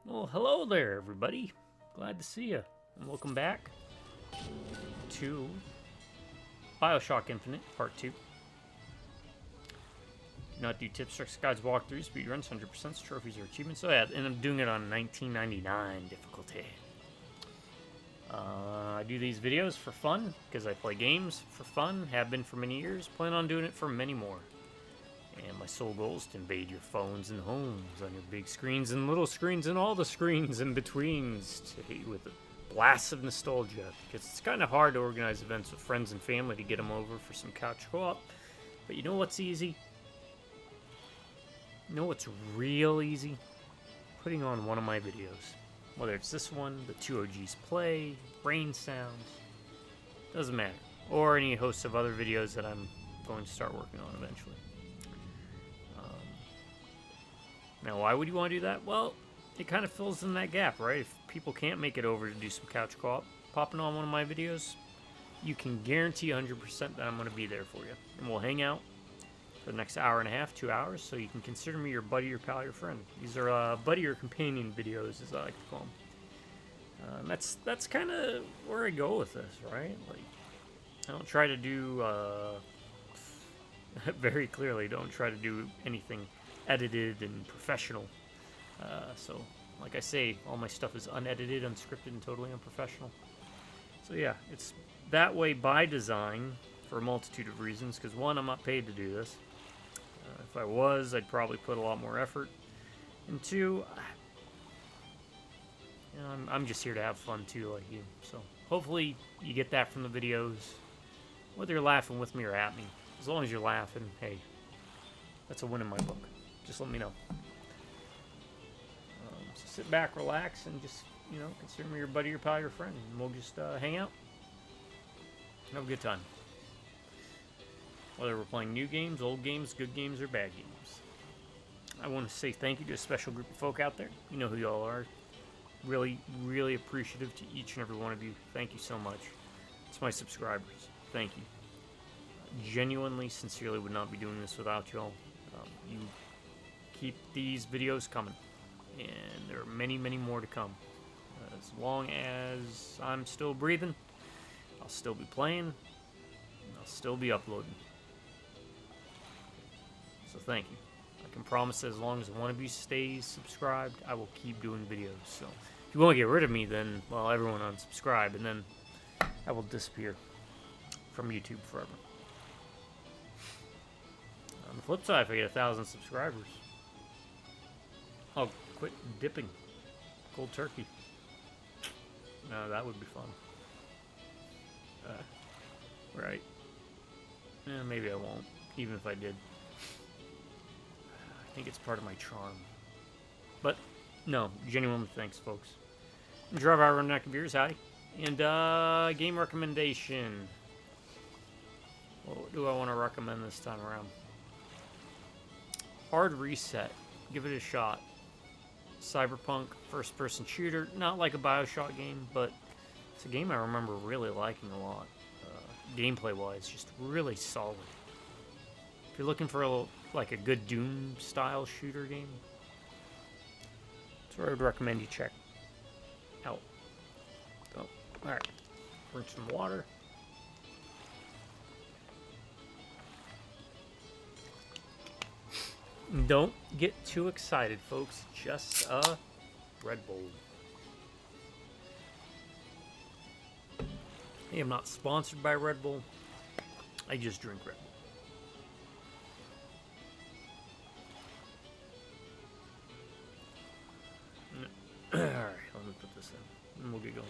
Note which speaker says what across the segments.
Speaker 1: Well, hello there, everybody. Glad to see you. And welcome back to BioShock Infinite, Part 2. Do not do tips, tricks, guides, walkthroughs, speedruns, 100%, trophies, or achievements. So yeah, and I'm doing it on 1999 difficulty. I do these videos for fun, because I play games for fun, have been for many years, plan on doing it for many more. And my sole goal is to invade your phones and homes, on your big screens and little screens and all the screens in betweens, to hit you with a blast of nostalgia, because it's kind of hard to organize events with friends and family to get them over for some couch co-op. But you know what's easy? You know what's real easy? Putting on one of my videos. Whether it's this one, the 2OGs Play, Brain Sounds, doesn't matter. Or any host of other videos that I'm going to start working on eventually. Now, why would you want to do that? Well, it kind of fills in that gap, right? If people can't make it over to do some couch co-op, popping on one of my videos, you can guarantee 100% that I'm going to be there for you. And we'll hang out for the next hour and a half, 2 hours, so you can consider me your buddy, your pal, your friend. These are buddy or companion videos, as I like to call them. That's kind of where I go with this, right? Like, I don't try to do, very clearly, don't try to do anything edited and professional. So, like I say, all my stuff is unedited, unscripted, and totally unprofessional. So yeah, it's that way by design for a multitude of reasons, because one, I'm not paid to do this. If I was, I'd probably put a lot more effort. And two, you know, I'm just here to have fun too, like you. So hopefully you get that from the videos, whether you're laughing with me or at me. As long as you're laughing, hey, that's a win in my book. Just let me know. So sit back, relax, and just, you know, consider me your buddy, your pal, your friend, and we'll just hang out. Have a good time. Whether we're playing new games, old games, good games, or bad games. I want to say thank you to a special group of folk out there. You know who y'all are. Really, really appreciative to each and every one of you. Thank you so much. It's my subscribers. Thank you. Genuinely, sincerely would not be doing this without y'all. You keep these videos coming, and there are many, many more to come. As long as I'm still breathing, I'll still be playing, and I'll still be uploading. So thank you. I can promise that as long as one of you stays subscribed, I will keep doing videos. So if you want to get rid of me, then, well, everyone unsubscribe, and then I will disappear from YouTube forever. On the flip side, if I get 1,000 subscribers, I'll quit dipping cold turkey. No, that would be fun. Right. Maybe I won't, even if I did. I think it's part of my charm. But, no, genuinely thanks, folks. Drive our neck of beers, howdy. And, game recommendation. What do I want to recommend this time around? Hard Reset. Give it a shot. Cyberpunk, first-person shooter. Not like a BioShock game, but it's a game I remember really liking a lot. Gameplay-wise, just really solid. If you're looking for like a good Doom-style shooter game, that's where I would recommend you check out. Oh, alright. Drink some water. Don't get too excited, folks. Just a Red Bull. I am not sponsored by Red Bull. I just drink Red Bull. Alright, let me put this in, and we'll get going.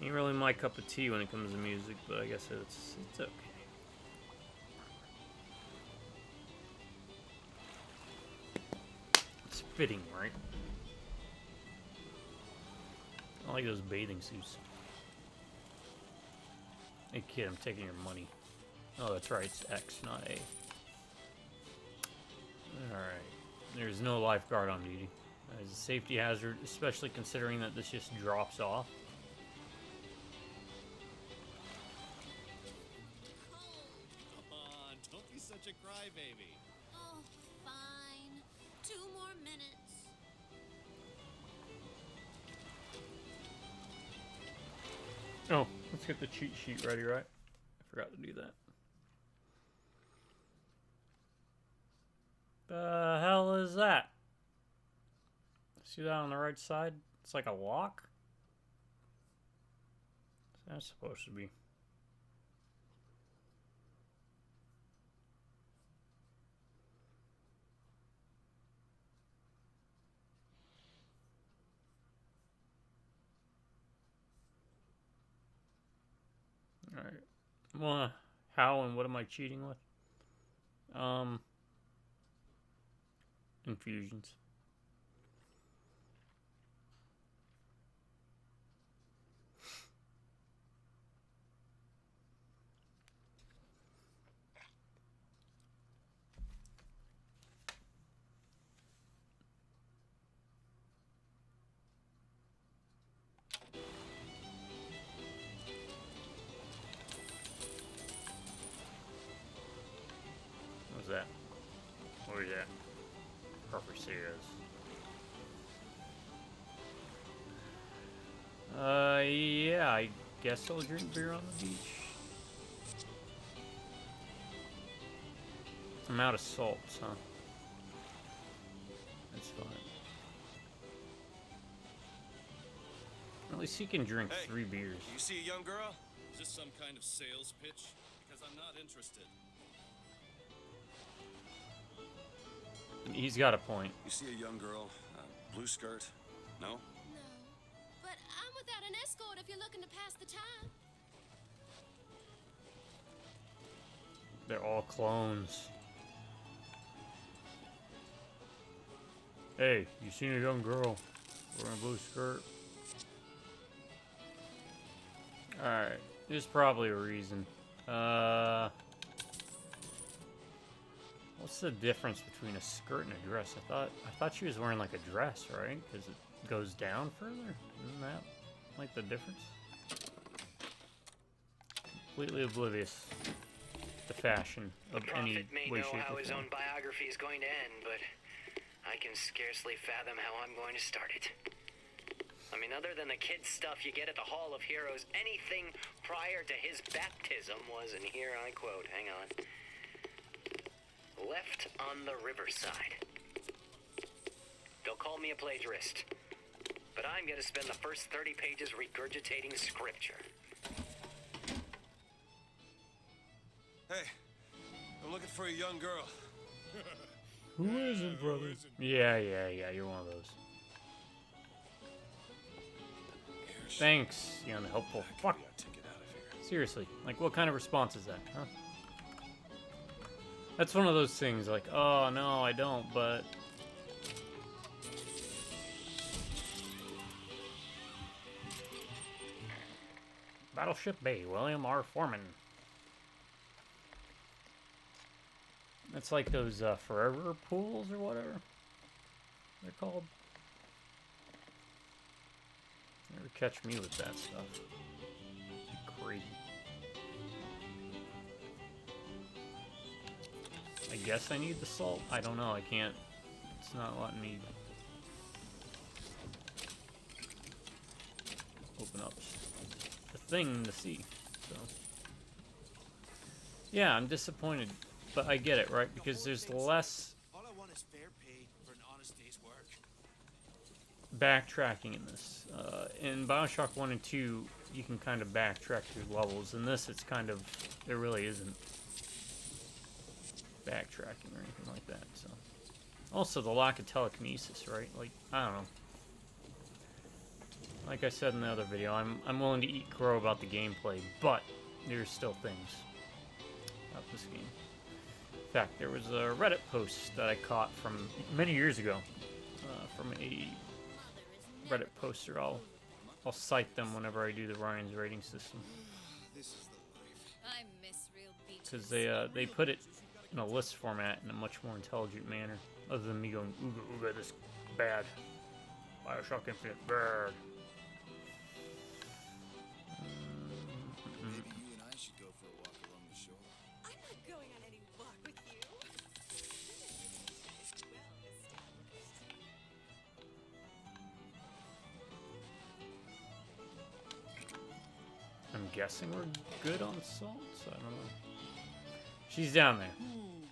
Speaker 1: Ain't really my cup of tea when it comes to music, but I guess it's okay. It's fitting, right? I like those bathing suits. Hey kid, I'm taking your money. Oh, that's right, it's X, not A. Alright. There's no lifeguard on duty. It's a safety hazard, especially considering that this just drops off.
Speaker 2: Come on, don't be such a crybaby. crybaby.
Speaker 3: Oh, fine. 2 more minutes.
Speaker 1: Oh, let's get the cheat sheet ready, right? I forgot to do that. The hell is that? See that on the right side? It's like a lock? What's that supposed to be? Alright. Well, how and what am I cheating with? Infusions. What's that? What is that? Purple Sears. Yeah, I guess I'll drink beer on the beach. I'm out of salts, huh? That's fine. At least he can drink 3 beers.
Speaker 2: You see a young girl? Is this some kind of sales pitch? Because I'm not interested.
Speaker 1: He's got a point.
Speaker 2: You see a young girl, blue skirt? No?
Speaker 3: No. But I'm without an escort if you're looking to pass the time.
Speaker 1: They're all clones. Hey, you seen a young girl wearing a blue skirt? Alright, there's probably a reason. What's the difference between a skirt and a dress? I thought she was wearing like a dress, right? Because it goes down further? Isn't that like the difference? Completely oblivious to fashion of any
Speaker 4: Prophet may
Speaker 1: way,
Speaker 4: know
Speaker 1: shape,
Speaker 4: how
Speaker 1: or
Speaker 4: his
Speaker 1: form.
Speaker 4: own biography is going to end, but I can scarcely fathom how I'm going to start it. I mean, other than the kid stuff you get at the Hall of Heroes, anything prior to his baptism was, and here I quote, hang on, left on the riverside. They'll call me a plagiarist, but I'm going to spend the first 30 pages regurgitating scripture.
Speaker 2: Hey, I'm looking for a young girl.
Speaker 1: Who isn't, brother? Yeah, you're one of those. Thanks, you unhelpful fuck. Seriously, like what kind of response is that, huh? That's one of those things like, oh no, I don't, but... Battleship Bay, William R. Foreman. It's like those forever pools or whatever they're called. Never catch me with that stuff. It's crazy. I guess I need the salt. I don't know. I can't. It's not letting me open up the thing to see. So yeah, I'm disappointed, but I get it, right? Because there's less
Speaker 5: All I want is fair pay for an honest day's work.
Speaker 1: backtracking in this. In BioShock 1 and 2, you can kind of backtrack through levels. In this, it's kind of, there really isn't backtracking or anything like that. So, also the lack of telekinesis, right? Like, I don't know. Like I said in the other video, I'm willing to eat crow about the gameplay, but there's still things about this game. In fact, there was a Reddit post that I caught from many years ago from a Reddit poster. I'll cite them whenever I do the Ryan's rating system.
Speaker 5: This is the life.
Speaker 3: I miss real beaches.
Speaker 1: Because they put it in a list format in a much more intelligent manner, other than me going, ooga, ooga, this bad. BioShock Infinite, bad.
Speaker 5: Maybe you and I should go for a walk along the shore.
Speaker 6: I'm not going on any walk with you.
Speaker 1: guessing we're good on salt, so I don't know. She's down there,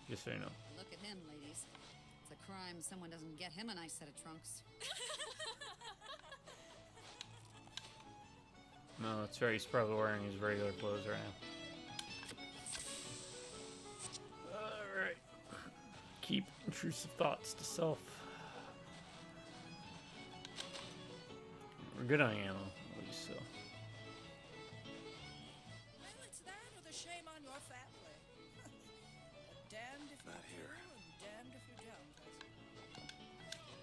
Speaker 1: just so you know.
Speaker 6: Look at him, ladies. It's a crime someone doesn't get him a nice set of trunks.
Speaker 1: No, that's right. He's probably wearing his regular clothes right now. Alright. Keep intrusive thoughts to self. We're good on ammo, at least so.
Speaker 7: Well, it's that or the shame on your family. Damned if you
Speaker 2: Not here.
Speaker 7: do and damned if you don't.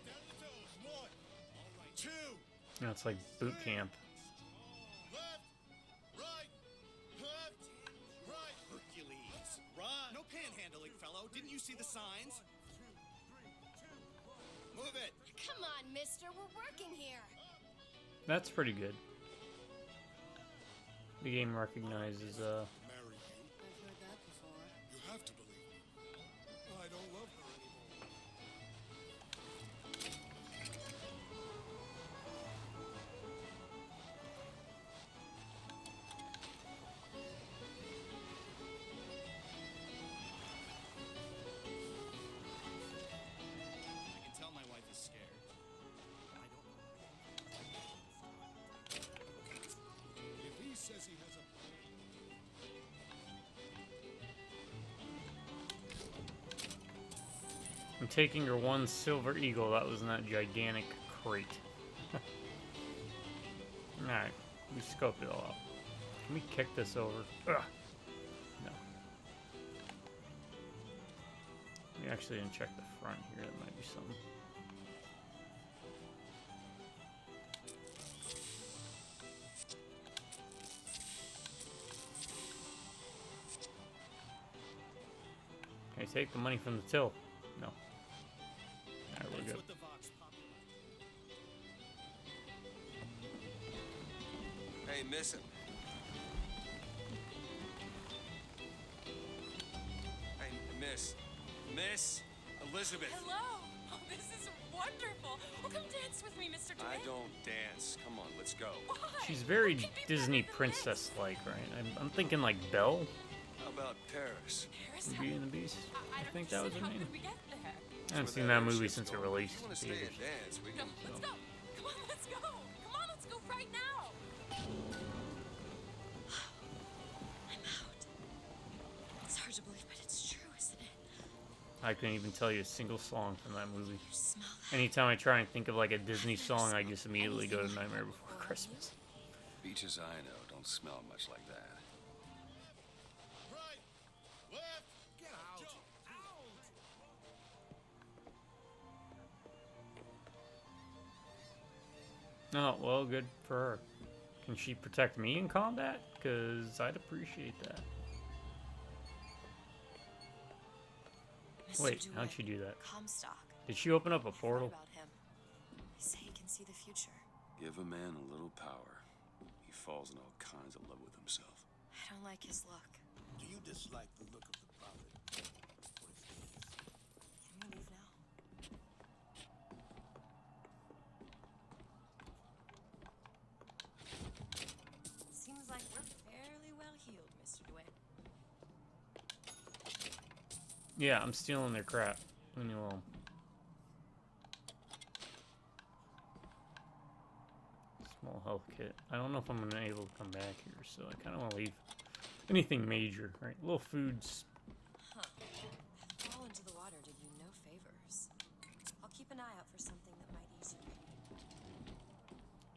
Speaker 5: Down the toes. One. All right. Two.
Speaker 1: You know, it's like boot camp.
Speaker 5: Left. Right. Left. Right.
Speaker 2: Hercules. Run.
Speaker 5: No panhandling, fellow. Didn't you see the signs? Move it.
Speaker 3: Come on, mister. We're working here.
Speaker 1: That's pretty good. The game recognizes,
Speaker 5: Marry you.
Speaker 6: I've heard that before.
Speaker 5: You have to believe me. I don't love her anymore.
Speaker 2: I can tell my wife is scared. I don't know.
Speaker 5: If he says he has a
Speaker 1: I'm taking your one silver eagle that was in that gigantic crate. Alright, we scoped it all out. Can we kick this over? Ugh. No. We actually didn't check the front here. That might be something. Can I take the money from the till? No. Alright, we're
Speaker 2: That's
Speaker 1: good.
Speaker 2: what the Vox popular.
Speaker 8: Hey, miss him. Hey, Miss Elizabeth.
Speaker 9: Hello! Oh, this is wonderful! Oh, come dance with me, Mr.
Speaker 8: I
Speaker 9: Dwayne.
Speaker 8: don't dance. Come on, let's go.
Speaker 9: Why?
Speaker 1: She's very
Speaker 9: What could be
Speaker 1: Disney
Speaker 9: better than
Speaker 1: princess-like, right? I'm thinking like Belle,
Speaker 8: How about Paris?
Speaker 9: this? Paris,
Speaker 1: from
Speaker 9: how-
Speaker 1: Beauty and the Beast.
Speaker 9: I
Speaker 1: I
Speaker 9: don't
Speaker 1: think that was her
Speaker 9: understand. How
Speaker 1: name.
Speaker 9: could we get there?
Speaker 1: I haven't
Speaker 8: Where
Speaker 1: seen that
Speaker 8: airship's
Speaker 1: movie since it
Speaker 8: going.
Speaker 1: released.
Speaker 8: If you want to stay
Speaker 1: theaters.
Speaker 8: and dance, we
Speaker 9: No,
Speaker 8: can.
Speaker 9: let's go. Come on, let's go. Come on, let's go right now.
Speaker 3: I'm out. It's hard to believe, but it's true, isn't it?
Speaker 1: I couldn't even tell you a single song from that movie.
Speaker 3: You smell that?
Speaker 1: Anytime I try and think of like a Disney song, I just immediately go to Nightmare Before Christmas.
Speaker 8: Beaches I know don't smell much like that.
Speaker 5: right. Left.
Speaker 7: Get out.
Speaker 5: Jump.
Speaker 1: Oh, well, good for her. Can she protect me in combat? Because I'd appreciate that.
Speaker 10: Mr.
Speaker 1: Wait,
Speaker 10: DeWitt,
Speaker 1: how'd she do that?
Speaker 10: Comstock.
Speaker 1: Did she open up a
Speaker 10: I thought
Speaker 1: portal?
Speaker 10: about him. They say he can see the future.
Speaker 8: Give a man a little power, he falls in all kinds of love with himself.
Speaker 10: I don't like his look.
Speaker 5: Do you dislike the look of the prophet?
Speaker 10: Can we leave now? Seems like we're fairly well healed, Mr. DeWitt.
Speaker 1: Yeah, I'm stealing their crap. Leave me alone. Small health kit. I don't know if I'm gonna be able to come back here, so I kind of want to leave anything major, right? Little foods.
Speaker 10: Huh. That fall into the water did you no favors. I'll keep an eye out for something that might ease your pain.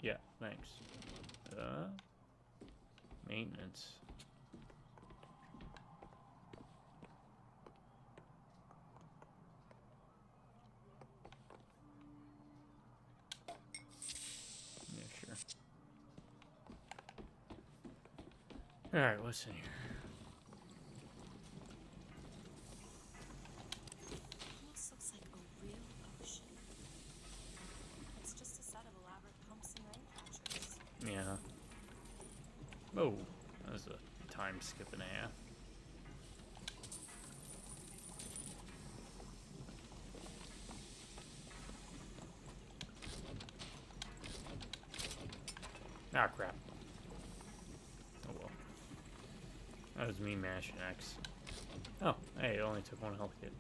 Speaker 1: Yeah, thanks. Maintenance. Yeah, sure. Alright, what's in here?
Speaker 10: Almost looks like a real ocean. It's just a set of elaborate pumps and rain catchers.
Speaker 1: Yeah. Oh, that was a time skip and a half. Ah, crap. Oh well. That was me mashing X. Oh, hey, it only took one health kit.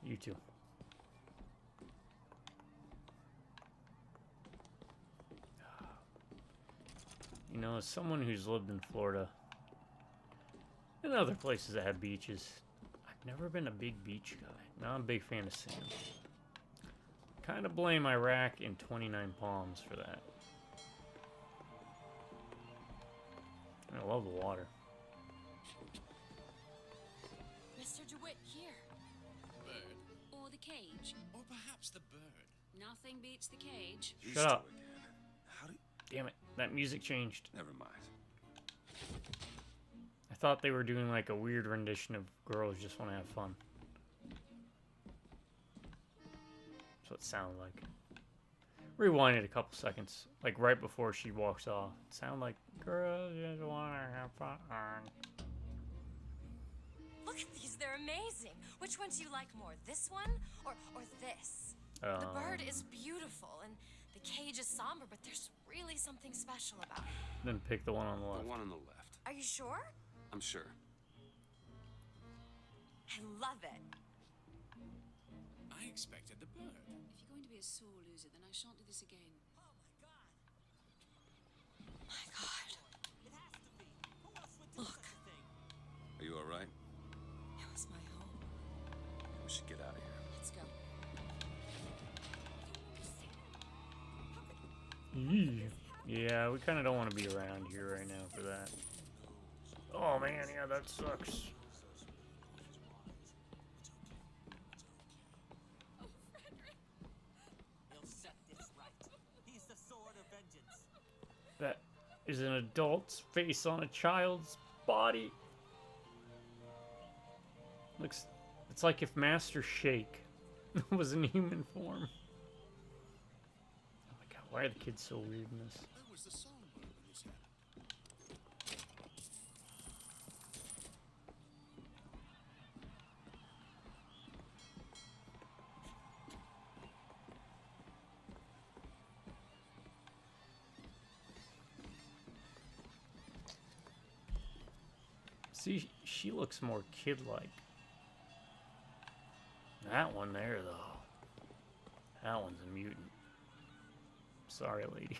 Speaker 1: You too. You know, as someone who's lived in Florida and other places that have beaches, I've never been a big beach guy. Not a big fan of sand. Kind of blame Iraq and 29 Palms for that. I love the water.
Speaker 3: Mr. DeWitt, here.
Speaker 2: Bird.
Speaker 3: Or the cage.
Speaker 2: Or perhaps the bird.
Speaker 3: Nothing beats the cage.
Speaker 1: Shut up.
Speaker 8: Again. How do you...
Speaker 1: Damn it, that music changed.
Speaker 8: Never mind.
Speaker 1: I thought they were doing like a weird rendition of Girls Just Want to Have Fun. That's what it sounded like. Rewind it a couple seconds, like right before she walks off. It sounded like Girls Just Want to Have Fun.
Speaker 10: Look at these, they're amazing. Which one do you like more, this one or this? The bird is beautiful and the cage is somber, but there's really something special about it.
Speaker 1: Then pick the one on the left.
Speaker 8: The one on the left.
Speaker 10: Are you sure?
Speaker 8: I'm sure.
Speaker 10: I love it.
Speaker 2: I expected the bird.
Speaker 3: If you're going to be a sore loser, then I shan't do this again.
Speaker 10: My God. Look,
Speaker 8: Are you all right?
Speaker 10: it was my home.
Speaker 8: We should get out of here.
Speaker 10: Let's go.
Speaker 1: Yeah, we kind of don't want to be around here right now for that. Oh man, yeah, that sucks. That is an adult's face on a child's body. Looks, it's like if Master Shake was in human form. Oh my god, why are the kids so weird in this?
Speaker 2: Where was the songbird when this happened?
Speaker 1: See, she looks more kid-like. That one there, though. That one's a mutant. Sorry, lady.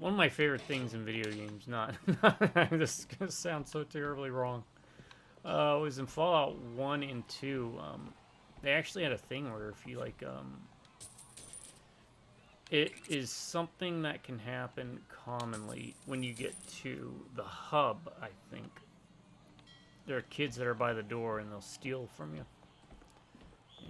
Speaker 1: One of my favorite things in video games, not this is gonna sound so terribly wrong, was in Fallout 1 and 2. They actually had a thing where if you like, it is something that can happen commonly when you get to the hub, I think. There are kids that are by the door and they'll steal from you.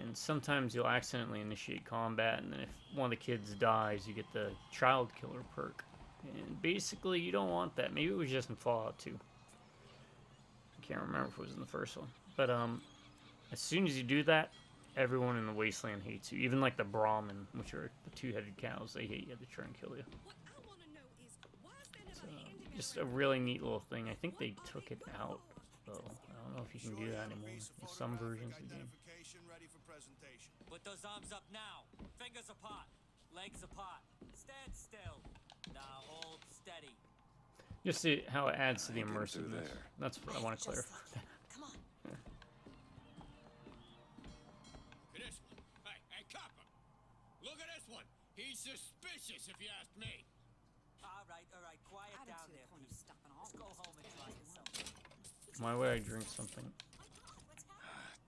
Speaker 1: And sometimes you'll accidentally initiate combat, and then if one of the kids dies, you get the child killer perk. And basically, you don't want that. Maybe it was just in Fallout 2. I can't remember if it was in the first one. But as soon as you do that, everyone in the wasteland hates you. Even like the Brahmin, which are the two-headed cows, they hate you. They try and kill you.
Speaker 7: What I want to know is why is there
Speaker 1: It's
Speaker 7: never an handyman
Speaker 1: just a really neat little thing. I think they took it out, though. I don't know if you can do that anymore in some versions of the game.
Speaker 5: Ready for presentation.
Speaker 11: Put those arms up now. Fingers apart. Legs apart. Stand still. Now hold steady.
Speaker 1: Just see how it adds to the
Speaker 8: I get through
Speaker 1: immersiveness.
Speaker 8: there.
Speaker 1: That's what I want to
Speaker 10: Just
Speaker 1: clarify.
Speaker 10: like that. Come on.
Speaker 2: Look at this one. Hey, copper. Look at this one. He's suspicious, if you ask me.
Speaker 11: All right. Quiet
Speaker 6: I don't
Speaker 11: down
Speaker 6: see the
Speaker 11: there,
Speaker 6: point of
Speaker 11: please.
Speaker 6: stopping all
Speaker 11: Just go
Speaker 6: this.
Speaker 11: home and try yourself.
Speaker 1: My way, I drink something.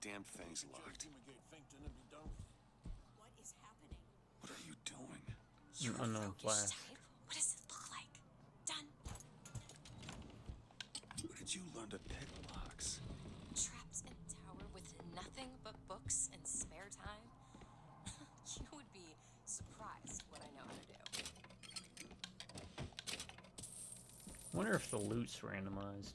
Speaker 8: Damn thing's locked.
Speaker 7: What is happening?
Speaker 8: What are you doing?
Speaker 1: An unknown flash.
Speaker 10: Type. What does it look like? Done.
Speaker 8: Where did you learn to pick locks?
Speaker 10: Trapped in a tower with nothing but books and spare time? You would be surprised what I know how to do.
Speaker 1: Wonder if the loot's randomized.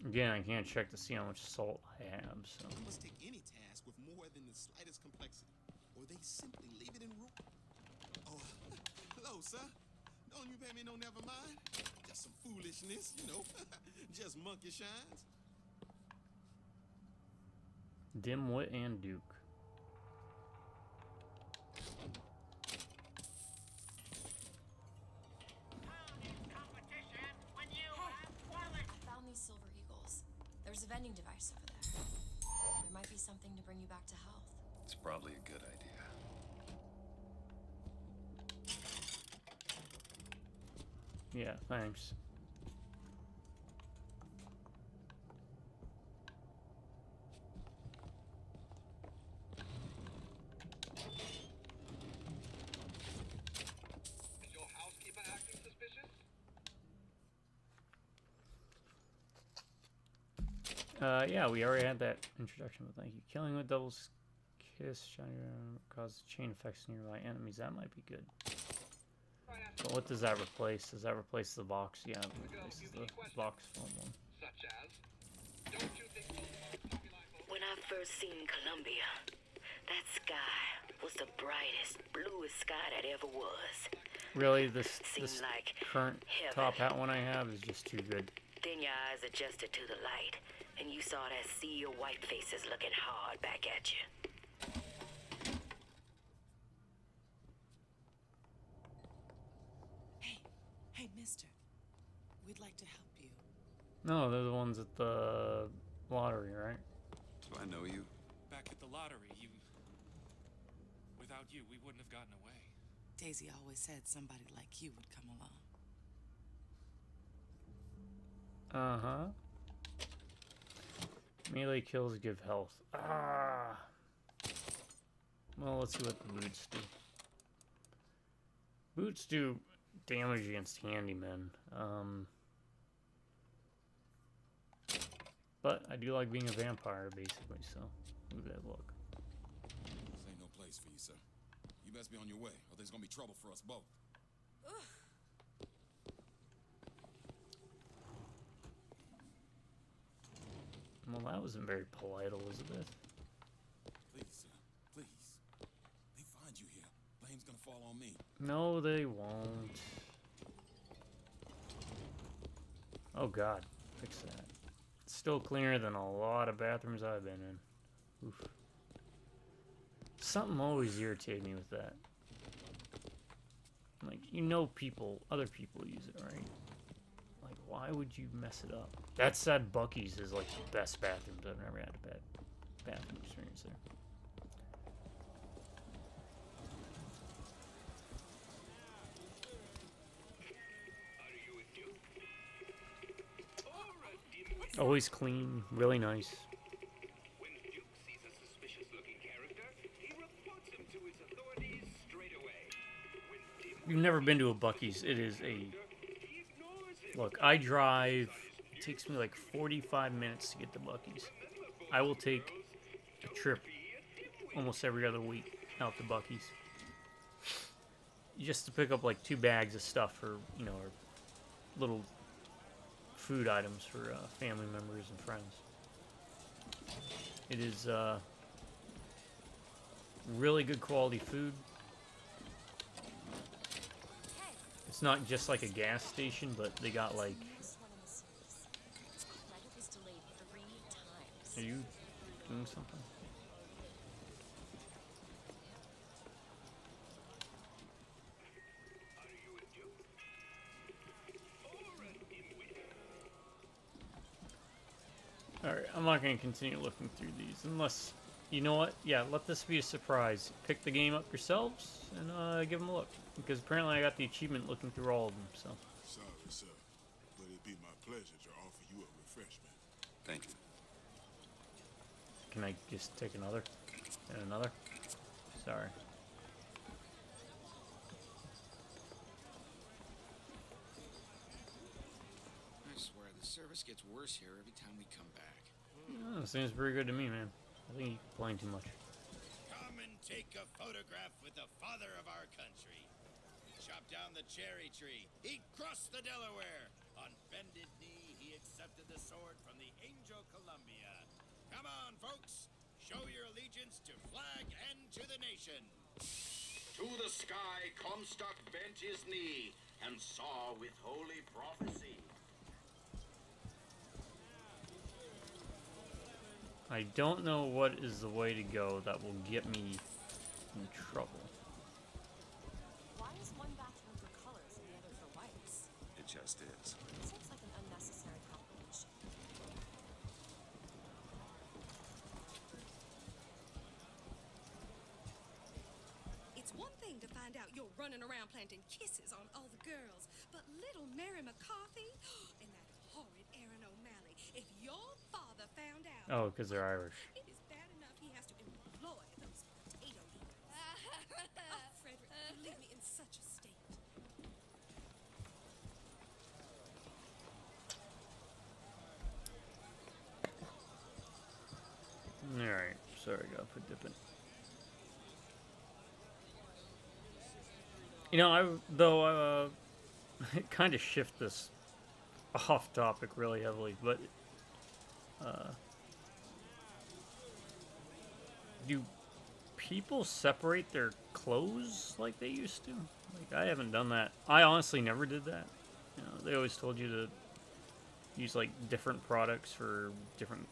Speaker 1: Again, I can't check to see how much salt I have, so.
Speaker 5: They must take any task with more than the slightest complexity, or they simply leave it in room. Oh, hello, sir. Don't you pay me no never mind. Just some foolishness, you know. Just monkey shines.
Speaker 1: Dimwit and Duke.
Speaker 10: I found these silver eagles. There's a vending device over there. There might be something to bring you back to health.
Speaker 8: It's probably a good idea.
Speaker 1: Yeah, thanks.
Speaker 12: Is your housekeeper acting suspicious?
Speaker 1: Yeah, we already had that introduction, but thank you. Killing with doubles kiss, shiny causes chain effects nearby enemies. That might be good. But what does that replace? Does that replace the box? Yeah, it replaces the box film one.
Speaker 12: Such as, don't you think
Speaker 13: when I first seen Columbia, that sky was the brightest, bluest sky that ever was.
Speaker 1: Really, this
Speaker 13: like
Speaker 1: current
Speaker 13: heaven.
Speaker 1: top hat one I have is just too good.
Speaker 13: Then your eyes adjusted to the light, and you saw that sea of white faces looking hard back at you.
Speaker 7: Hey, mister. We'd like to help you.
Speaker 1: No, they're the ones at the lottery, right?
Speaker 8: Do I know you?
Speaker 14: Back at the lottery, without you, we wouldn't have gotten away.
Speaker 7: Daisy always said somebody like you would come along.
Speaker 1: Uh-huh. Melee kills give health. Ah. Well, let's see what the boots do. Boots do damage against handymen. But I do like being a vampire, basically, so move that look.
Speaker 5: This ain't no place for you, sir. You best be on your way, or there's gonna be trouble for us both.
Speaker 1: Well, that wasn't very polite, Elizabeth.
Speaker 5: Please, sir. Please. They find you here. Blame's gonna fall on me.
Speaker 1: No, they won't. Oh, God. Fix that. It's still cleaner than a lot of bathrooms I've been in. Oof. Something always irritated me with that. Like, you know people, other people use it, right? Like, why would you mess it up? That said, Buc-ee's is like the best bathrooms. I've never had a bad bathroom experience there. Always clean, really nice.
Speaker 12: When Duke sees a suspicious-looking character, he reports him to his authorities straight away.
Speaker 1: You've never been to a Buc-ee's. It is a... Look, I drive... It takes me like 45 minutes to get to Buc-ee's. I will take a trip almost every other week out to Buc-ee's. Just to pick up like 2 bags of stuff for, you know, or little food items for family members and friends. It is really good quality food. It's not just like a gas station, but they got like... Are you doing something? Alright, I'm not going to continue looking through these unless, you know what? Yeah, let this be a surprise. Pick the game up yourselves and give them a look. Because apparently I got the achievement looking through all of them, so.
Speaker 5: Sorry, sir, but it'd be my pleasure to offer you a refreshment.
Speaker 8: Thank you.
Speaker 1: Can I just take another? And another? Sorry.
Speaker 2: I swear, the service gets worse here every time we come back.
Speaker 1: Oh, seems pretty good to me, man. I think you complain too much.
Speaker 2: Come and take a photograph with the father of our country. He chopped down the cherry tree. He crossed the Delaware. On bended knee, he accepted the sword from the Angel Columbia. Come on, folks. Show your allegiance to flag and to the nation. To the sky Comstock bent his knee and saw with holy prophecy.
Speaker 1: I don't know what is the way to go that will get me in trouble.
Speaker 10: Why is one bathroom for colors and the other for whites?
Speaker 8: It just is.
Speaker 10: Seems like an unnecessary complication.
Speaker 7: It's one thing to find out you're running around planting kisses on all the girls, but little Mary McCarthy and that horrid Aaron O'Malley, if your father found out...
Speaker 1: Oh, because they're Irish.
Speaker 7: It is bad enough he has to employ those potato eaters. Oh, Frederick, you leave me in such a state.
Speaker 1: Alright, sorry, I got put dipping. You know, I kind of shift this off topic really heavily, but do people separate their clothes like they used to? Like, I haven't done that. I honestly never did that. You know, they always told you to use like different products for different,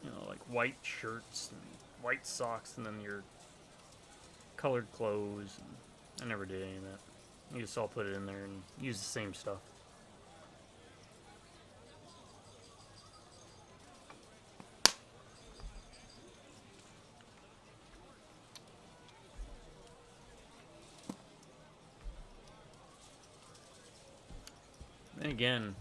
Speaker 1: you know, like white shirts and white socks, and then your colored clothes. And I never did any of that. You just all put it in there and use the same stuff. Then again,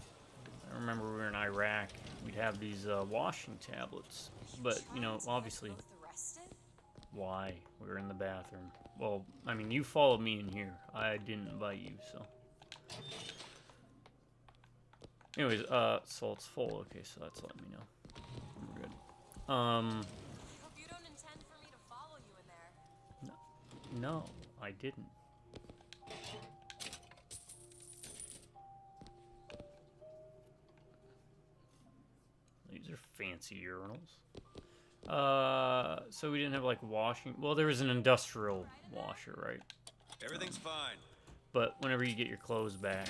Speaker 1: I remember we were in Iraq. We'd have these washing tablets, but you know, obviously, why? We were in the bathroom. Well, I mean, you followed me in here. I didn't invite you, so. Anyways, so it's full. Okay, so that's letting me know. We're good.
Speaker 10: Hope you don't intend for me to follow you in there.
Speaker 1: No, I didn't. These are fancy urinals. So we didn't have like washing. Well, there was an industrial washer, right?
Speaker 8: Everything's fine.
Speaker 1: But whenever you get your clothes back,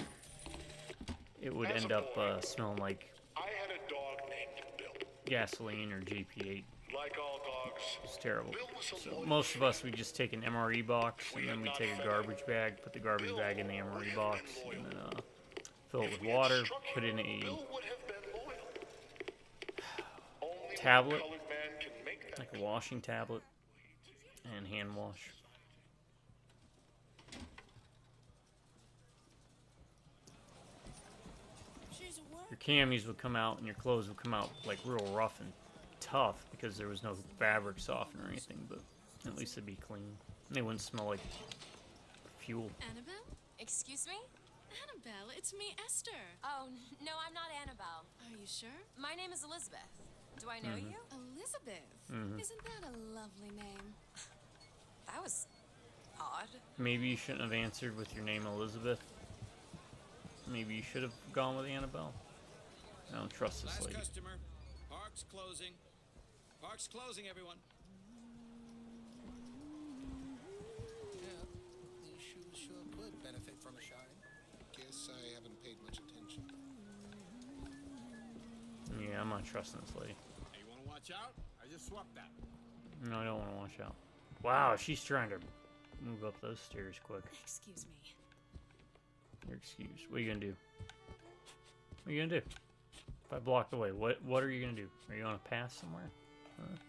Speaker 1: it would end up smelling like
Speaker 15: I had a dog named Bill.
Speaker 1: gasoline or GP8.
Speaker 15: Like all dogs,
Speaker 1: It's terrible.
Speaker 15: Bill was a
Speaker 1: So
Speaker 15: loyal
Speaker 1: most of us, we just take an MRE box, and then we take a garbage bag, put the garbage bag in the MRE box, and then fill it with water, put in a tablet, like a washing tablet, and hand wash. Your camis would come out and your clothes would come out like real rough and tough because there was no fabric softener or anything, but at least it'd be clean. And they wouldn't smell like fuel.
Speaker 3: Annabelle?
Speaker 10: Excuse me?
Speaker 3: Annabelle, it's me, Esther.
Speaker 10: Oh, no, I'm not Annabelle.
Speaker 3: Are you sure?
Speaker 10: My name is Elizabeth. Do I know you?
Speaker 3: Elizabeth? Isn't that a lovely name?
Speaker 10: That was odd.
Speaker 1: Maybe you shouldn't have answered with your name Elizabeth. Maybe you should have gone with Annabelle. I don't trust this lady.
Speaker 2: Last customer. Park's closing. Park's closing, everyone.
Speaker 16: Yeah, these shoes sure could benefit from a shine.
Speaker 5: Guess I haven't paid much attention.
Speaker 1: Yeah, I'm not trusting this lady.
Speaker 5: Hey, you want to watch out? I just swapped that.
Speaker 1: No, I don't want to watch out. Wow, she's trying to move up those stairs quick.
Speaker 3: Excuse me.
Speaker 1: You're excused. What are you gonna do? What are you gonna do? If I block the way, what are you gonna do? Are you gonna pass somewhere? Alright.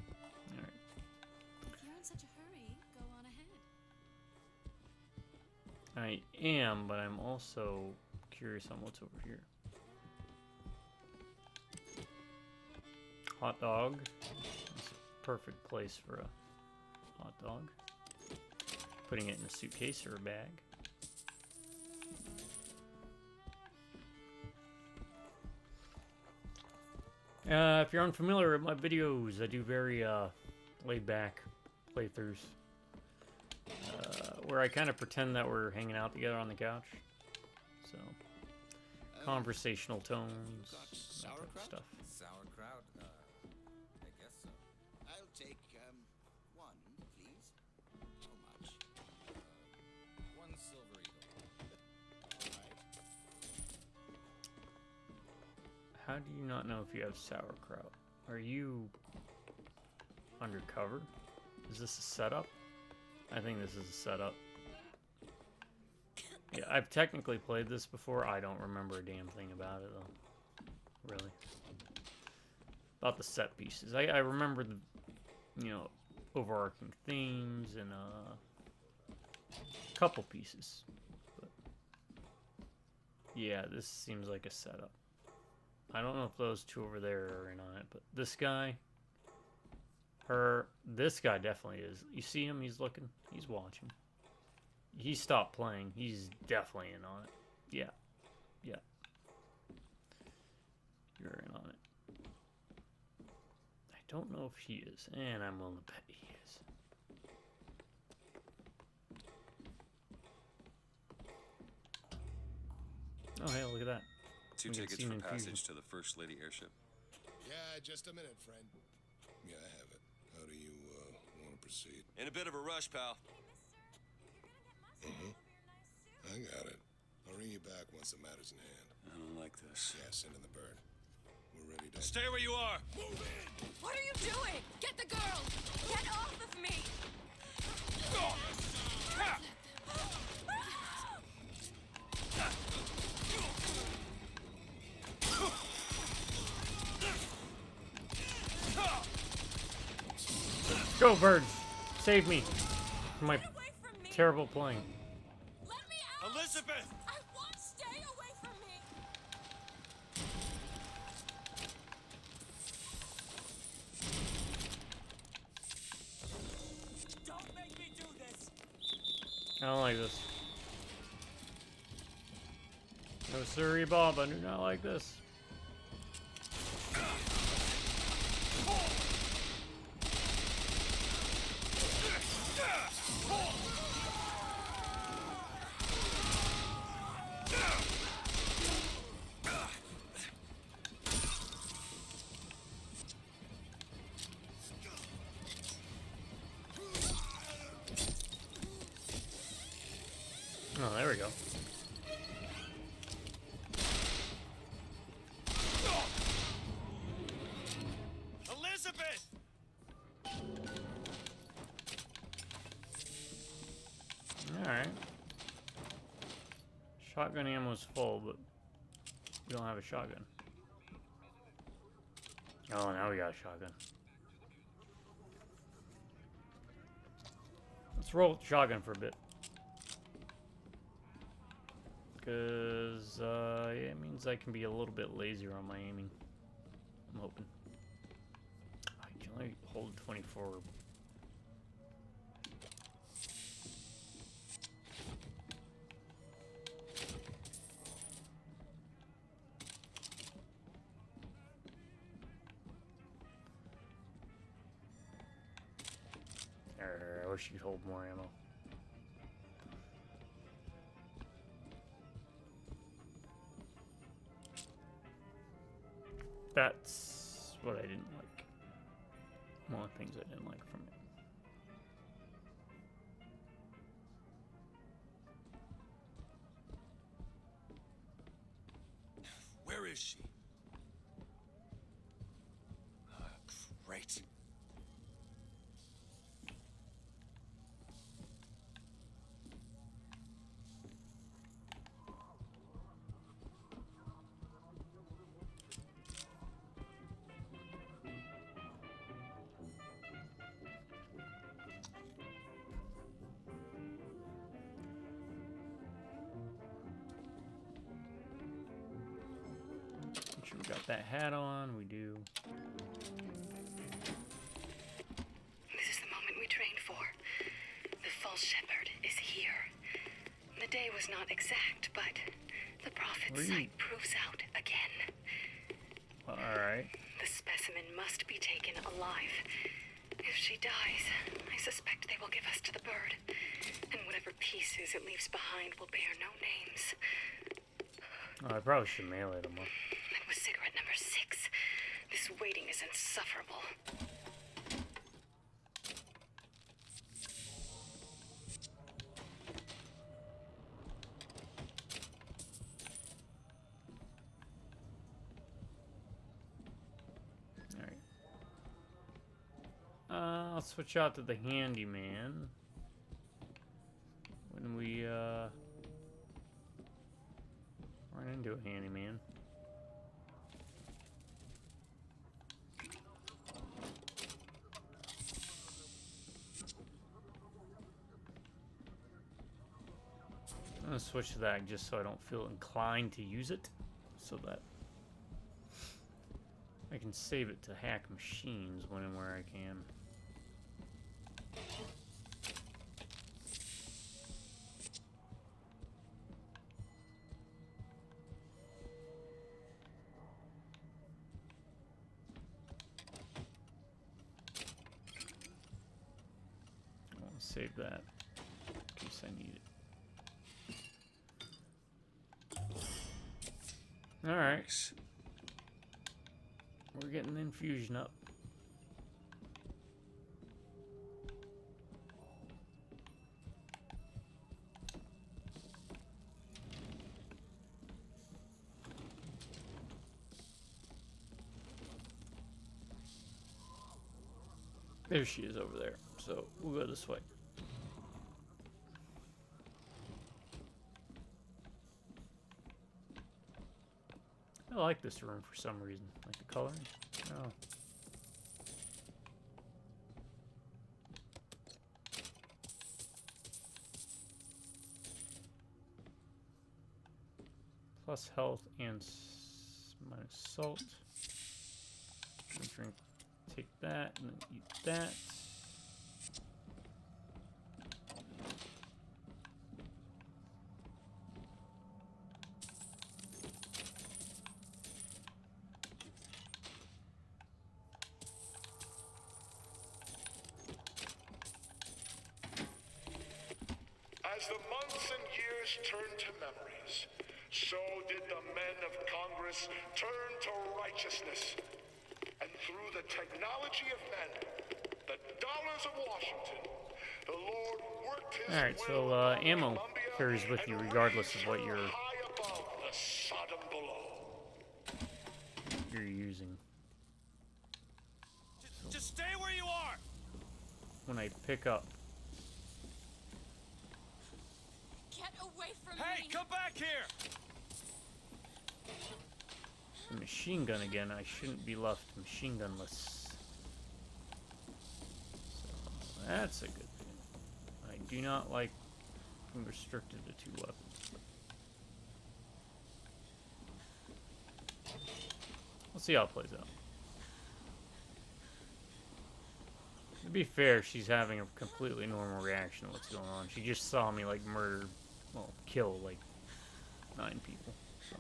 Speaker 3: If you're in such a hurry, go on ahead.
Speaker 1: I am, but I'm also curious on what's over here. Hot dog. That's a perfect place for a hot dog. Putting it in a suitcase or a bag. If you're unfamiliar with my videos, I do very laid-back playthroughs where I kind of pretend that we're hanging out together on the couch. So, conversational tones, that type of stuff.
Speaker 16: Sauerkraut? I guess so.
Speaker 2: I'll take one, please. How much?
Speaker 1: How do you not know if you have sauerkraut? Are you undercover? Is this a setup? I think this is a setup. Yeah, I've technically played this before. I don't remember a damn thing about it, though. Really. About the set pieces. I remember the, you know, overarching themes and a couple pieces. But yeah, this seems like a setup. I don't know if those two over there are in on it, but this guy, this guy definitely is. You see him? He's looking. He's watching. He stopped playing. He's definitely in on it. Yeah. Yeah. You're in on it. I don't know if he is, and I'm willing to bet he is. Oh, hey, look at that.
Speaker 8: 2 tickets for passage to the First Lady airship.
Speaker 17: Yeah, just a minute, friend. Yeah, I have it. How do you want to proceed?
Speaker 8: In a bit of a rush, pal.
Speaker 17: I got it. I'll ring you back once the matter's in hand.
Speaker 8: I don't like this.
Speaker 17: Yeah, send in the bird. We're ready to...
Speaker 8: Stay where you are!
Speaker 17: Move in!
Speaker 10: What are you doing? Get the girl! Get off of me!
Speaker 1: Go, birds! Save me from my terrible playing.
Speaker 10: Let me out!
Speaker 8: Elizabeth!
Speaker 10: I won't stay away from me!
Speaker 11: Don't make me do this!
Speaker 1: I don't like this. No siree, Bob. I do not like this. Oh, there we go.
Speaker 8: Elizabeth!
Speaker 1: Alright. Shotgun ammo's full, but we don't have a shotgun. Oh, now we got a shotgun. Let's roll with shotgun for a bit. Because, yeah, it means I can be a little bit lazier on my aiming. I'm hoping. I can only hold 24. I wish you'd hold more ammo. That's what I didn't like. One of the things I didn't like from it.
Speaker 8: Where is she? Great.
Speaker 1: Make sure we got that hat on. We do.
Speaker 13: This is the moment we trained for. The false shepherd is here. The day was not exact, but the prophet's sight proves out again.
Speaker 1: Alright.
Speaker 13: The specimen must be taken alive. If she dies, I suspect they will give us to the bird. And whatever pieces it leaves behind will bear no names.
Speaker 1: Oh, I probably should mail it more.
Speaker 13: That was cigarette number 6. This waiting is insufferable.
Speaker 1: I'll switch out to the handyman when we run into a handyman. I'm gonna switch to that just so I don't feel inclined to use it, so that I can save it to hack machines when and where I can. I want to save that in case I need it. Alright. We're getting the infusion up. There she is over there. So we'll go this way. I like this room for some reason. Like the coloring. Oh. Plus health and minus salt. Drink, take that and then eat that.
Speaker 15: As the months and years turned to memories, so did the men of Congress turn to righteousness. And through the technology of men, the dollars of Washington, the Lord worked his
Speaker 1: Alright, so ammo carries with you regardless of what you're using.
Speaker 11: Just stay where you are.
Speaker 1: When I pick up.
Speaker 10: Get away from me!
Speaker 11: Hey, come back here!
Speaker 1: The machine gun again, I shouldn't be left machine gunless. So that's a good thing. I do not like being restricted to 2 weapons. We'll see how it plays out. To be fair, she's having a completely normal reaction to what's going on. She just saw me like murder, well, kill like 9 people. So.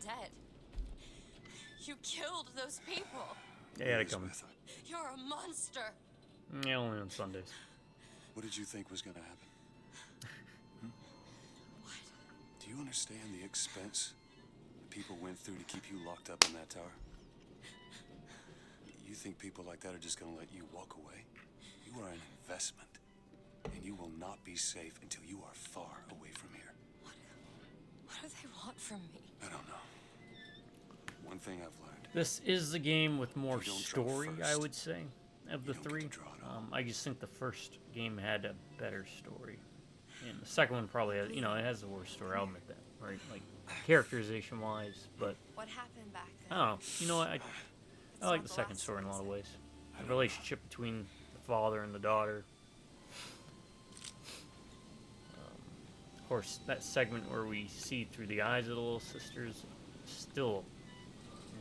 Speaker 10: Dead. You killed those people.
Speaker 1: Yeah, they come.
Speaker 10: You're a monster.
Speaker 1: Yeah, only on Sundays.
Speaker 8: What did you think was gonna happen?
Speaker 10: What?
Speaker 8: Do you understand the expense people went through to keep you locked up in that tower? You think people like that are just gonna let you walk away? You are an investment, and you will not be safe until you are far away from here.
Speaker 10: What do they want from me?
Speaker 8: I don't know. One thing I've learned.
Speaker 1: This is the game with more story, I would say, of the 3. I just think the first game had a better story. And the second one probably has, it has the worst story, I'll admit that, right? Like, characterization-wise, but...
Speaker 10: What happened back then?
Speaker 1: I don't know. You know what? I like the second story in a lot of ways. The relationship between the father and the daughter. Of course, that segment where we see through the eyes of the little sisters is still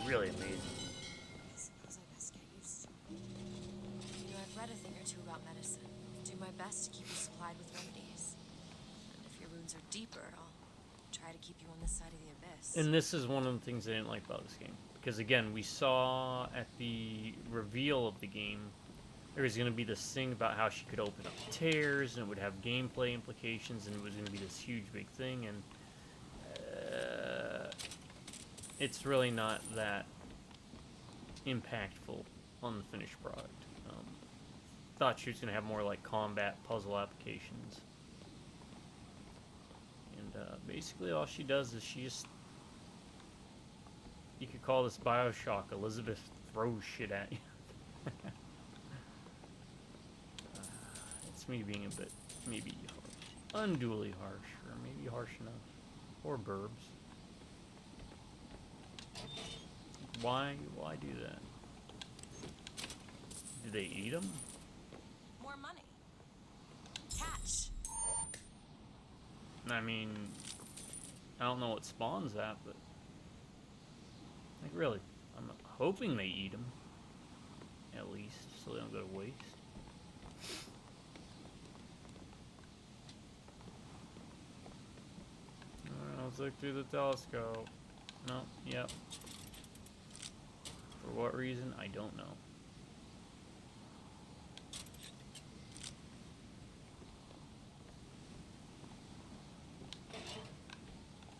Speaker 1: really amazing.
Speaker 10: I suppose I best get used to it. I've read a thing or two about medicine. I'll do my best to keep you supplied with remedies. And if your wounds are deeper, I'll try to keep you on this side of the abyss.
Speaker 1: And this is one of the things I didn't like about this game. Because again, we saw at the reveal of the game, there was going to be this thing about how she could open up tears, and it would have gameplay implications, and it was going to be this huge big thing, and it's really not that impactful on the finished product. thought she was gonna have more like combat puzzle applications. And basically all she does is she just, you could call this BioShock. Elizabeth throws shit at you. It's me being a bit, maybe harsh, unduly harsh, or maybe harsh enough, or burbs. Why do that? Do they eat them?
Speaker 9: More money. Catch.
Speaker 1: I mean, I don't know what spawns that, but like really, I'm hoping they eat them at least, so they don't go to waste. Let's look through the telescope. No, yep. For what reason, I don't know.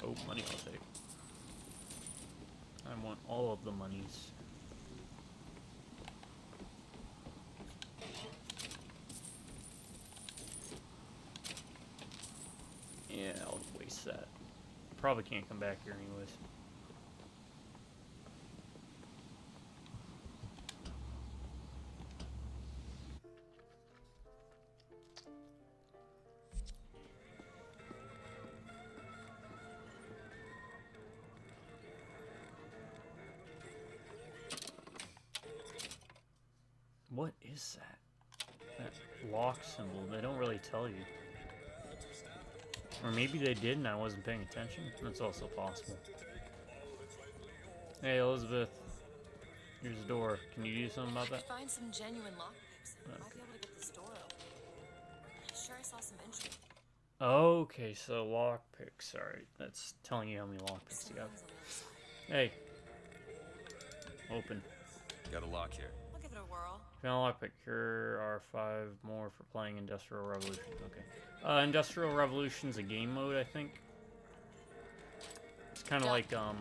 Speaker 1: Oh, money I'll take. I want all of the monies. Yeah, I'll waste that. Probably can't come back here anyways. What is that? That lock symbol, they don't really tell you. Or maybe they did and I wasn't paying attention. That's also possible. Hey Elizabeth, here's the door. Can you do something about that?
Speaker 10: Find some genuine lockpicks. Might be able to get this door open. I'm sure I saw some entry.
Speaker 1: Okay, so lockpicks. Alright, that's telling you how many lockpicks you got. Hey. Open.
Speaker 8: Got a lock here.
Speaker 10: I'll give it a whirl.
Speaker 1: Found a lockpick. Here are 5 more for playing Industrial Revolution. Okay. Industrial Revolution's a game mode, I think. It's kind of like, I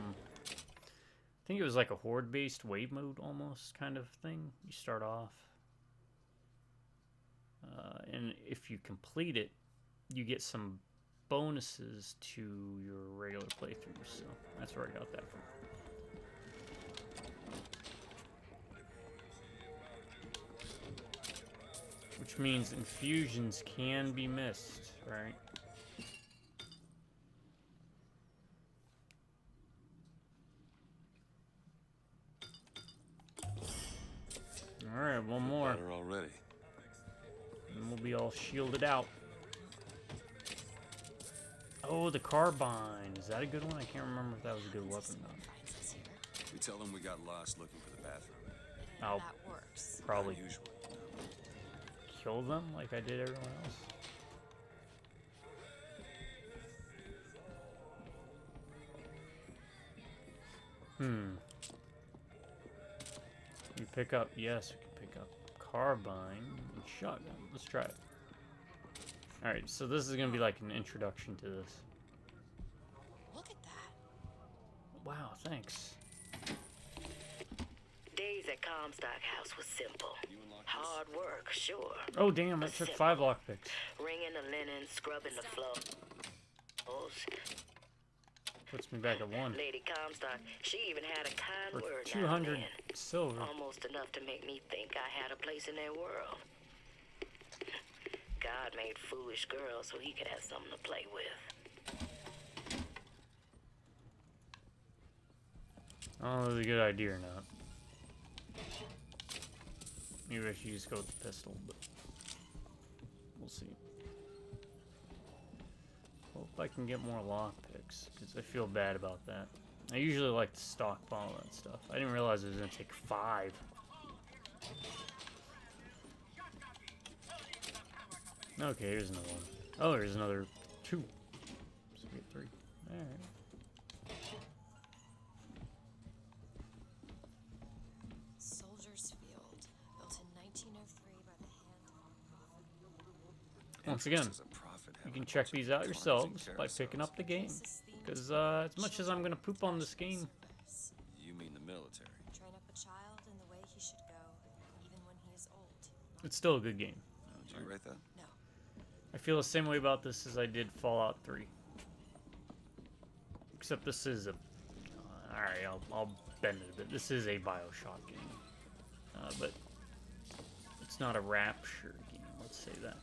Speaker 1: think it was like a horde-based wave mode almost kind of thing. You start off. And if you complete it, you get some bonuses to your regular playthrough. So that's where I got that from. Which means infusions can be missed, right? Alright, one more.
Speaker 8: Better already.
Speaker 1: And we'll be all shielded out. Oh, the carbine. Is that a good one? I can't remember if that was a good weapon or not.
Speaker 8: We tell them we got lost looking for the bathroom.
Speaker 1: I'll probably
Speaker 8: Unusual.
Speaker 1: kill them like I did everyone else. We pick up, yes, we can pick up carbine and shotgun. Let's try it. Alright, so this is going to be like an introduction to this.
Speaker 10: Look at that.
Speaker 1: Wow, thanks.
Speaker 18: Days at Comstock House was simple. Hard work, sure.
Speaker 1: Oh damn, that took 5 lockpicks.
Speaker 18: Wringing the linen, scrubbing the floors.
Speaker 1: Puts me back at 1.
Speaker 18: Lady Comstock, she even had a kind
Speaker 1: For
Speaker 18: word
Speaker 1: 200
Speaker 18: now and then.
Speaker 1: silver.
Speaker 18: Almost enough to make me think I had a place in their world. God made foolish girls so he could have something to play with.
Speaker 1: I don't know if it's a good idea or not. Maybe I should just go with the pistol, but we'll see. Hope I can get more lockpicks, because I feel bad about that. I usually like to stockpile that stuff. I didn't realize it was going to take 5. Okay, here's another one. Oh, there's another 2. So we get 3. Alright.
Speaker 10: Soldiers Field, built in 1903 by the hand.
Speaker 1: Once again, you can check these out yourselves by picking up the game. Because as much as I'm going to poop on this game...
Speaker 8: You mean the military?
Speaker 10: Train up a child in the way he should go, even when he is old.
Speaker 1: It's still a good game.
Speaker 8: Did you write that?
Speaker 10: No.
Speaker 1: I feel the same way about this as I did Fallout 3. Except this is a... Alright, I'll bend it a bit. This is a BioShock game. But it's not a Rapture game, let's say that.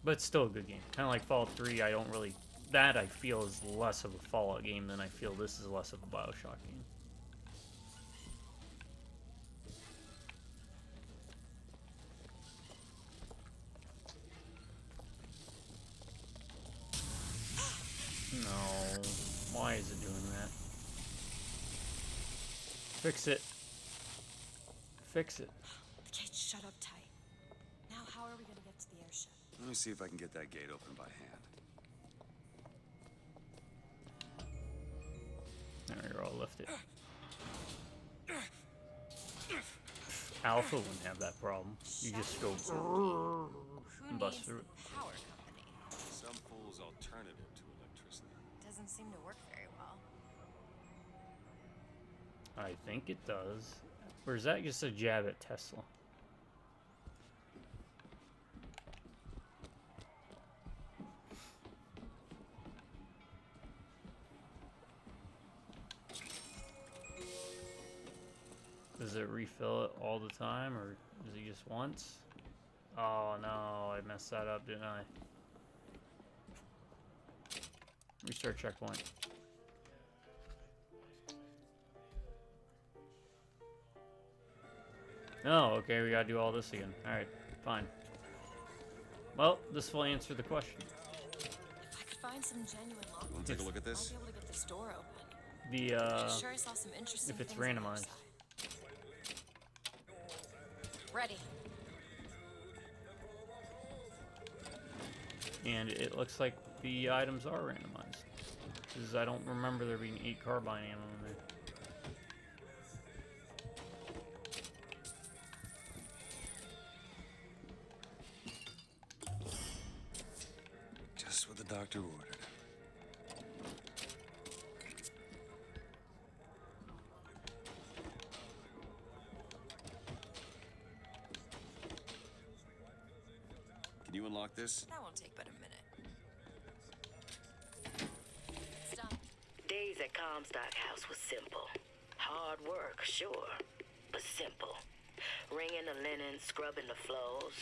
Speaker 1: But it's still a good game. Kind of like Fallout 3, I don't really... That I feel is less of a Fallout game than I feel this is less of a BioShock game. No. Why is it doing that? Fix it. Fix it.
Speaker 10: The gate's shut up tight. Now how are we gonna get to the airship?
Speaker 8: Let me see if I can get that gate open by hand.
Speaker 1: There, you're all lifted. Alpha wouldn't have that problem. You just go and bust through it.
Speaker 10: Power company.
Speaker 8: Some fool's alternative to electricity.
Speaker 10: Doesn't seem to work very well.
Speaker 1: I think it does. Or is that just a jab at Tesla? Does it refill it all the time, or is it just once? Oh no, I messed that up, didn't I? Restart checkpoint. No, okay, we gotta do all this again. Alright, fine. Well, this will answer the question.
Speaker 10: If I could find some genuine lock,
Speaker 8: You want to take a look at this?
Speaker 10: I'll be able to get this door open.
Speaker 1: The,
Speaker 10: Sure, I saw some interesting
Speaker 1: if it's
Speaker 10: things on the
Speaker 1: randomized.
Speaker 10: outside. Ready.
Speaker 1: And it looks like the items are randomized. Because I don't remember there being 8 carbine ammo in there.
Speaker 8: Just what the doctor ordered. Can you unlock this?
Speaker 10: That won't take but a minute. Stop.
Speaker 18: Days at Comstock House was simple. Hard work, sure, but simple. Wringing the linen, scrubbing the floors.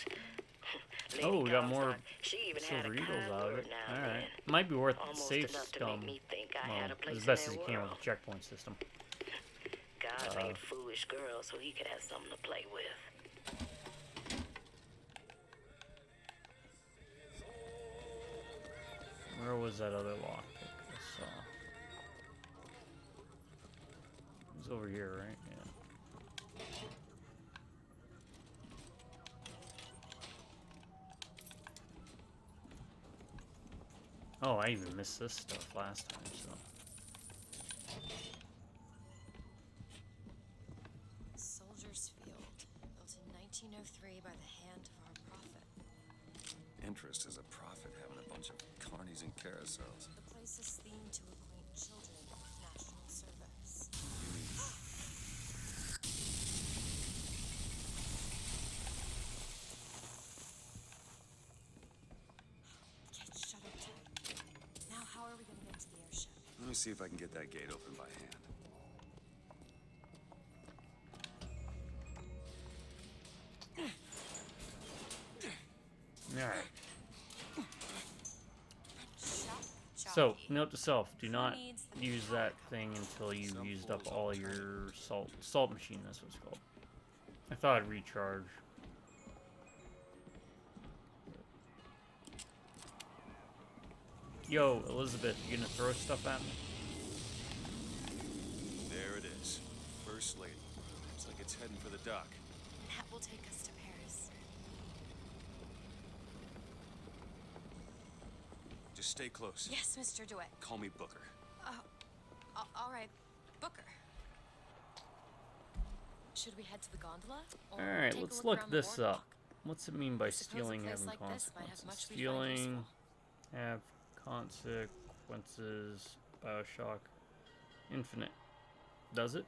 Speaker 18: Lady
Speaker 1: Oh, we got more
Speaker 18: Comstock, she even had
Speaker 1: Silver
Speaker 18: a
Speaker 1: Eagles
Speaker 18: kind
Speaker 1: out of
Speaker 18: word
Speaker 1: it.
Speaker 18: now and
Speaker 1: Alright.
Speaker 18: then.
Speaker 1: Might be worth the
Speaker 18: Almost
Speaker 1: safe
Speaker 18: enough to
Speaker 1: scum.
Speaker 18: make me think I
Speaker 1: Well,
Speaker 18: had a place
Speaker 1: as
Speaker 18: in
Speaker 1: best
Speaker 18: their
Speaker 1: as you can with
Speaker 18: world.
Speaker 1: the checkpoint system.
Speaker 18: God made foolish girls so he could have something to play with.
Speaker 1: Where was that other lockpick I saw? It was over here, right? Yeah. Oh, I even missed this stuff last time, so.
Speaker 10: Soldier's Field, built in 1903 by the hand of our prophet.
Speaker 8: Interest is a profit having a bunch of carnies and carousels.
Speaker 10: The place is themed to acquaint children with national service. Gate's shut up tight. Now how are we gonna get to the airship?
Speaker 8: Let me see if I can get that gate open by hand.
Speaker 1: Alright.
Speaker 10: So,
Speaker 1: So, note to self, do not use that thing until you've used up all your salt machine, that's what it's called. I thought it'd recharge. Yo, Elizabeth, you gonna throw stuff at me?
Speaker 8: There it is. First Lady. Looks like it's heading for the dock.
Speaker 10: that will take us to Paris.
Speaker 8: Just stay close.
Speaker 10: Yes, Mr. DeWitt.
Speaker 8: Call me Booker.
Speaker 10: All right, Booker. Should we head to the gondola? Or
Speaker 1: Alright,
Speaker 10: take a
Speaker 1: let's
Speaker 10: look
Speaker 1: look
Speaker 10: around the
Speaker 1: this
Speaker 10: boardwalk?
Speaker 1: up. What's it mean by
Speaker 10: I suppose a
Speaker 1: stealing
Speaker 10: place
Speaker 1: having
Speaker 10: like this might have
Speaker 1: consequences?
Speaker 10: much we find
Speaker 1: Stealing
Speaker 10: useful.
Speaker 1: have consequences. BioShock Infinite. Does it?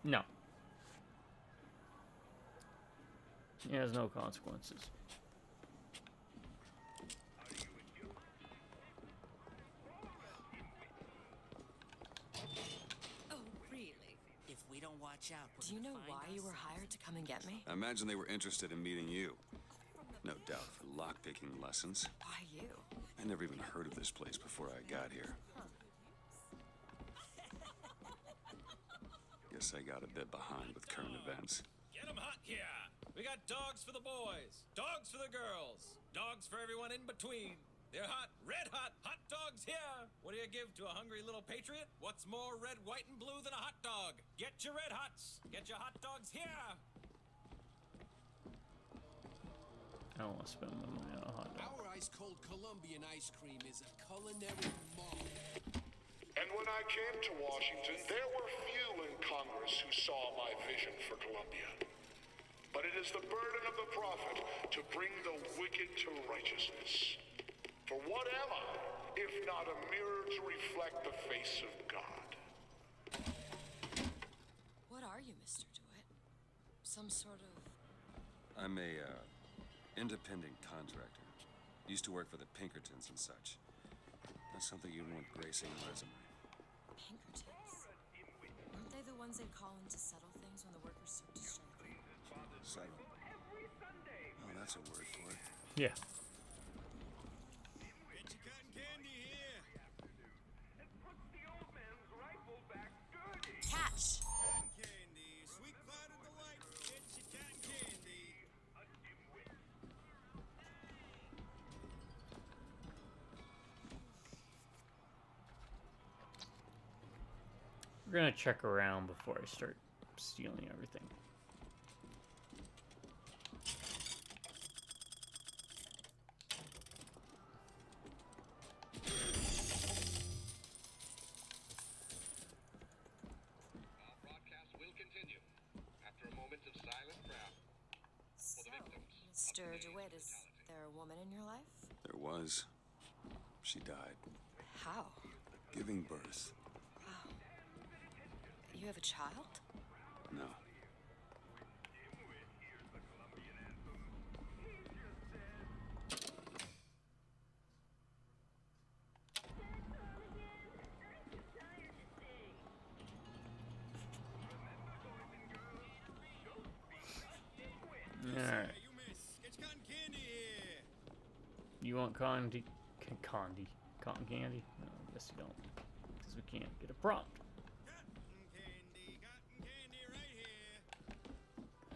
Speaker 1: No. It has no consequences.
Speaker 7: Oh, really?
Speaker 11: If we don't watch out,
Speaker 10: Do you know why you were hired to come and get me?
Speaker 8: I imagine they were interested in meeting you. No doubt for lockpicking lessons.
Speaker 10: Why you?
Speaker 8: I never even heard of this place before I got here. Guess I got a bit behind with current events.
Speaker 19: Get 'em hot here! We got dogs for the boys, dogs for the girls, dogs for everyone in between. They're hot, red hot, hot dogs here! What do you give to a hungry little patriot? What's more red, white, and blue than a hot dog? Get your red hots! Get your hot dogs here!
Speaker 1: I don't want to spend my money on a hot dog.
Speaker 20: Our ice-cold Colombian ice cream is a culinary marvel.
Speaker 15: And when I came to Washington, there were few in Congress who saw my vision for Columbia. But it is the burden of the prophet to bring the wicked to righteousness. For what am I, if not a mirror to reflect the face of God?
Speaker 10: What are you, Mr. DeWitt? Some sort of...
Speaker 8: I'm a, independent contractor. Used to work for the Pinkertons and such. That's something you'd want gracing a resume.
Speaker 10: Pinkertons? Weren't they the ones they'd call in to settle things when the workers took to strike?
Speaker 8: Settle? Oh, that's a word for it.
Speaker 1: Yeah.
Speaker 2: Get your cotton candy here.
Speaker 10: Catch!
Speaker 2: Cotton candy, sweet cloud of delight. Get your cotton candy.
Speaker 1: We're gonna check around before I start stealing everything.
Speaker 12: Broadcast will continue after a moment of silent prayer for the victims.
Speaker 10: Mr. DeWitt, is there a woman in your life?
Speaker 8: There was. She died.
Speaker 10: How?
Speaker 8: Giving birth.
Speaker 10: Wow. You have a child?
Speaker 8: No.
Speaker 1: Alright.
Speaker 2: You miss. Get your cotton candy here.
Speaker 1: You want cotton candy? Cotton candy? No, I guess you don't. Because we can't get a prompt.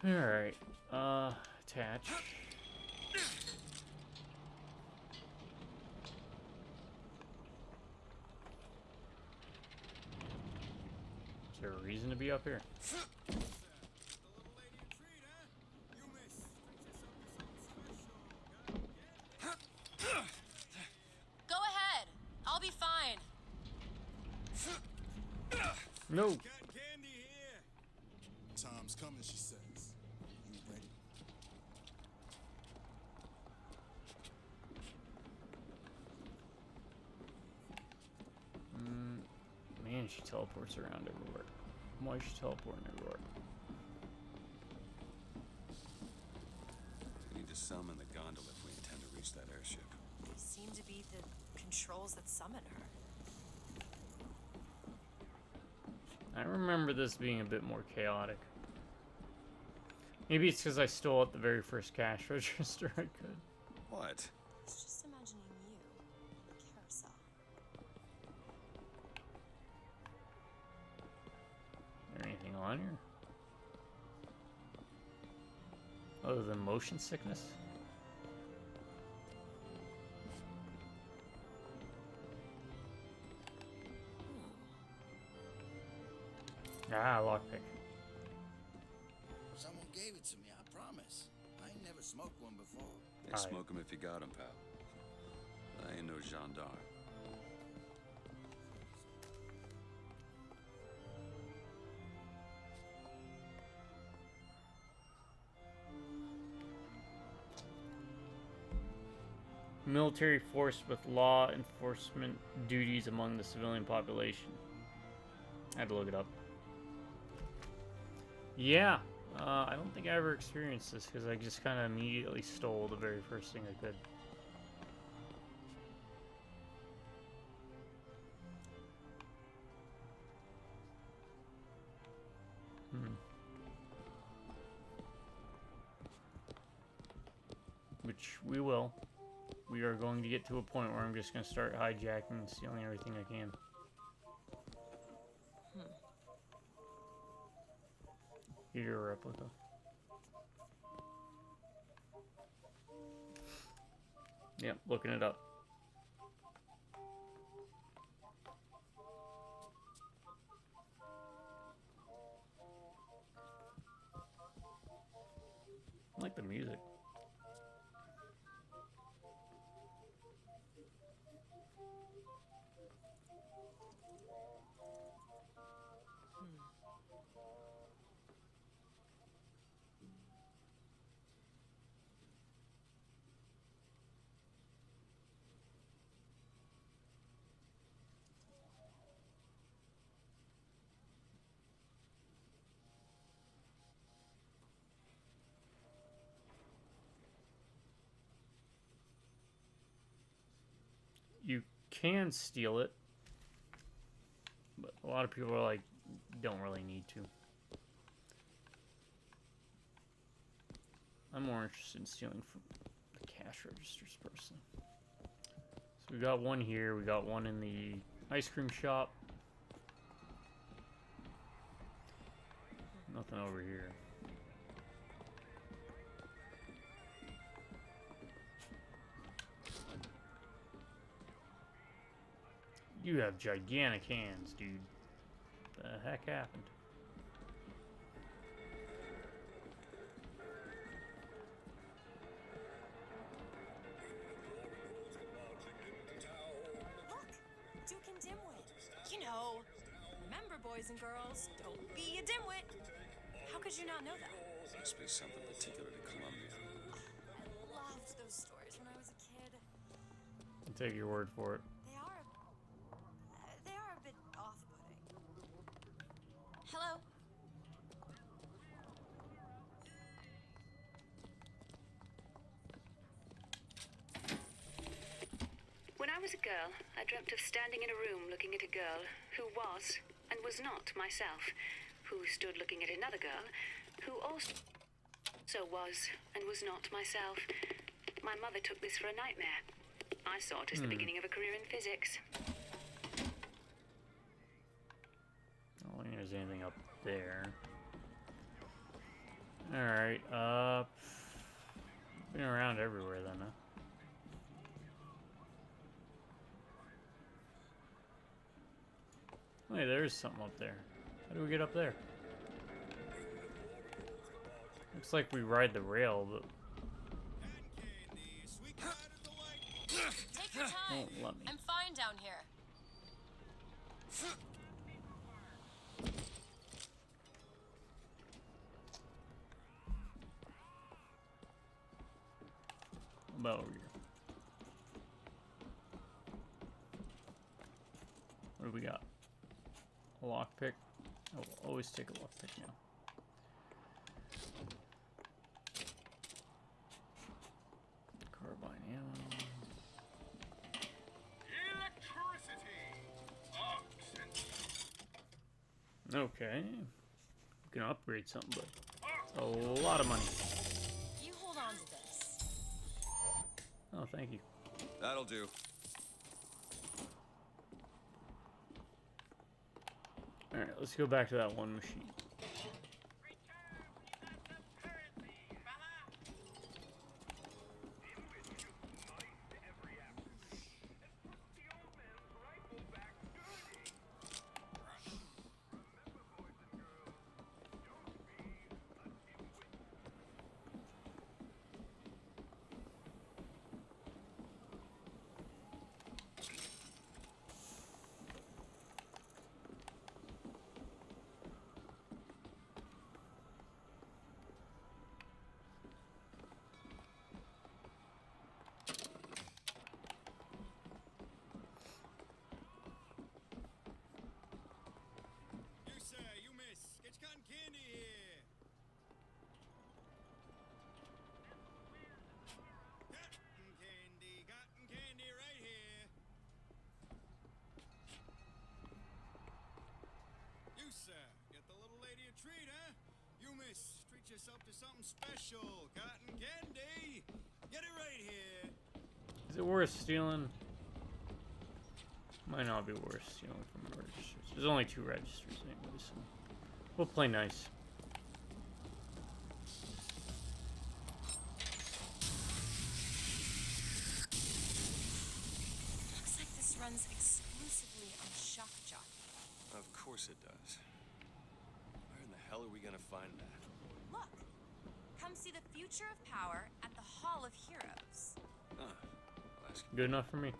Speaker 1: Alright. Attach. Is there a reason to be up here?
Speaker 10: Go ahead. I'll be fine.
Speaker 1: No.
Speaker 2: Cotton candy here.
Speaker 17: Time's coming, she says. You ready?
Speaker 1: Man, she teleports around everywhere. Why is she teleporting everywhere?
Speaker 8: We need to summon the gondola if we intend to reach that airship.
Speaker 10: They seem to be the controls that summon her.
Speaker 1: I remember this being a bit more chaotic. Maybe it's because I stole at the very first cash register I could.
Speaker 8: What?
Speaker 10: I was just imagining you in the carousel.
Speaker 1: Is there anything on here? Other than motion sickness? Ah, lockpick.
Speaker 2: Someone gave it to me, I promise. I ain't never smoked one before.
Speaker 8: Hey, smoke 'em if you got 'em, pal. I ain't no gendarme.
Speaker 1: Military force with law enforcement duties among the civilian population. I had to look it up. Yeah, I don't think I ever experienced this because I just kind of immediately stole the very first thing I could. Which we will. We are going to get to a point where I'm just going to start hijacking and stealing everything I can. Here's a replica. Yep, looking it up. I like the music. You can steal it, but a lot of people are like, don't really need to. I'm more interested in stealing from the cash registers personally. So we got one here, we got one in the ice cream shop. Nothing over here. You have gigantic hands, dude. The heck happened?
Speaker 10: Look, Duke and Dimwit. You know, remember, boys and girls, don't be a dimwit. How could you not know that?
Speaker 8: Must be something particular to Columbia.
Speaker 10: I loved those stories when I was a kid.
Speaker 1: I'll take your word for it.
Speaker 10: They are a bit off-putting. Hello?
Speaker 13: When I was a girl, I dreamt of standing in a room looking at a girl who was and was not myself, who stood looking at another girl who also was and was not myself. My mother took this for a nightmare. I saw it as the beginning of a career in physics.
Speaker 1: I don't think there's anything up there. Alright, been around everywhere then, huh? Wait, there's something up there. How do we get up there? Looks like we ride the rail, but...
Speaker 10: Take your time.
Speaker 1: Let me.
Speaker 10: I'm fine down here.
Speaker 1: About over here. What do we got? A lockpick. I'll always take a lockpick now. Carbine ammo. Okay. We can upgrade something, but it's a lot of money.
Speaker 10: You hold on to this.
Speaker 1: Oh, thank you.
Speaker 8: That'll do.
Speaker 1: Alright, let's go back to that one machine.
Speaker 2: yourself to something special. Cotton candy. Get it right here.
Speaker 1: Is it worth stealing? Might not be worth stealing from registers. There's only 2 registers anyway, so we'll play nice.
Speaker 10: Looks like this runs exclusively on Shock Jockey.
Speaker 8: Of course it does. Where in the hell are we gonna find that?
Speaker 10: Look! Come see the future of power at the Hall of Heroes.
Speaker 8: Huh.
Speaker 1: Good enough for me.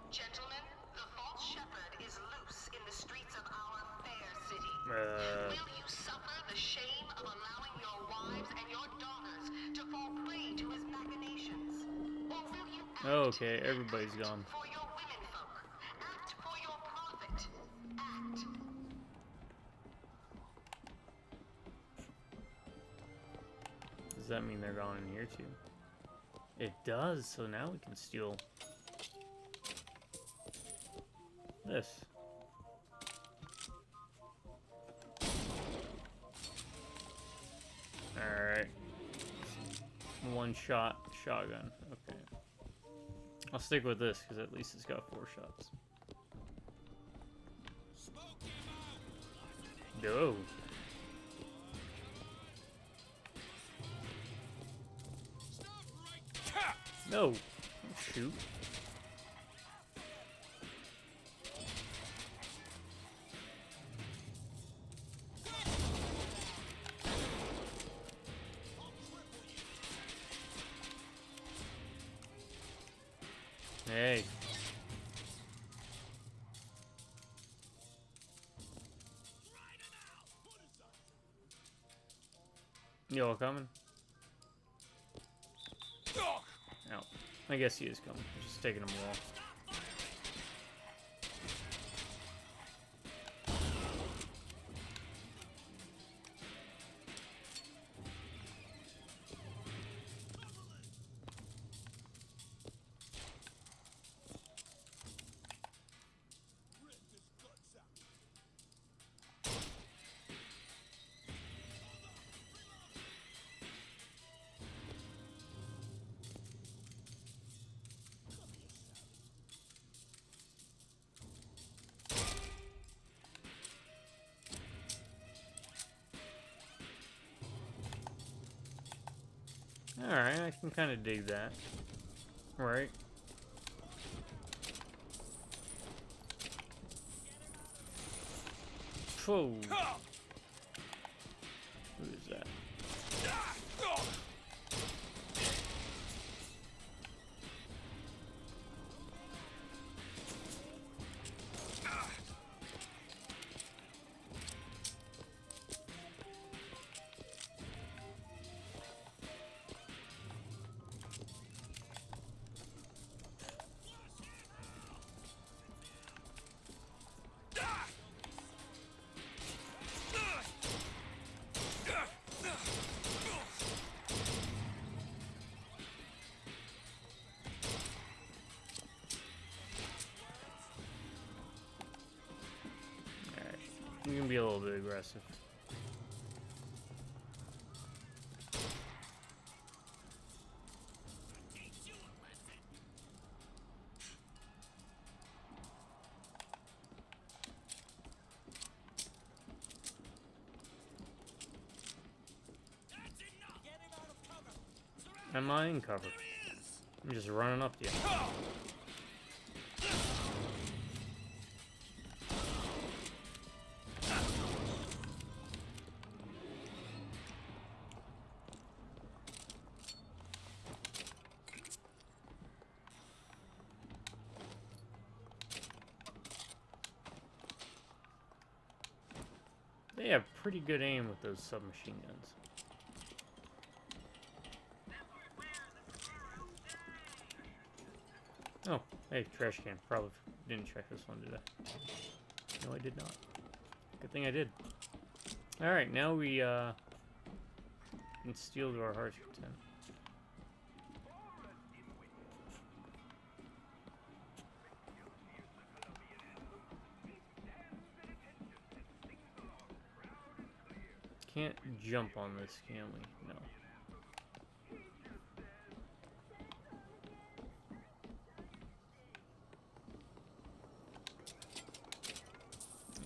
Speaker 18: Gentlemen, the false shepherd is loose in the streets of our fair city. Will you suffer the shame of allowing your wives and your daughters to fall prey to his machinations? Or will you act
Speaker 1: Okay, everybody's gone.
Speaker 18: for your womenfolk? Act for your profit. Act.
Speaker 1: Does that mean they're gone in here too? It does, so now we can steal this. Alright. One shot shotgun. Okay. I'll stick with this because at least it's got 4 shots. No. No. Shoot. Hey. You all coming? No. I guess he is coming. He's just taking them all. Alright, I can kind of dig that. Right. Whoa. Who is that? You can be a little bit aggressive. Am I in cover? I'm just running up to you. They have pretty good aim with those submachine guns. Oh, hey, trash can. Probably didn't check this one, did I? No, I did not. Good thing I did. Alright, now we can steal to our heart's content. can't jump on this, can we? No.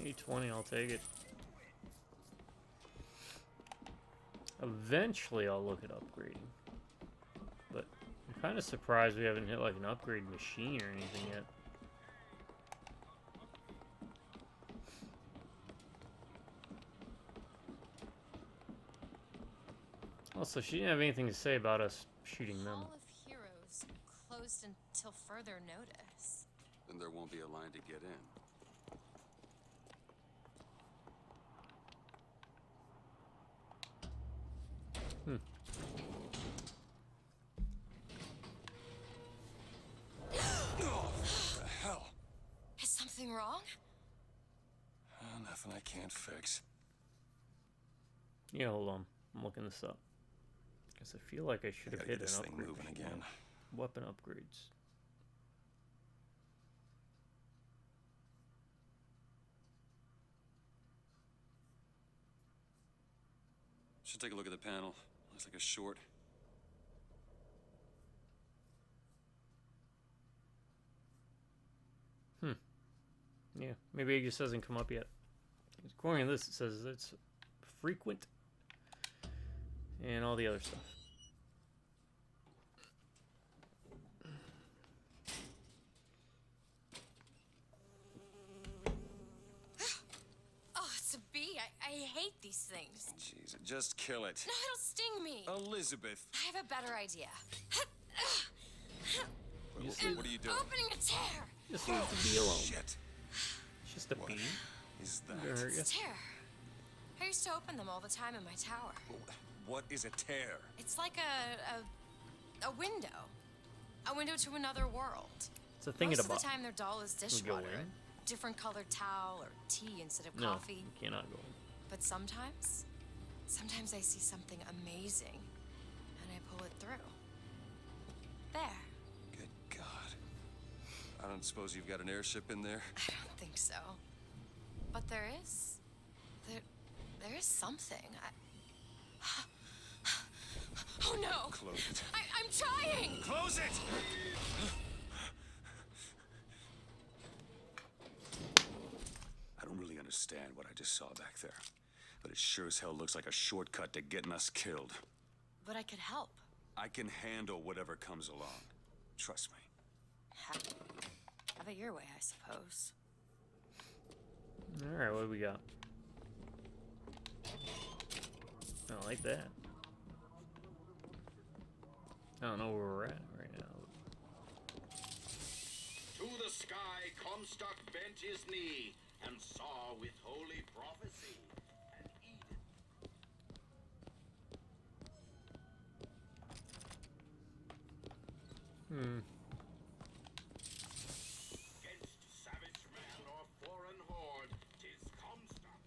Speaker 1: $820, I'll take it. Eventually, I'll look at upgrading. But I'm kind of surprised we haven't hit like an upgrade machine or anything yet. Also, she didn't have anything to say about us shooting them.
Speaker 10: Hall of Heroes closed until further notice.
Speaker 8: Then there won't be a line to get in. Oh, what the hell?
Speaker 10: Is something wrong?
Speaker 8: Nothing I can't fix.
Speaker 1: Yeah, hold on. I'm looking this up. Because I feel like I should have hit an upgrade
Speaker 8: moving again.
Speaker 1: Weapon upgrades.
Speaker 8: Should take a look at the panel. Looks like a short.
Speaker 1: Yeah, maybe it just hasn't come up yet. According to this, it says it's frequent and all the other stuff.
Speaker 10: Oh, it's a bee. I hate these things.
Speaker 8: Jeez, just kill it.
Speaker 10: No, it'll sting me.
Speaker 8: Elizabeth.
Speaker 10: I have a better idea.
Speaker 8: What are you doing?
Speaker 10: Opening a tear.
Speaker 1: Just leave the bee alone.
Speaker 8: Shit.
Speaker 1: It's just a bee.
Speaker 8: Is
Speaker 10: It's a tear. I used to open them all the time in my tower.
Speaker 8: What is a tear?
Speaker 10: It's like a window. A window to another world.
Speaker 1: It's a thing
Speaker 10: Most
Speaker 1: at a
Speaker 10: of the
Speaker 1: box.
Speaker 10: time, their doll is
Speaker 1: Go
Speaker 10: dishwater.
Speaker 1: in?
Speaker 10: Different colored towel or tea instead of
Speaker 1: No,
Speaker 10: coffee.
Speaker 1: you cannot go in.
Speaker 10: But sometimes I see something amazing, and I pull it through. There.
Speaker 8: Good God. I don't suppose you've got an airship in there?
Speaker 10: I don't think so. But there is. There is something. Oh no!
Speaker 8: Close it.
Speaker 10: I'm trying!
Speaker 8: Close it! I don't really understand what I just saw back there. But it sure as hell looks like a shortcut to getting us killed.
Speaker 10: But I could help.
Speaker 8: I can handle whatever comes along. Trust me.
Speaker 10: Have it your way, I suppose.
Speaker 1: Alright, what do we got? I like that. I don't know where we're at right now.
Speaker 12: To the sky Comstock bent his knee and saw with holy prophecy an Eden. Against savage man or foreign horde, 'tis Comstock.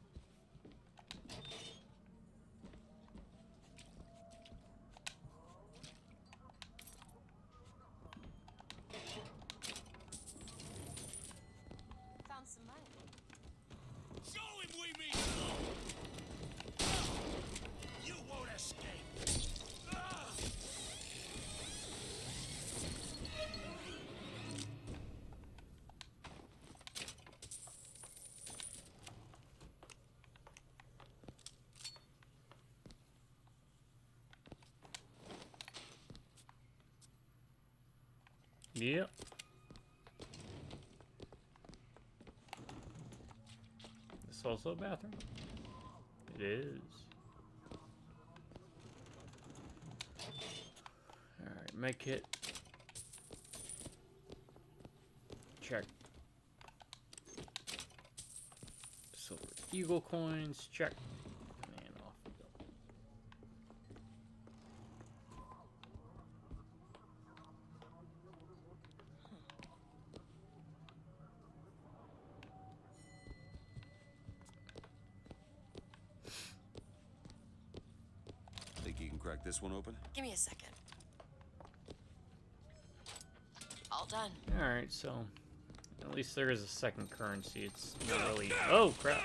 Speaker 10: Found some money.
Speaker 2: Show him we mean you won't escape.
Speaker 1: Yep. This also a bathroom? It is. Alright, med kit. Check. Silver eagle coins, check. And off we go.
Speaker 8: Think you can crack this one open?
Speaker 10: Give me a second. All done.
Speaker 1: Alright, so at least there is a second currency. It's not really. Oh crap!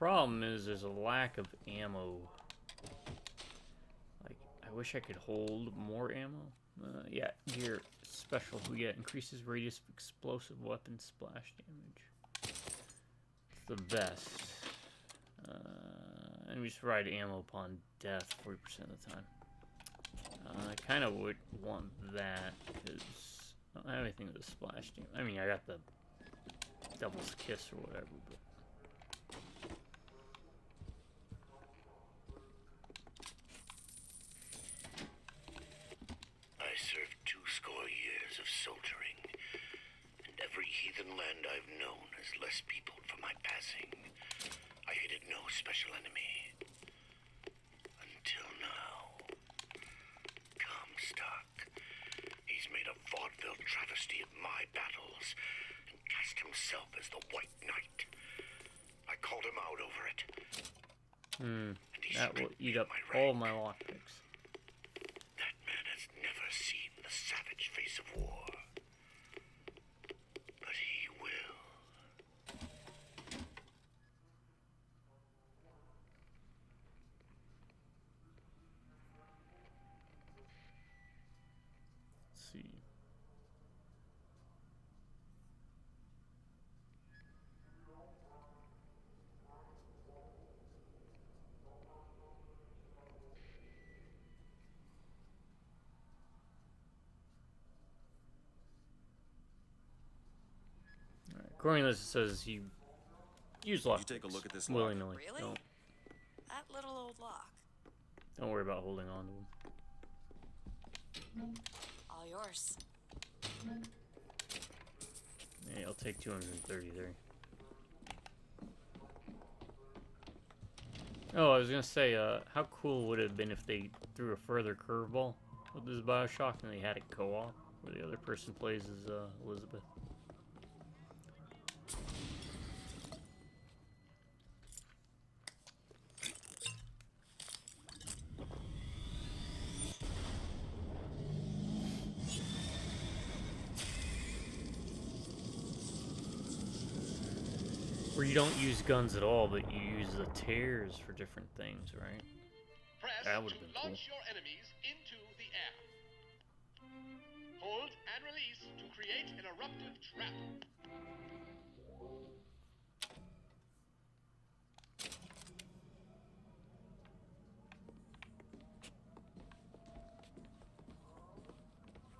Speaker 1: problem is there's a lack of ammo. Like, I wish I could hold more ammo. Yeah, gear special. We get increases radius of explosive weapon splash damage. It's the best. Enemies provide ammo upon death 40% of the time. I kind of would want that because I don't have anything with a splash damage. I mean, I got the Devil's Kiss or whatever, but.
Speaker 21: I served 20 years of soldiering, and every heathen land I've known has less peopled for my passing. I hated no special enemy. Until now. Comstock. He's made a vaudeville travesty of my battles and cast himself as the White Knight. I called him out over it.
Speaker 1: That will eat up all my lockpicks.
Speaker 21: That man has never seen the savage face of war. But he will.
Speaker 1: Let's see. According to this, it says he used lock.
Speaker 8: You take a look at this
Speaker 1: willy-nilly.
Speaker 10: Really? That little old lock.
Speaker 1: Don't worry about holding on to him.
Speaker 10: All yours.
Speaker 1: Yeah, I'll take 233. Oh, I was gonna say, how cool would it have been if they threw a further curveball with this BioShock and they had it co-op, where the other person plays as Elizabeth. Where you don't use guns at all, but you use the tears for different things, right?
Speaker 22: Press
Speaker 1: That would
Speaker 22: to
Speaker 1: have been cool.
Speaker 22: launch your enemies into the air. Hold and release to create an eruptive trap.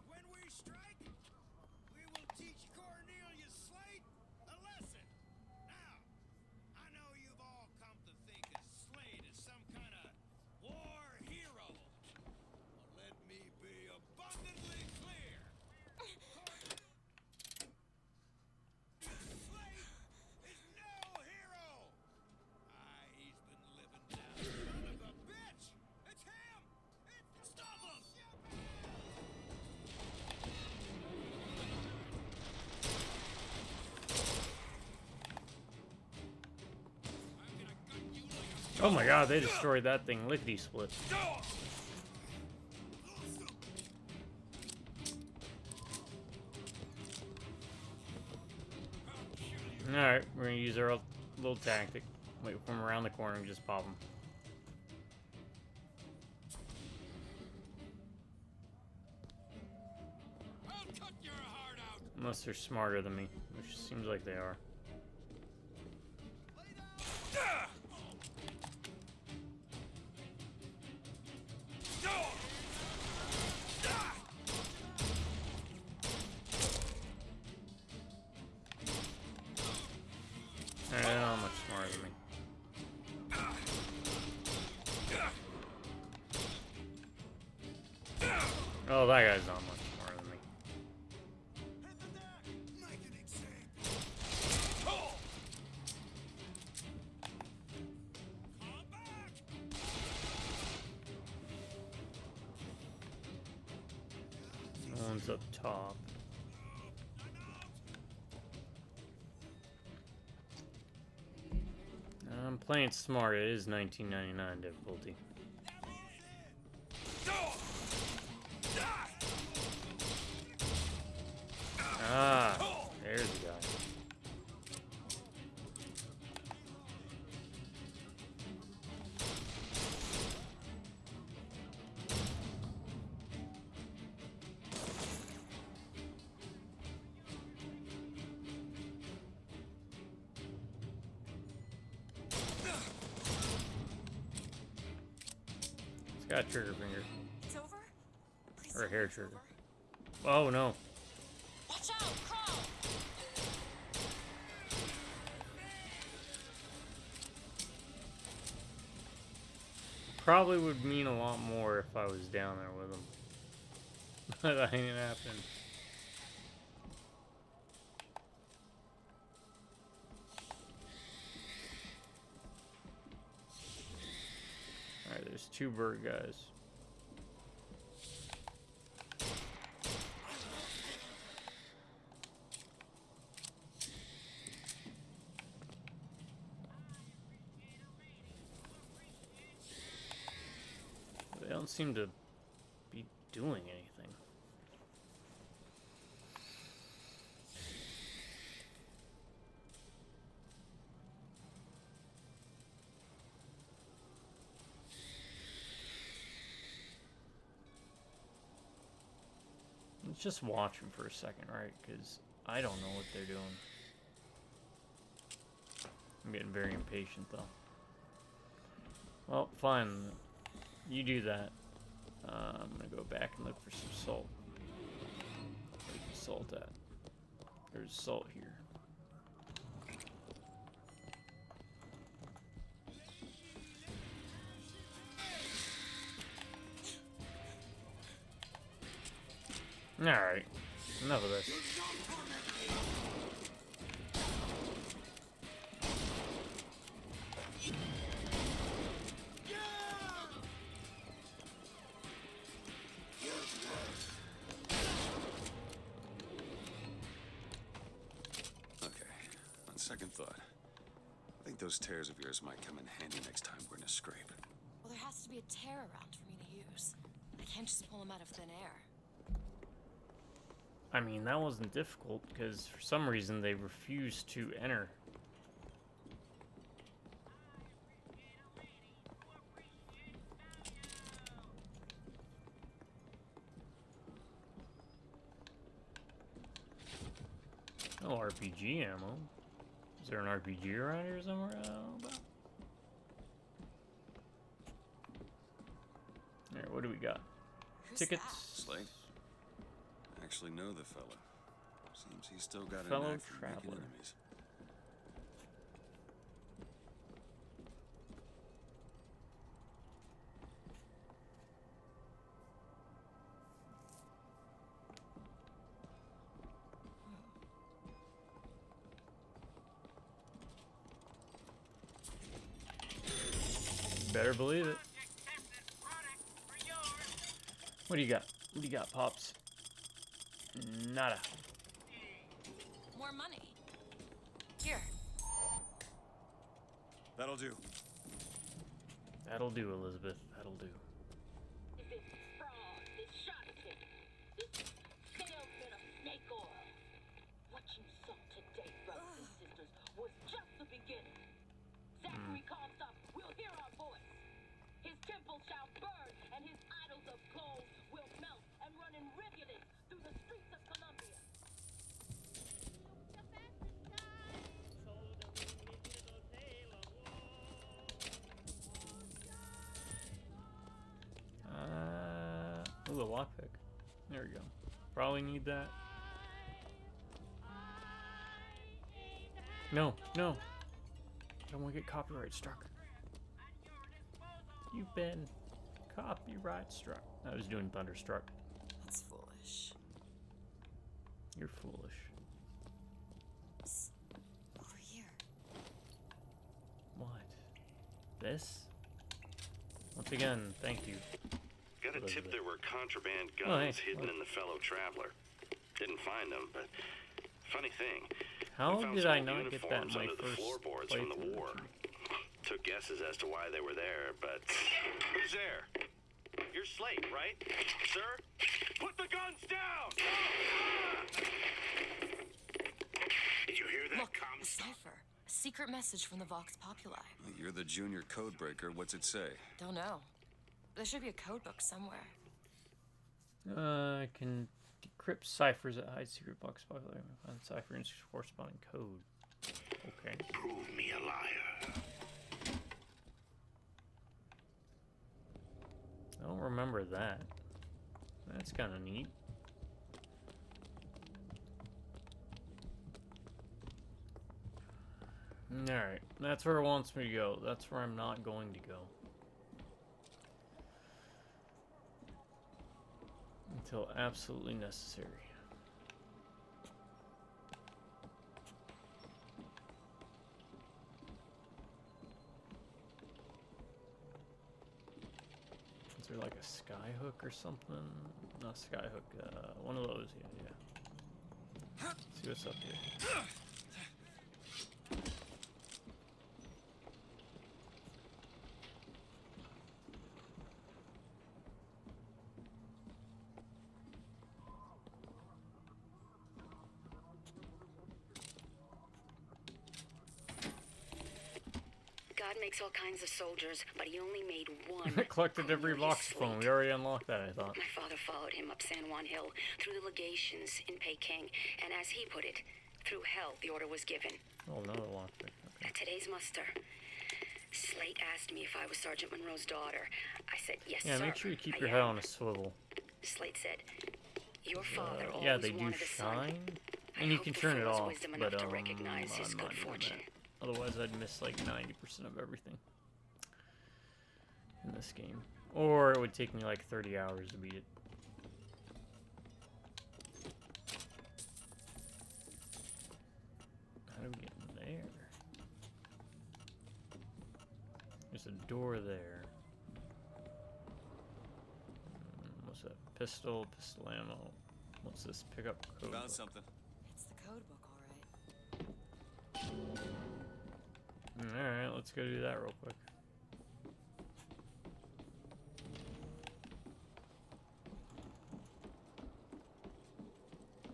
Speaker 2: When we strike, we will teach Cornelius Slate a lesson. Now, I know you've all come to think of Slate as some kind of war hero. But let me be abundantly clear. Slate is no hero. He's been living down son of a bitch. It's him. Stop him.
Speaker 1: Oh my god, they destroyed that thing lickety-split. Alright, we're gonna use our little tactic. Wait for him around the corner and just pop him. Unless they're smarter than me, which seems like they are. They're not much smarter than me. Oh, that guy's not much smarter than me. No one's up top. I'm playing smart. It is 1999 difficulty. Ah, there's the guy. Got trigger finger.
Speaker 10: It's over? Please
Speaker 1: Or
Speaker 10: tell me
Speaker 1: hair
Speaker 10: it's
Speaker 1: trigger.
Speaker 10: over.
Speaker 1: Oh no.
Speaker 10: Watch out! Crawl!
Speaker 1: Probably would mean a lot more if I was down there with him. But that ain't happening. Alright, there's 2 bird guys. They don't seem to be doing anything. Let's just watch them for a second, right? Because I don't know what they're doing. I'm getting very impatient, though. Well, fine. You do that. I'm gonna go back and look for some salt. Where's the salt at? There's salt here. Alright. Enough of this.
Speaker 8: Second thought. I think those tears of yours might come in handy next time we're in a scrape.
Speaker 10: Well, there has to be a tear around for me to use. I can't just pull them out of thin air.
Speaker 1: I mean, that wasn't difficult, because for some reason they refused to enter. Oh, RPG ammo. Is there an RPG around here somewhere? I don't know about. Alright, what do we got?
Speaker 10: Who's
Speaker 1: Tickets.
Speaker 10: that?
Speaker 8: Slate? I actually know the fella. Seems he's still got
Speaker 1: Fellow
Speaker 8: an knack for making
Speaker 1: traveler.
Speaker 8: enemies.
Speaker 1: Better believe it. What do you got? What do you got, Pops? Nada.
Speaker 10: More money. Here.
Speaker 8: That'll do.
Speaker 1: That'll do, Elizabeth. That'll do.
Speaker 18: This is fraud. This shotgun. This salesman of snake oil. What you saw today, brothers and sisters, was just the beginning. Zachary Comstock will hear our voice. His temple shall burn, and his idols of gold will melt and run in rivulets through the streets of Columbia.
Speaker 1: Ooh, a lockpick. There we go. Probably need that. No, no. I don't want to get copyright struck. You've been copyright struck. I was doing Thunderstruck.
Speaker 10: That's foolish.
Speaker 1: You're foolish.
Speaker 10: Psst. Over here.
Speaker 1: What? This? Once again, thank you.
Speaker 4: Got a tip there were contraband
Speaker 1: Oh,
Speaker 4: guns
Speaker 1: hey.
Speaker 4: hidden in the fellow traveler. Didn't find them, but funny thing.
Speaker 1: How
Speaker 4: we found
Speaker 1: did
Speaker 4: some
Speaker 1: I
Speaker 4: old
Speaker 1: not get that in
Speaker 4: uniforms
Speaker 1: my
Speaker 4: under the
Speaker 1: first
Speaker 4: floorboards from the
Speaker 1: playthrough?
Speaker 4: war. Took guesses as to why they were there, but who's there? You're Slate, right? Sir? Put the guns down!
Speaker 21: Did you hear that,
Speaker 10: Look, a
Speaker 21: Comstock?
Speaker 10: cipher. A secret message from the Vox Populi.
Speaker 8: You're the junior codebreaker. What's it say?
Speaker 10: Don't know. There should be a code book somewhere.
Speaker 1: I can decrypt ciphers that hide secret box popular and find cipher and corresponding code. Okay.
Speaker 21: Prove me a liar.
Speaker 1: remember that. That's kind of neat. Alright, that's where it wants me to go. That's where I'm not going to go. Until absolutely necessary. Is there like a skyhook or something? Not skyhook, one of those, yeah. Let's see what's up here.
Speaker 13: God makes all kinds of soldiers, but he only made one.
Speaker 1: I collected every voxophone. We already unlocked that, I thought.
Speaker 13: My father followed him up San Juan Hill, through the legations in Peking, and as he put it, through hell the order was given.
Speaker 1: Oh, another lockpick. Okay.
Speaker 13: At today's muster, Slate asked me if I was Sergeant Monroe's daughter. I said, yes,
Speaker 1: yeah,
Speaker 13: sir.
Speaker 1: make sure you keep
Speaker 13: I
Speaker 1: your
Speaker 13: am.
Speaker 1: head on a swivel.
Speaker 13: Slate said, your father always
Speaker 1: yeah, they do
Speaker 13: wanted a son.
Speaker 1: shine. And you can turn it off, but
Speaker 13: to recognize his
Speaker 1: I'm
Speaker 13: good
Speaker 1: not doing
Speaker 13: fortune.
Speaker 1: that. Otherwise, I'd miss like 90% of everything in this game. Or it would take me like 30 hours to beat it. How do we get in there? There's a door there. What's that? Pistol ammo. What's this? Pick up code
Speaker 8: Found
Speaker 1: book.
Speaker 8: something.
Speaker 10: It's the code book, all right.
Speaker 1: Alright, let's go do that real quick.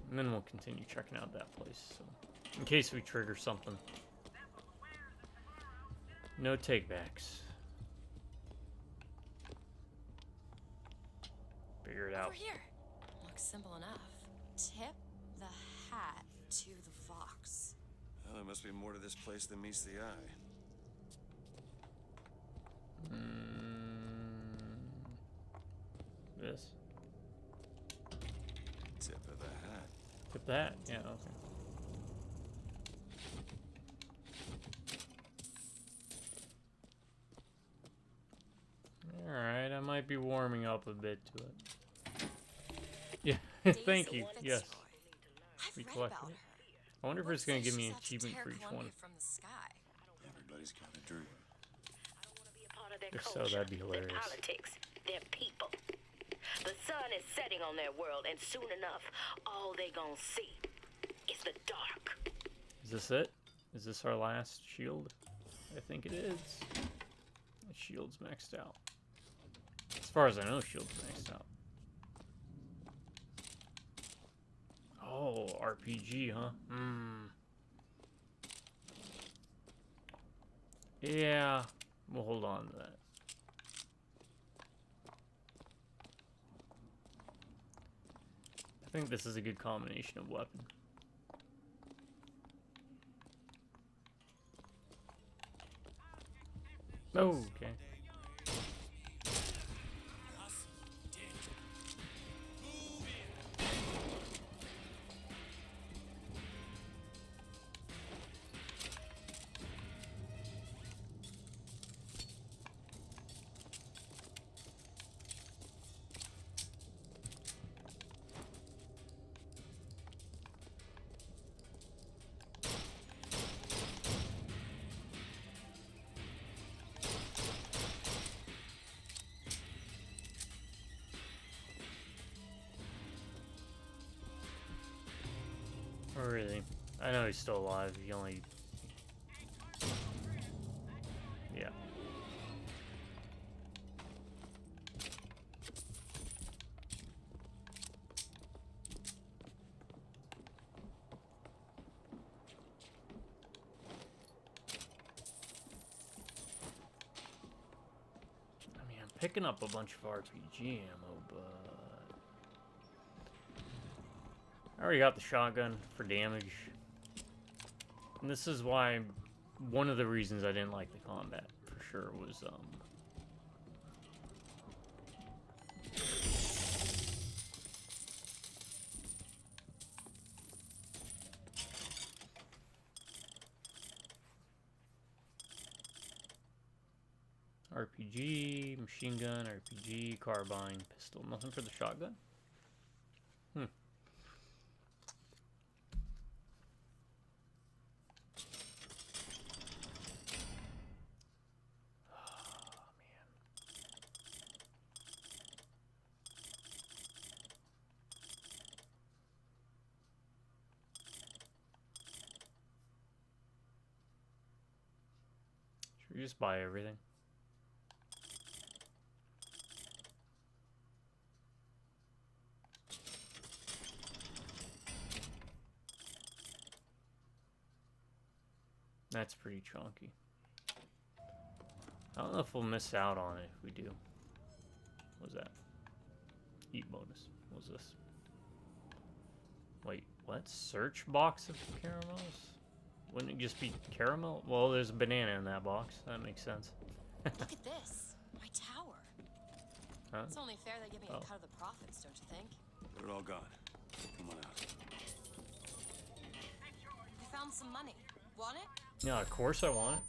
Speaker 1: And then we'll continue checking out that place, so in case we trigger something. No takebacks. Figure it out.
Speaker 10: Over here. Looks simple enough. Tip the hat to the fox.
Speaker 8: Well, there must be more to this place than meets the eye.
Speaker 1: This.
Speaker 8: Tip of the hat.
Speaker 1: Tip that? Yeah, okay. Alright, I might be warming up a bit to it. Yeah, thank you. Yes. We collected it. I wonder if it's going to give me an achievement for each one.
Speaker 10: From the sky.
Speaker 8: Everybody's got a dream.
Speaker 1: If so, that'd be hilarious.
Speaker 6: Their politics, their people. The sun is setting on their world, and soon enough, all they gonna see is the dark.
Speaker 1: Is this it? Is this our last shield? I think it is. The shield's maxed out. As far as I know, shield's maxed out. Oh, RPG, huh? Yeah, we'll hold on to that. I think this is a good combination of weapon. Oh, okay. Oh, really? I know he's still alive. He only... Yeah. I mean, I'm picking up a bunch of RPG ammo, but... I already got the shotgun for damage. And this is why, one of the reasons I didn't like the combat, for sure, was, RPG, machine gun, RPG, carbine, pistol. Nothing for the shotgun? Hmm. Should we just buy everything? That's pretty chunky. I don't know if we'll miss out on it if we do. What's that? Eat bonus. What's this? Wait, what? Search box of caramels? Wouldn't it just be caramel? Well, there's a banana in that box. That makes sense.
Speaker 10: Look at this. My tower.
Speaker 1: Huh?
Speaker 10: It's only fair they give me a cut of the profits, don't you think?
Speaker 8: They're all gone. Come on out.
Speaker 10: I found some money. Want it?
Speaker 1: Yeah, of course I want it.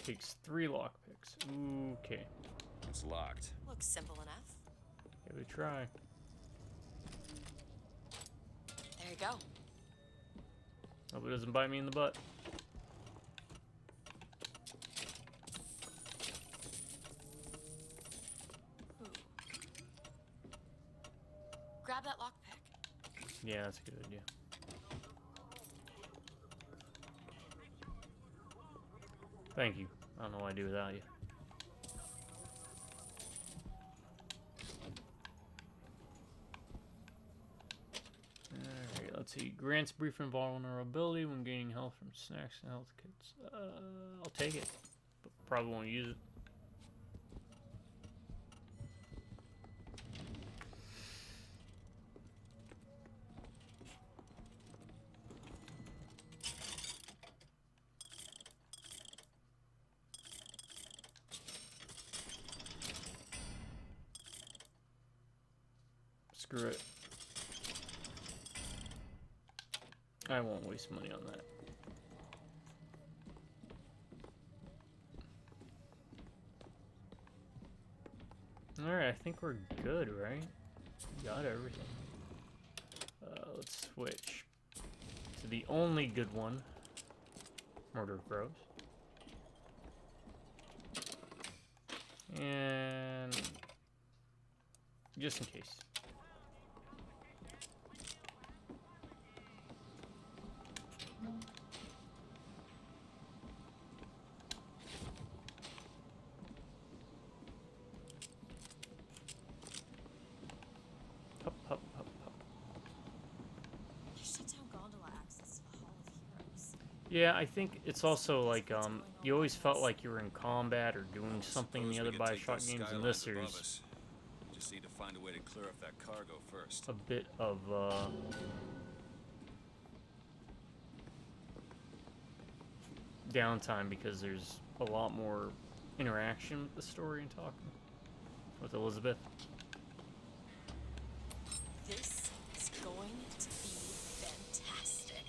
Speaker 1: Takes 3 lockpicks. Okay.
Speaker 8: It's locked.
Speaker 10: Looks simple enough.
Speaker 1: Give it a try.
Speaker 10: There you go.
Speaker 1: Hope it doesn't bite me in the butt.
Speaker 10: Ooh. Grab that lockpick.
Speaker 1: Yeah, that's a good idea. Thank you. I don't know what I'd do without you. Alright, let's see. Grants brief invulnerability when gaining health from snacks and health kits. I'll take it. But probably won't use it. Screw it. I won't waste money on that. Alright, I think we're good, right? Got everything. Let's switch to the only good one. Murder of Crows. And just in case. Hup, hup, hup, hup.
Speaker 10: You shut down gondola access to the Hall of Heroes.
Speaker 1: Yeah, I think it's also like you always felt like you were in combat or doing something in the other BioShock games. In this series,
Speaker 8: Just need to find a way to clear up that cargo first.
Speaker 1: a bit of downtime because there's a lot more interaction with the story and talking with Elizabeth.
Speaker 10: This is going to be fantastic.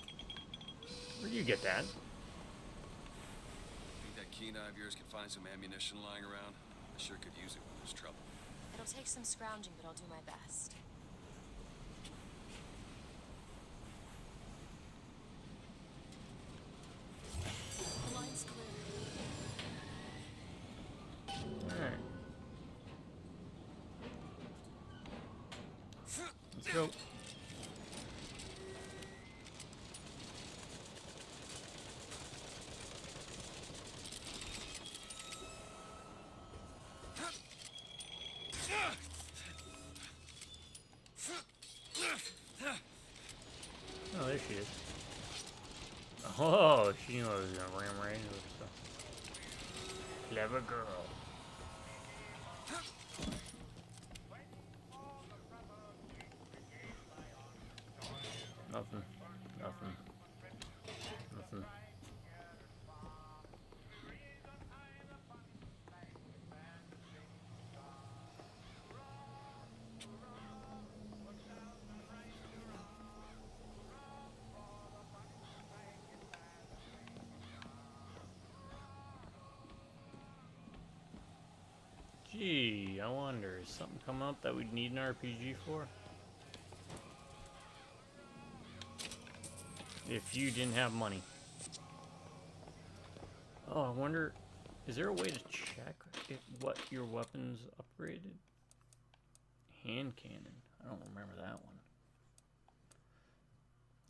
Speaker 1: Where'd you get that?
Speaker 8: Think that keen eye of yours can find some ammunition lying around? I sure could use it when there's trouble.
Speaker 10: It'll take some scrounging, but I'll do my best. The line's clear.
Speaker 1: Alright. Let's go. Oh, there she is. Oh, she knew I was gonna ram right into her stuff. Clever girl. Nothing. Nothing. Nothing. RPG. I wonder, is something come up that we'd need an RPG for? If you didn't have money. Oh, I wonder, is there a way to check what your weapon's upgraded? Hand cannon. I don't remember that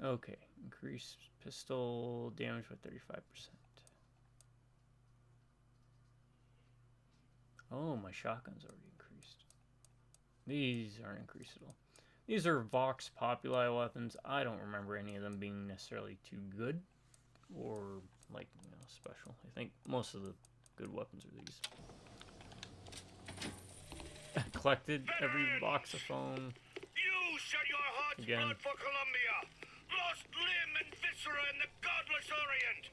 Speaker 1: one. Okay, increase pistol damage by 35%. Oh, my shotgun's already increased. These aren't increased at all. These are Vox Populi weapons. I don't remember any of them being necessarily too good or, like, you know, special. I think most of the good weapons are these. Collected every voxophone.
Speaker 21: You shed your heart's
Speaker 1: Again.
Speaker 21: blood for Columbia, lost limb and viscera in the godless Orient.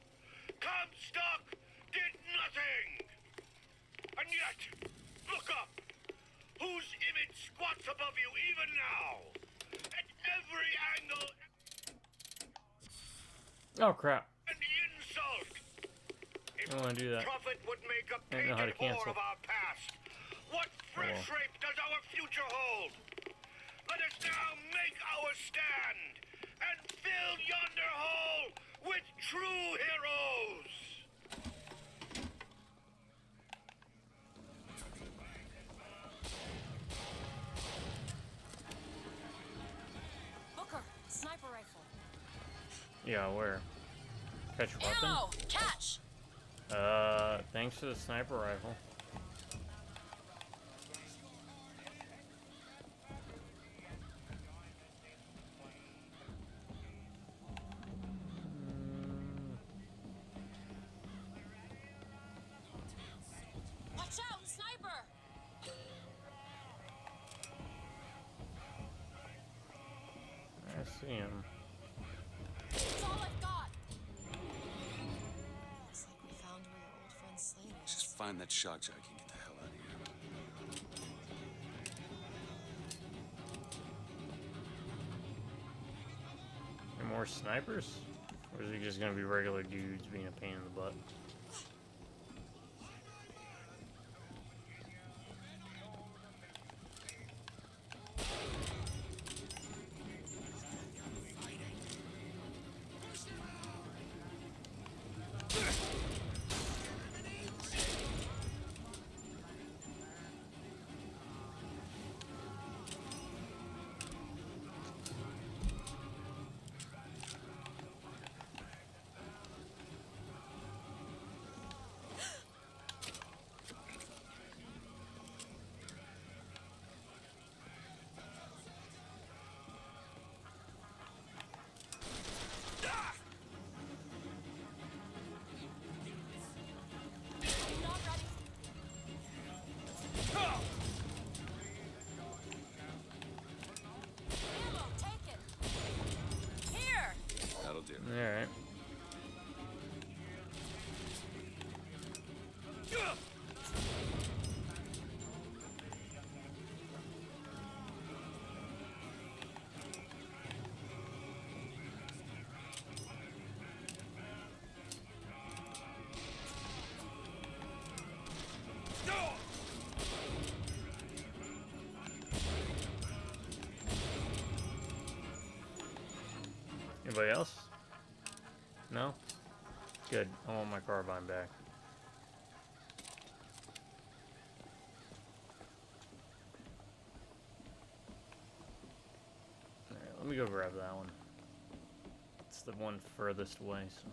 Speaker 21: Comstock did nothing. And yet, look up. Whose image squats above you even now? At every angle.
Speaker 1: Oh, crap.
Speaker 21: An insult.
Speaker 1: I don't want to do that.
Speaker 21: Prophet would make a
Speaker 1: I don't know how to
Speaker 21: painted
Speaker 1: cancel.
Speaker 21: whore of our past. What fresh rape does our future hold? Let us now make our stand and fill yonder hole with true heroes.
Speaker 10: Booker, sniper rifle.
Speaker 1: Yeah, where? Catch weapon?
Speaker 10: Ammo! Catch!
Speaker 1: Thanks for the sniper rifle.
Speaker 10: Watch out, sniper!
Speaker 1: I see him.
Speaker 10: That's all I've got. Looks like we found where your old friend Slate is.
Speaker 8: Just find that shock jockey and get the hell out of here.
Speaker 1: Any more snipers? Or is he just gonna be regular dudes being a pain in the butt?
Speaker 10: Not ready. Ammo, take it. Here!
Speaker 8: That'll do.
Speaker 1: Alright. Anybody else? No? Good. I want my carbine back. Alright, let me go grab that one. It's the one furthest away, so.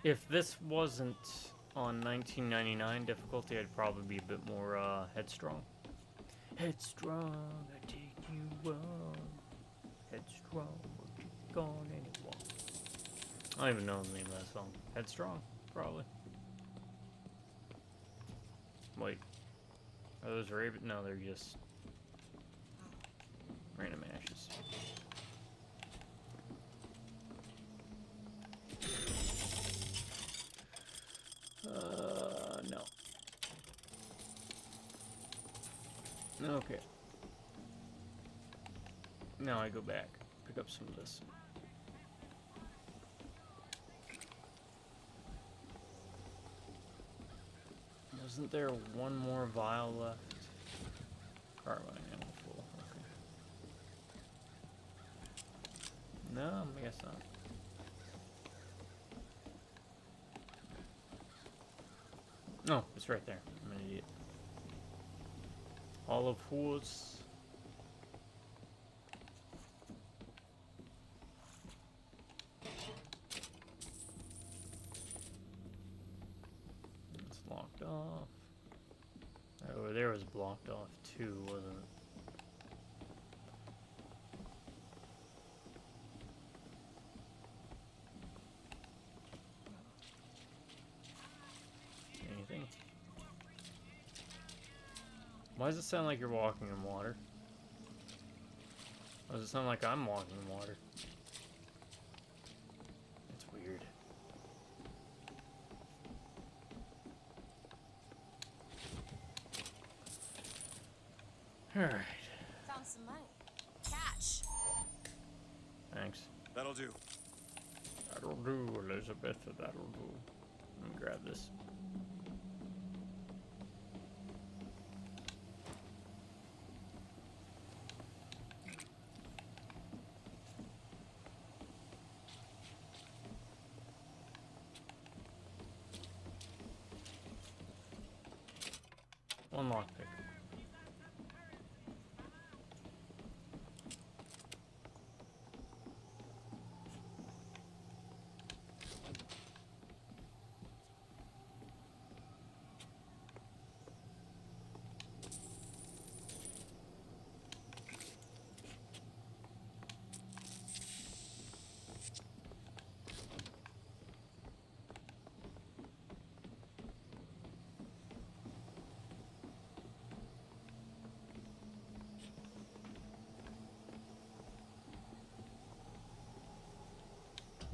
Speaker 1: If this wasn't on 1999 difficulty, I'd probably be a bit more headstrong. Headstrong, I take you on. Headstrong, we'll keep going anymore. I don't even know the name of that song. Headstrong, probably. Wait, are those raven? No, they're just random ashes. Okay. Now I go back, pick up some of this. Wasn't there one more vial left? Carbine ammo full. Okay. No, I guess not. No, it's right there. I'm an idiot. Olive Woods. It's locked off. Over there was blocked off too, wasn't it? Anything? Why does it sound like you're walking in water? Why does it sound like I'm walking in water? It's weird. Alright.
Speaker 10: Found some money. Catch.
Speaker 1: Thanks.
Speaker 8: That'll do.
Speaker 1: That'll do, Elizabeth. That'll do. Let me grab this. One lockpick.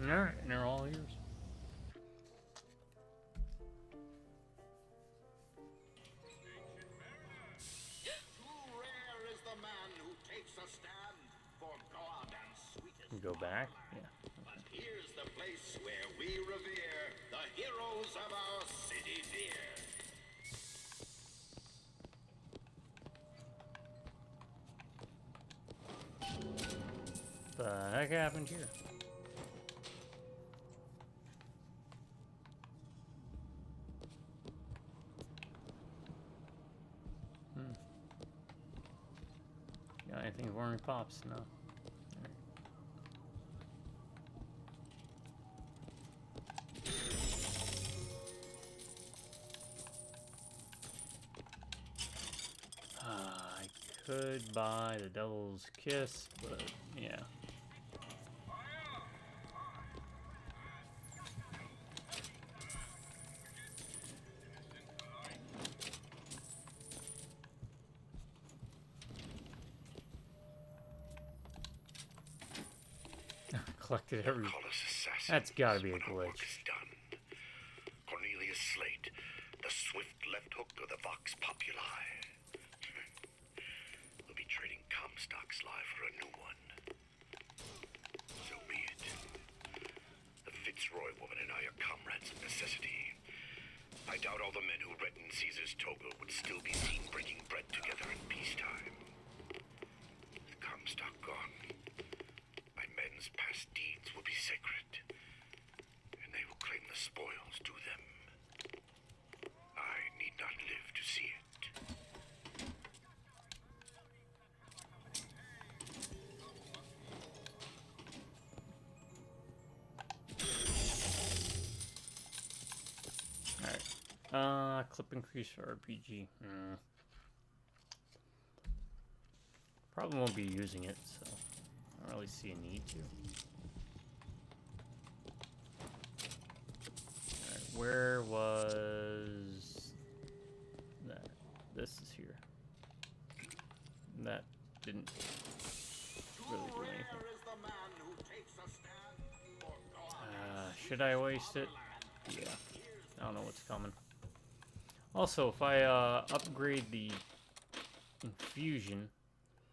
Speaker 1: Alright, and they're all yours.
Speaker 12: Too rare is the man who takes a stand for God and sweetest.
Speaker 1: You go back? Yeah.
Speaker 12: But here's the place where we revere the heroes of our city dear.
Speaker 1: The heck happened here? Got anything for me, Pops? No. Alright. I could buy the Devil's Kiss, but yeah. Collected every. That's gotta be a glitch.
Speaker 21: Cornelius Slate, the swift left hook of the Vox Populi. We'll be trading Comstock Sly for a new one. So be it. The Fitzroy woman and I are comrades of necessity. I doubt all the men who reddened Caesar's toga would still be seen breaking bread together in peacetime. With Comstock gone, my men's past deeds will be sacred, and they will claim the spoils due them. I need not live to see it.
Speaker 1: Alright. Clip increase for RPG. Probably won't be using it, so I don't really see a need to. Alright, where was that? This is here. That didn't really do anything. Should I waste it? Yeah. I don't know what's coming. Also, if I upgrade the infusion,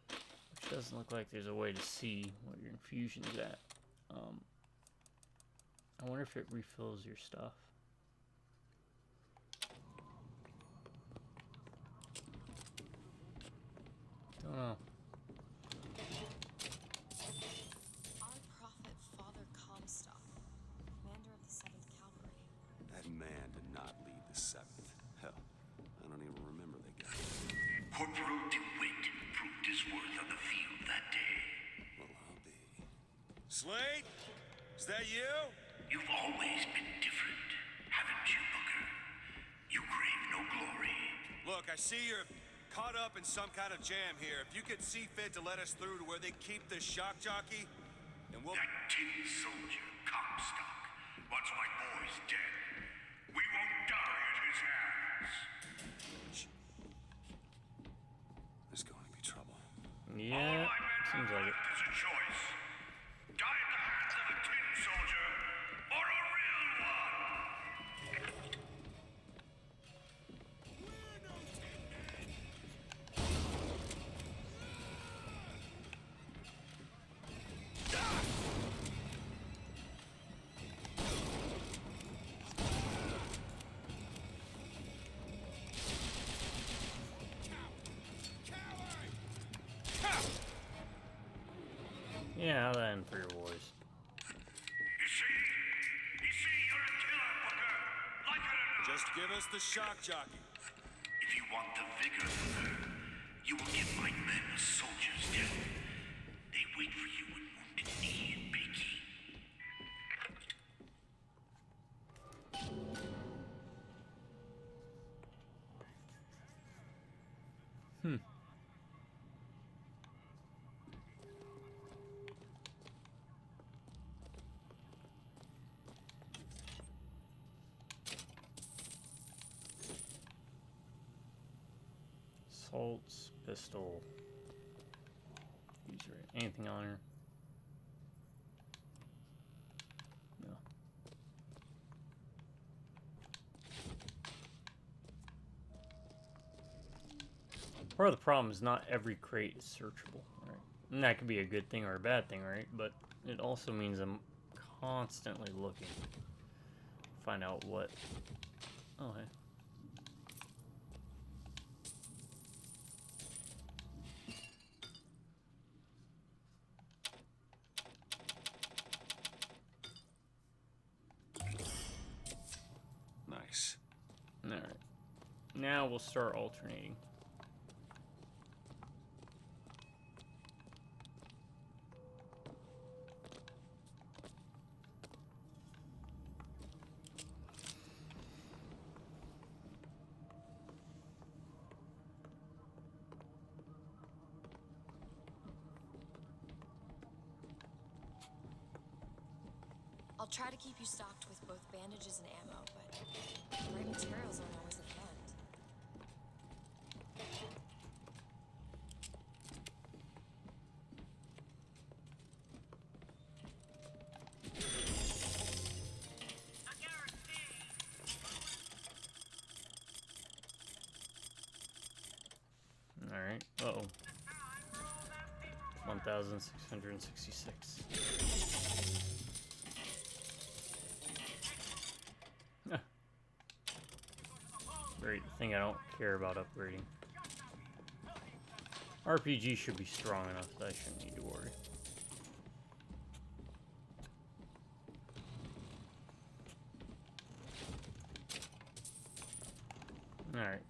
Speaker 1: which doesn't look like there's a way to see what your infusion's at. I wonder if it refills your stuff. Don't know.
Speaker 10: Our prophet, Father Comstock, commander of the 7th Cavalry.
Speaker 8: That man did not lead the 7th. Hell, I don't even remember the guy.
Speaker 21: Corporal DeWitt proved his worth on the field that day.
Speaker 8: Well, I'll be. Slate? Is that you?
Speaker 21: You've always been different, haven't you, Booker? You crave no glory.
Speaker 8: Look, I see you're caught up in some kind of jam here. If you could see fit to let us through to where they keep the shock jockey, then we'll...
Speaker 21: That tin soldier, Comstock, wants my boys dead. We won't die at his hands.
Speaker 8: There's going to be trouble.
Speaker 1: Yeah, seems like it.
Speaker 21: There's a choice. Die at the hands of a tin soldier, or a real one.
Speaker 1: Yeah, how'd that end for your boys?
Speaker 21: You see, you're a killer, Booker. Like it or not.
Speaker 8: Just give us the shock jockey.
Speaker 21: If you want the vigor, Booker, you will give my men a soldier's death. They wait for you in Wounded Knee and Bakey.
Speaker 1: Assaults, pistol. User, anything on her? No. Part of the problem is not every crate is searchable, right? And that could be a good thing or a bad thing, right? But it also means I'm constantly looking to find out what... Oh, hey.
Speaker 8: Nice.
Speaker 1: Alright. Now we'll start alternating.
Speaker 10: I'll try to keep you stocked with both bandages and ammo, but the right materials aren't always at hand.
Speaker 1: Alright. Uh-oh. 1,666. Great thing I don't care about upgrading. RPG should be strong enough that I shouldn't need to worry. Alright.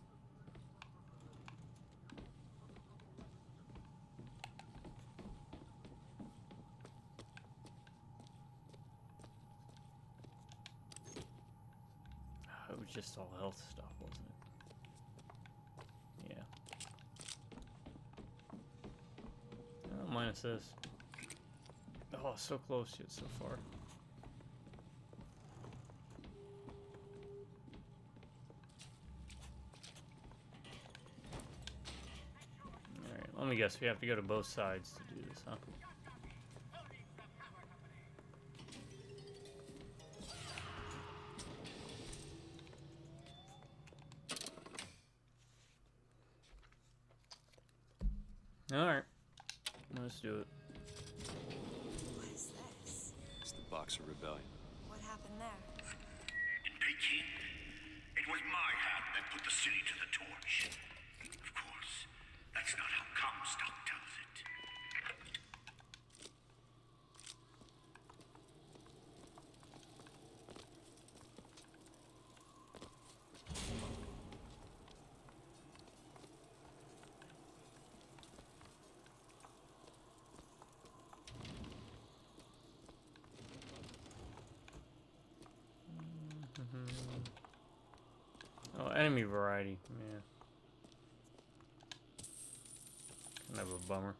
Speaker 1: It was just all health stuff, wasn't it? Yeah. Oh, minus this. Oh, so close yet so far. Alright, let me guess. We have to go to both sides to do this, huh? Alright. Let's do it.
Speaker 10: What is this?
Speaker 8: It's the Boxer Rebellion.
Speaker 10: What happened there?
Speaker 21: In Peking, it was my hand that put the city to the torch. Of course, that's not how Comstock tells it.
Speaker 1: Oh, enemy variety. Yeah. Kind of a bummer.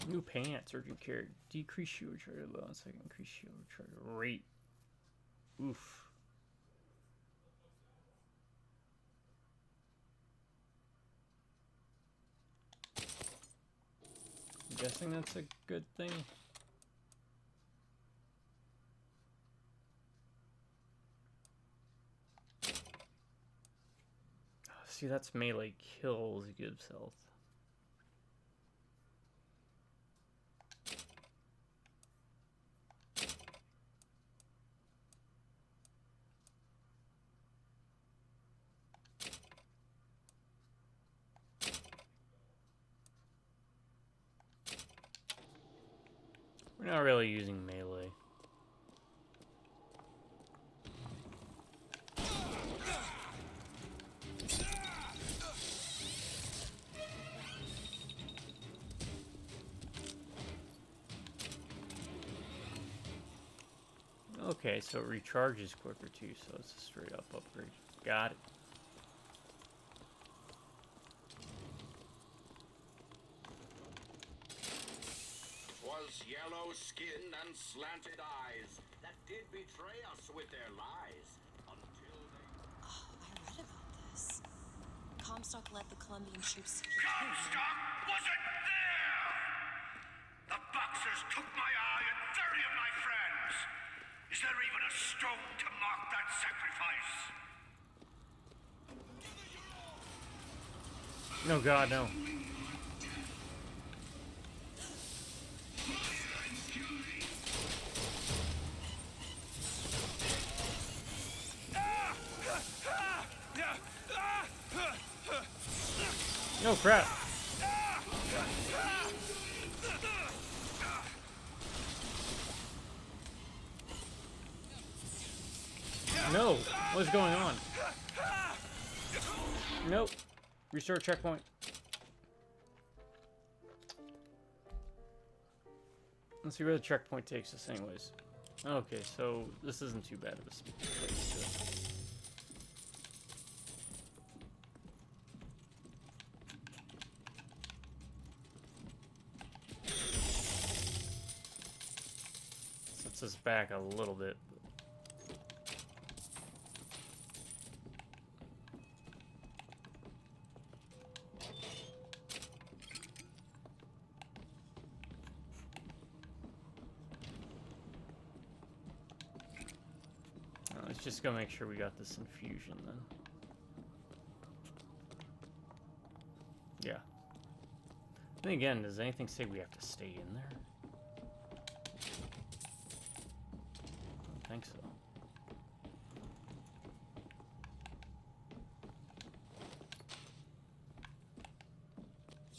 Speaker 1: New pants, urgent care. Decrease shield charge low on second, increase shield charge rate. Oof. I'm guessing that's a good thing. See, that's melee kills, gives health. We're not really using melee. Okay, so it recharges quicker too, so it's a straight up upgrade. Got it.
Speaker 12: Was yellow skin and slanted eyes that did betray us with their lies until they...
Speaker 10: Oh, I read about this. Comstock led the Colombian troops to
Speaker 21: Comstock wasn't there! The Boxers took my eye and 30 of my friends! Is there even a stone to mark that sacrifice?
Speaker 1: No, God, no. No crap. No, what's going on? Nope. Restore checkpoint. Let's see where the checkpoint takes us anyways. Okay, so this isn't too bad of a place to... Sets us back a little bit. Let's just go make sure we got this infusion then. Yeah. Then again, does anything say we have to stay in there? I don't think so.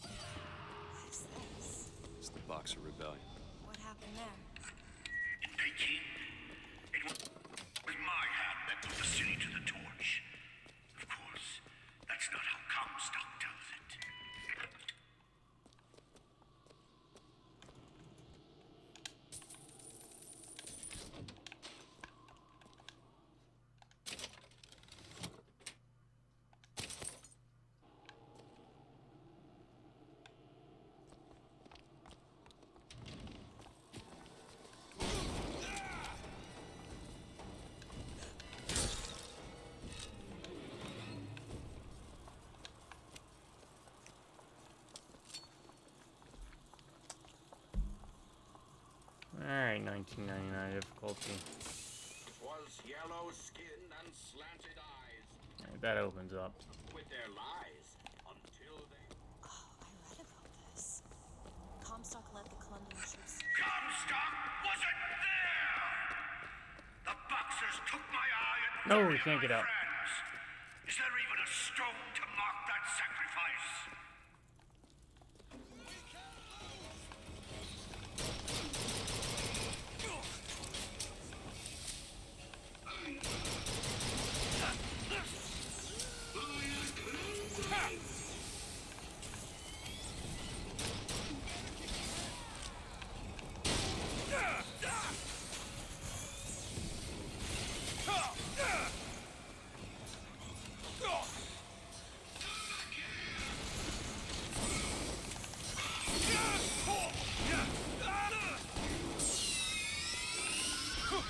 Speaker 10: What is this?
Speaker 8: It's the Boxer Rebellion.
Speaker 10: What happened there?
Speaker 21: In Peking, it was my hand that put the city to the torch. Of course, that's not how Comstock tells it.
Speaker 1: Alright, 1999 difficulty.
Speaker 12: Was yellow skin and slanted eyes
Speaker 1: Alright, that opens up.
Speaker 12: With their lies until they.
Speaker 10: Oh, I read about this. Comstock led the Colombian troops.
Speaker 21: Comstock wasn't there! The boxers took my eye and
Speaker 1: No,
Speaker 21: 30
Speaker 1: we can't
Speaker 21: of my
Speaker 1: get out.
Speaker 21: friends. Is there even a stone to mark that sacrifice?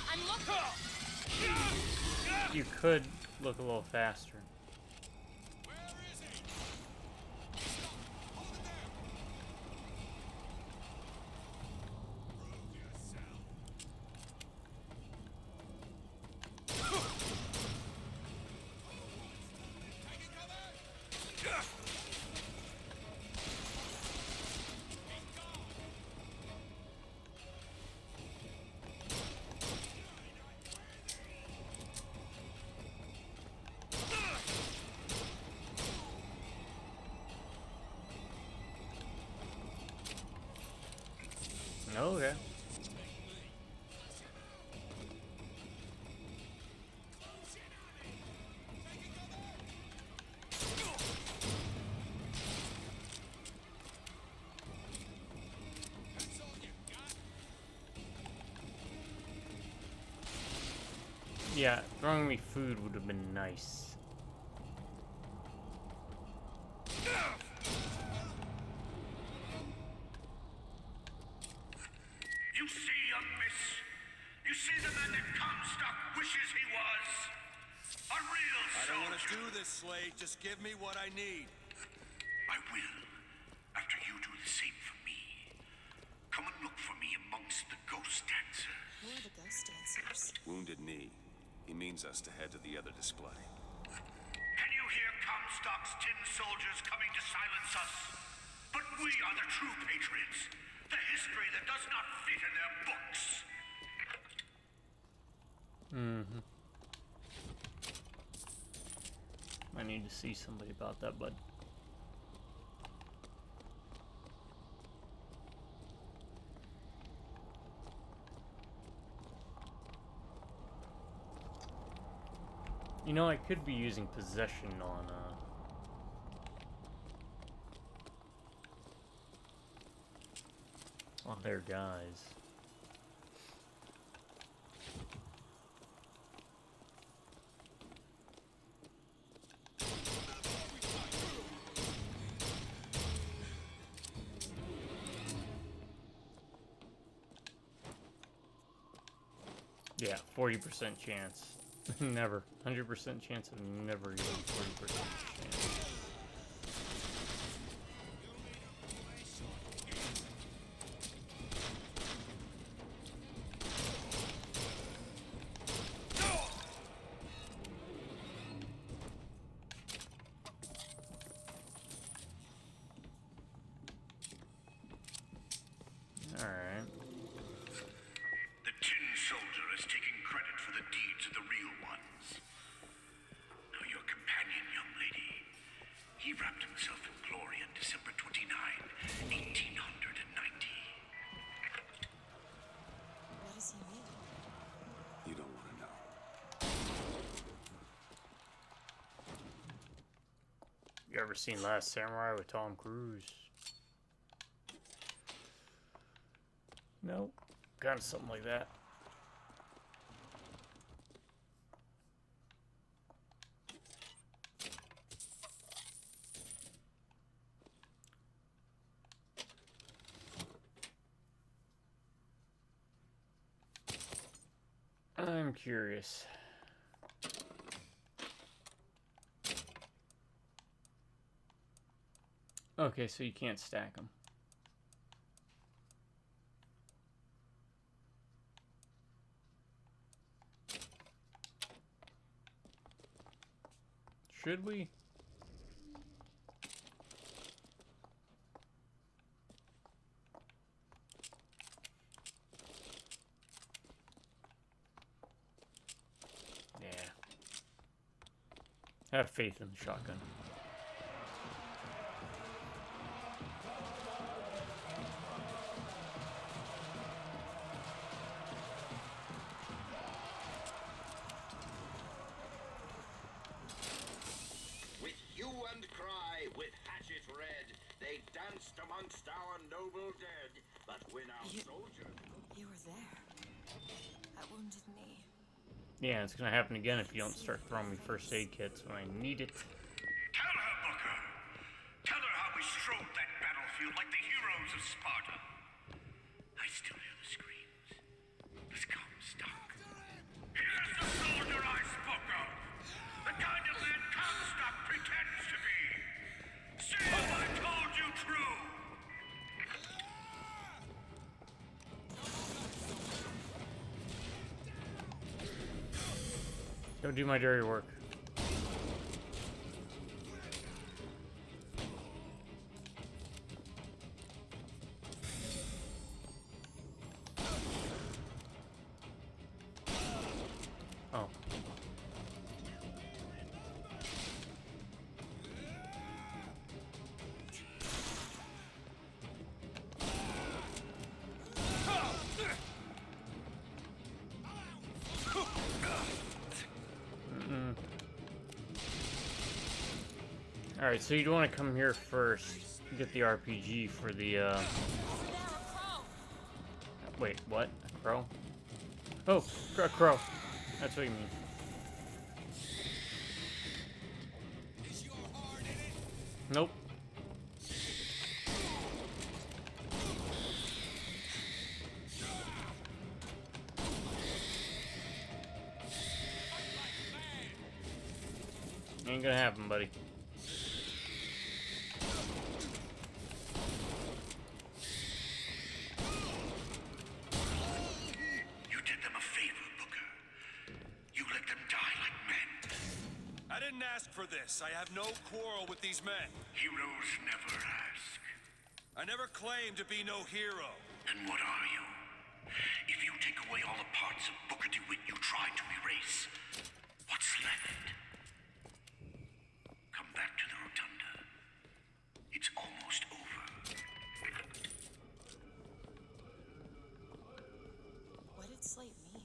Speaker 9: I'm looking.
Speaker 1: You could look a little faster. Okay. Yeah, throwing me food would have been nice.
Speaker 21: You see, young miss? You see the man that Comstock wishes he was? A real
Speaker 8: I don't want to
Speaker 21: soldier.
Speaker 8: do this, Slate. Just give me what I need.
Speaker 21: I will, after you do the same for me. Come and look for me amongst the ghost dancers.
Speaker 10: Who are the ghost dancers?
Speaker 8: Wounded Knee. He means us to head to the other display.
Speaker 21: Can you hear Comstock's tin soldiers coming to silence us? But we are the true patriots. The history that does not fit in their books.
Speaker 1: Mm-hmm. I need to see somebody about that, bud. You know, I could be using possession on their guys. Yeah, 40% chance. Never. 100% chance of never using 40% chance. Alright.
Speaker 21: The tin soldier is taking credit for the deeds of the real ones. Now your companion, young lady, he wrapped himself in glory on December 29, 1890.
Speaker 10: What does he mean?
Speaker 8: You don't want to know.
Speaker 1: You ever seen Last Samurai with Tom Cruise? Nope. Kind of something like that. I'm curious. Okay, so you can't stack them. Should we? Yeah. Have faith in the shotgun.
Speaker 12: With hue and cry, with hatchet red, they danced amongst our noble dead. But when our soldiers...
Speaker 10: You were there. That wounded knee.
Speaker 1: Yeah, it's gonna happen again if you don't start throwing me first aid kits when I need it.
Speaker 21: Tell her, Booker. Tell her how we strode that battlefield like the heroes of Sparta. I still hear the screams. The Comstock. Here's the soldier I spoke of. The kind of man Comstock pretends to be. See if I told you true.
Speaker 1: Go do my dirty work. Oh. Alright, so you'd want to come here first, get the RPG for the, Wait, what? A crow? Oh, a crow. That's what you mean. Nope. Ain't gonna happen, buddy.
Speaker 21: You did them a favor, Booker. You let them die like men.
Speaker 8: I didn't ask for this. I have no quarrel with these men.
Speaker 21: Heroes never ask.
Speaker 8: I never claimed to be no hero.
Speaker 21: Then what are you? If you take away all the parts of Booker DeWitt you tried to erase, what's left? Come back to the Rotunda. It's almost over.
Speaker 10: What did Slate mean?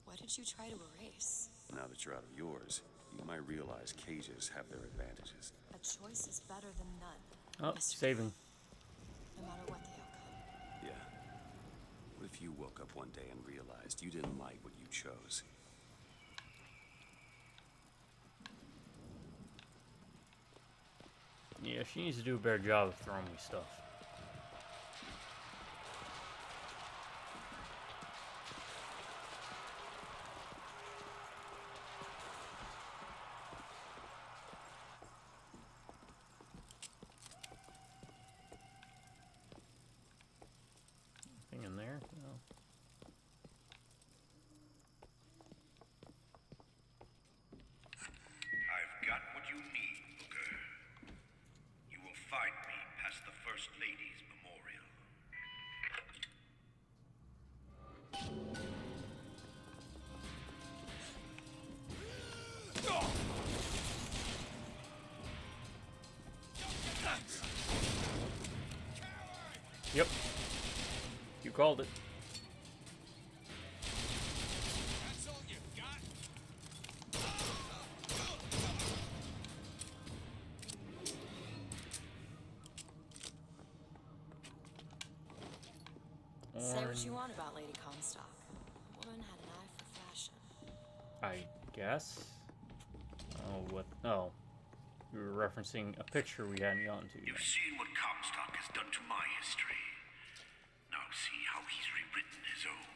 Speaker 10: What did you try to erase?
Speaker 8: Now that you're out of yours, you might realize cages have their advantages.
Speaker 10: A choice is better than none.
Speaker 1: Oh, saving.
Speaker 10: No matter what the outcome.
Speaker 8: Yeah. What if you woke up one day and realized you didn't like what you chose?
Speaker 1: Yeah, she needs to do a better job of throwing me stuff. Anything in there? No.
Speaker 21: I've got what you need, Booker. You will find me past the First Lady's memorial.
Speaker 1: Yep. You called it.
Speaker 22: That's all you got?
Speaker 10: Say what you want about Lady Comstock. The woman had an eye for fashion.
Speaker 1: I guess. Oh, what? Oh. You were referencing a picture we hadn't gotten to yet.
Speaker 21: You've seen what Comstock has done to my history. Now see how he's rewritten his own.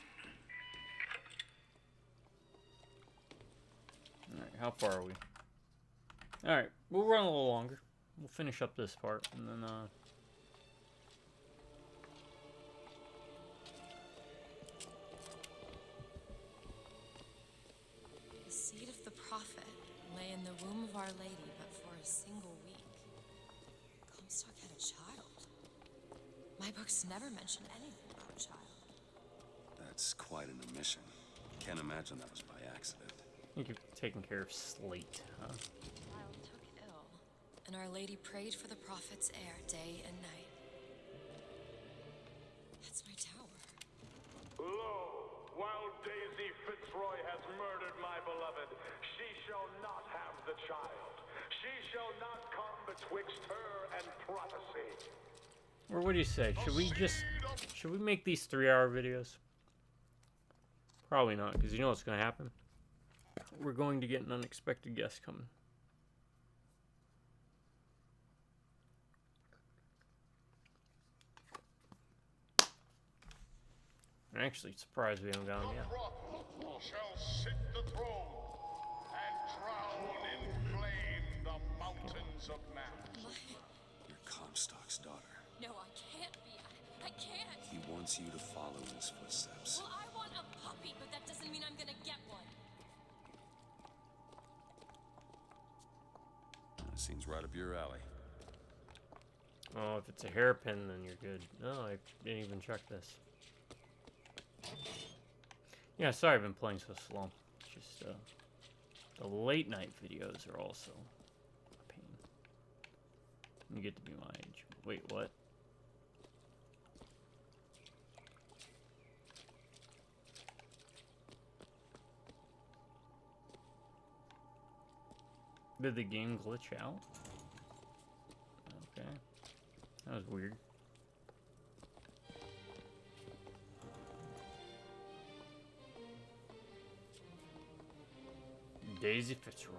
Speaker 1: Alright, how far are we? Alright, we'll run a little longer. We'll finish up this part, and then,
Speaker 10: The seed of the prophet lay in the lady, but for a single week, Comstock had a child. My books never mention anything about a child.
Speaker 8: That's quite an omission. Can't imagine that was by accident.
Speaker 1: I think you're taking care of Slate, huh?
Speaker 10: Child took ill, and Our Lady prayed for the prophet's heir day and night. That's my tower.
Speaker 15: Lo, while Daisy Fitzroy has murdered my beloved, she shall not have the child. She shall not come betwixt her and prophecy.
Speaker 1: Or what do you say? Should we make these 3-hour videos? Probably not, because you know what's going to happen? We're going to get an unexpected guest coming. I'm actually surprised we haven't got him yet.
Speaker 15: Shall sit the throne and drown in flame the mountains of man.
Speaker 8: You're Comstock's daughter.
Speaker 10: No, I can't be. I can't.
Speaker 8: He wants you to follow in his footsteps.
Speaker 10: Well, I want a puppy, but that doesn't mean I'm gonna get one.
Speaker 8: That seems right up your alley.
Speaker 1: Oh, if it's a hairpin, then you're good. No, I didn't even check this. Yeah, sorry I've been playing so slow. Just, the late night videos are also a pain. You get to be my age. Wait, what? Did the game glitch out? Okay. That was weird. Daisy Fitzroy.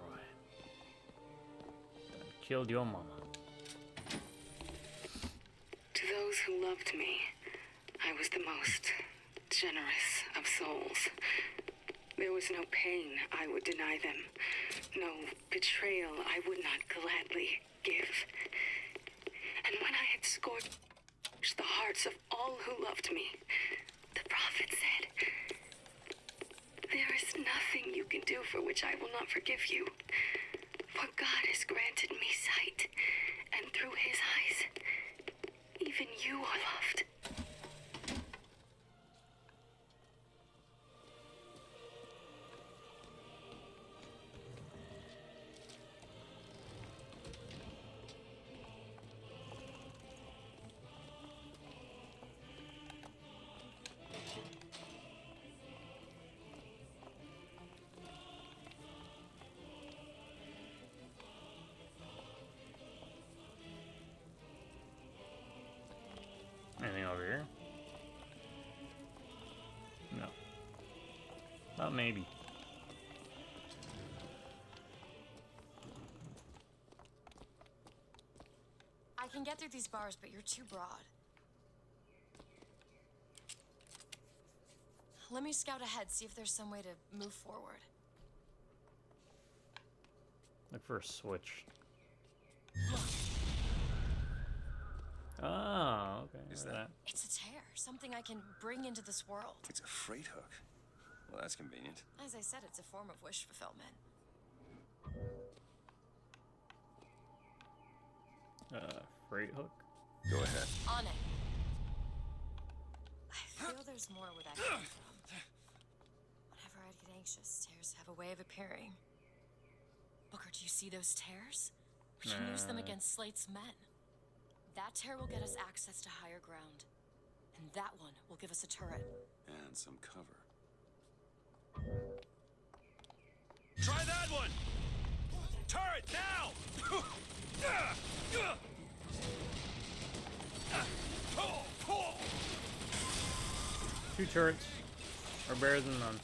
Speaker 1: Done killed your mama.
Speaker 13: To those who loved me, I was the most generous of souls. There was no pain I would deny them, no betrayal I would not gladly give. And when I had scorched the hearts of all who loved me, the prophet said, "There is nothing you can do for which I will not forgive you. For God has granted me sight, and through his eyes, even you are loved."
Speaker 1: Anything over here? No. Thought maybe.
Speaker 10: I can get through these bars, but you're too broad. Let me scout ahead, see if there's some way to move forward.
Speaker 1: Look for a switch. Oh, okay.
Speaker 8: Is that?
Speaker 10: It's a tear, something I can bring into this world.
Speaker 8: It's a freight hook. Well, that's convenient.
Speaker 10: As I said, it's a form of wish fulfillment.
Speaker 1: Freight hook?
Speaker 8: Go ahead.
Speaker 10: On it. I feel there's more where that came from. Whenever I'd get anxious, tears have a way of appearing. Booker, do you see those tears? We can use them against Slate's men. That tear will get us access to higher ground. And that one will give us a turret.
Speaker 8: And some cover.
Speaker 4: Try that one! Turret now!
Speaker 1: Two turrets are better than none.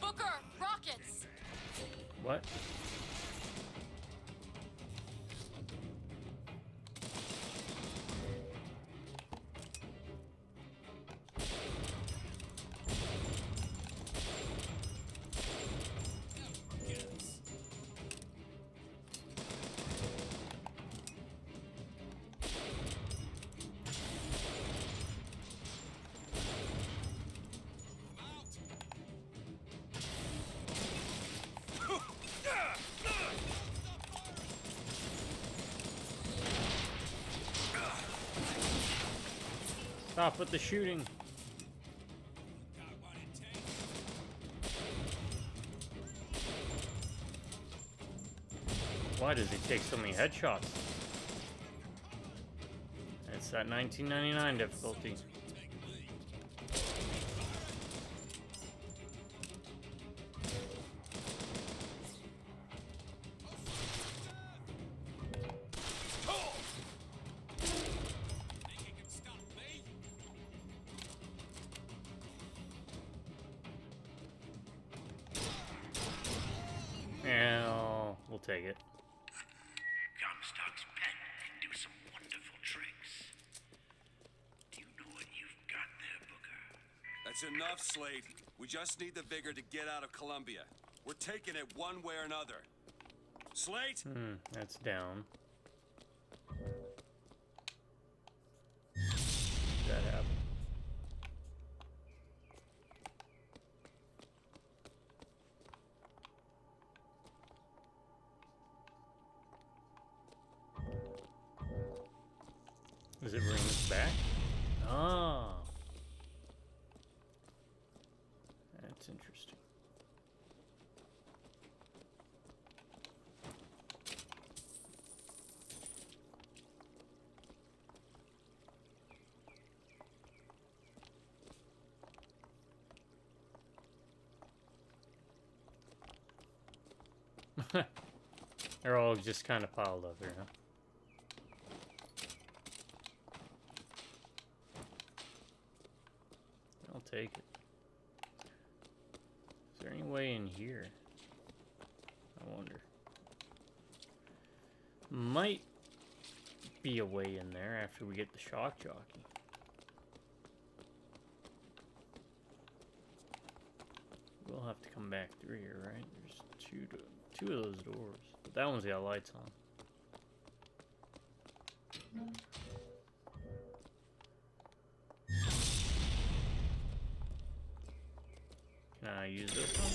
Speaker 10: Booker, rockets!
Speaker 1: What? Stop with the shooting. Why does he take so many headshots? It's that 1999 difficulty. Yeah, we'll take it.
Speaker 21: Comstock's pen can do some wonderful tricks. Do you know what you've got there, Booker?
Speaker 8: That's enough, Slate. We just need the vigor to get out of Columbia. We're taking it one way or another. Slate?
Speaker 1: That's down. That happened. Does it bring us back? Ah. That's interesting. They're all just kind of piled up here, huh? I'll take it. Is there any way in here? I wonder. Might be a way in there after we get the shock jockey. We'll have to come back through here, right? There's two of those doors. But that one's got lights on. Can I use this one?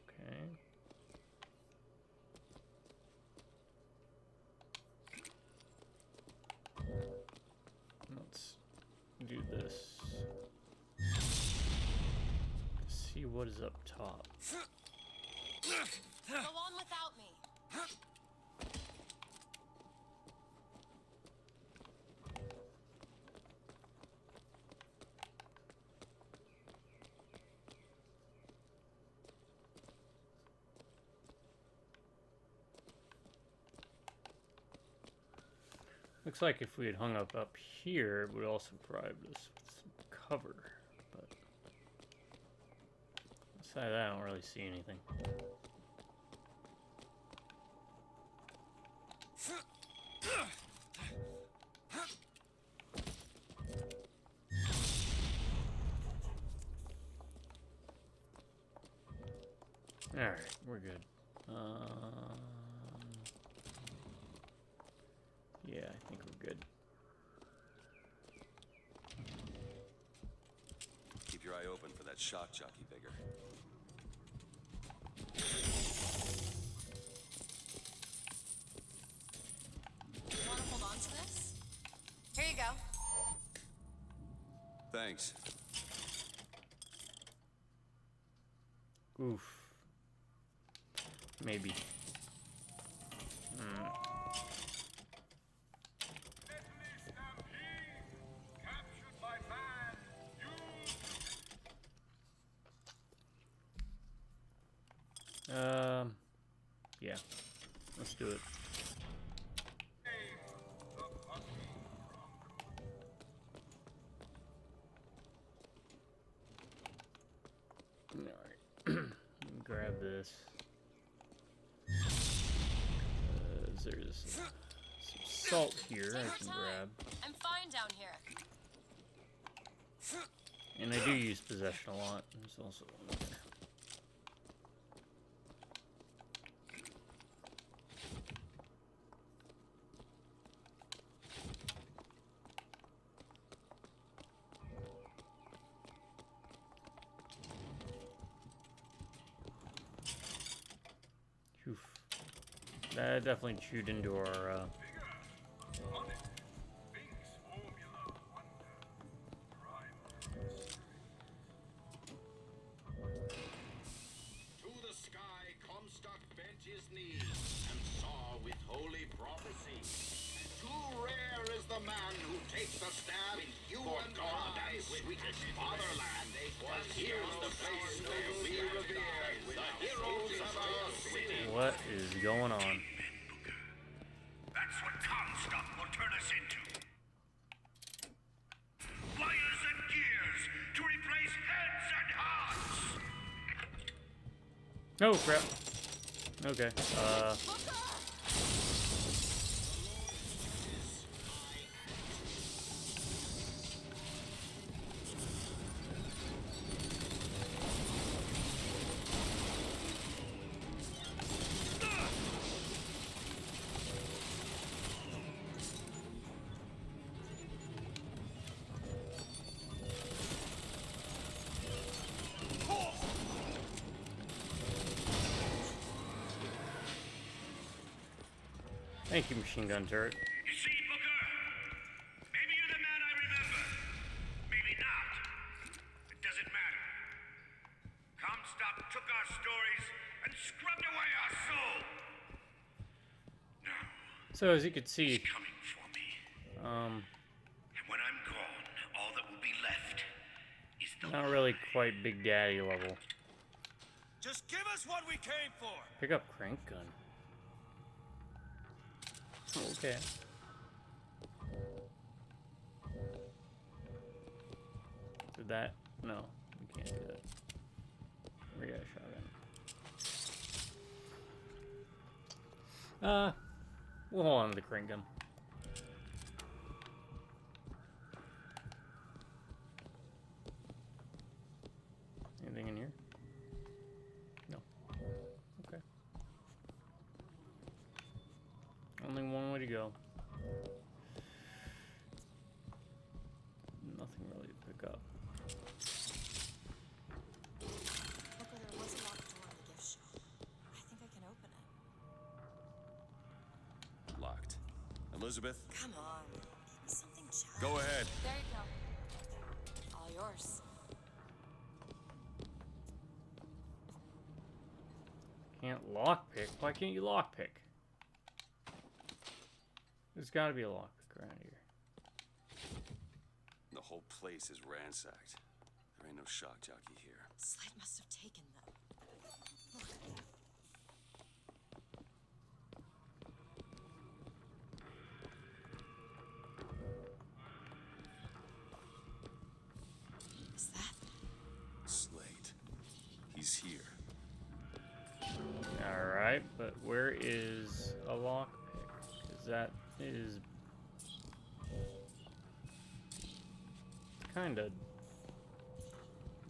Speaker 1: Okay. Let's do this. See what is up top.
Speaker 10: Go on without me.
Speaker 1: Looks like if we had hung up here, it would also provide us with some cover, but aside of that, I don't really see anything. Alright, we're good. Yeah, I think we're good.
Speaker 8: Keep your eye open for that shock jockey vigor.
Speaker 10: You want to hold on to this? Here you go.
Speaker 8: Thanks.
Speaker 1: Oof. Maybe. Yeah. Let's do it. Alright. Grab this. There's some salt here I can grab.
Speaker 10: I'm fine down here.
Speaker 1: And I do use possession a lot. There's also one there. Oof. That definitely chewed into our,
Speaker 12: To the sky, Comstock bent his knee and saw with holy prophecy. Too rare is the man who takes a stand in you and I, sweetest fatherland. Here's the place where we revere the heroes of our city.
Speaker 1: what is going on?
Speaker 21: That's what Comstock will turn us into. Wires and gears to replace heads and hearts.
Speaker 1: Oh crap. Okay. Thank you, machine gun turret.
Speaker 21: You see, Booker? Maybe you're the man I remember. Maybe not. It doesn't matter. Comstock took our stories and scrubbed away our soul. Now,
Speaker 1: So as you can see,
Speaker 21: he's coming for me. And when I'm gone, all that will be left is the
Speaker 1: not really quite Big Daddy level.
Speaker 19: Just give us what we came for.
Speaker 1: Pick up crank gun. Okay. Did that? No, we can't do that. We got a shotgun. We'll hold on to the crank gun. Anything in here? No. Okay. Only one way to go. Nothing really to pick up.
Speaker 10: Booker, there was a locked door in the gift shop. I think I can open it.
Speaker 8: Locked. Elizabeth?
Speaker 10: Come on. Maybe something challenging.
Speaker 8: Go ahead.
Speaker 10: There you go. All yours.
Speaker 1: Can't lockpick? Why can't you lockpick? There's gotta be a lockpick around here.
Speaker 8: The whole place is ransacked. There ain't no shock jockey here.
Speaker 10: Slate must have taken them. Look. Is that?
Speaker 8: Slate. He's here.
Speaker 1: Alright, but where is a lockpick? Because that is kinda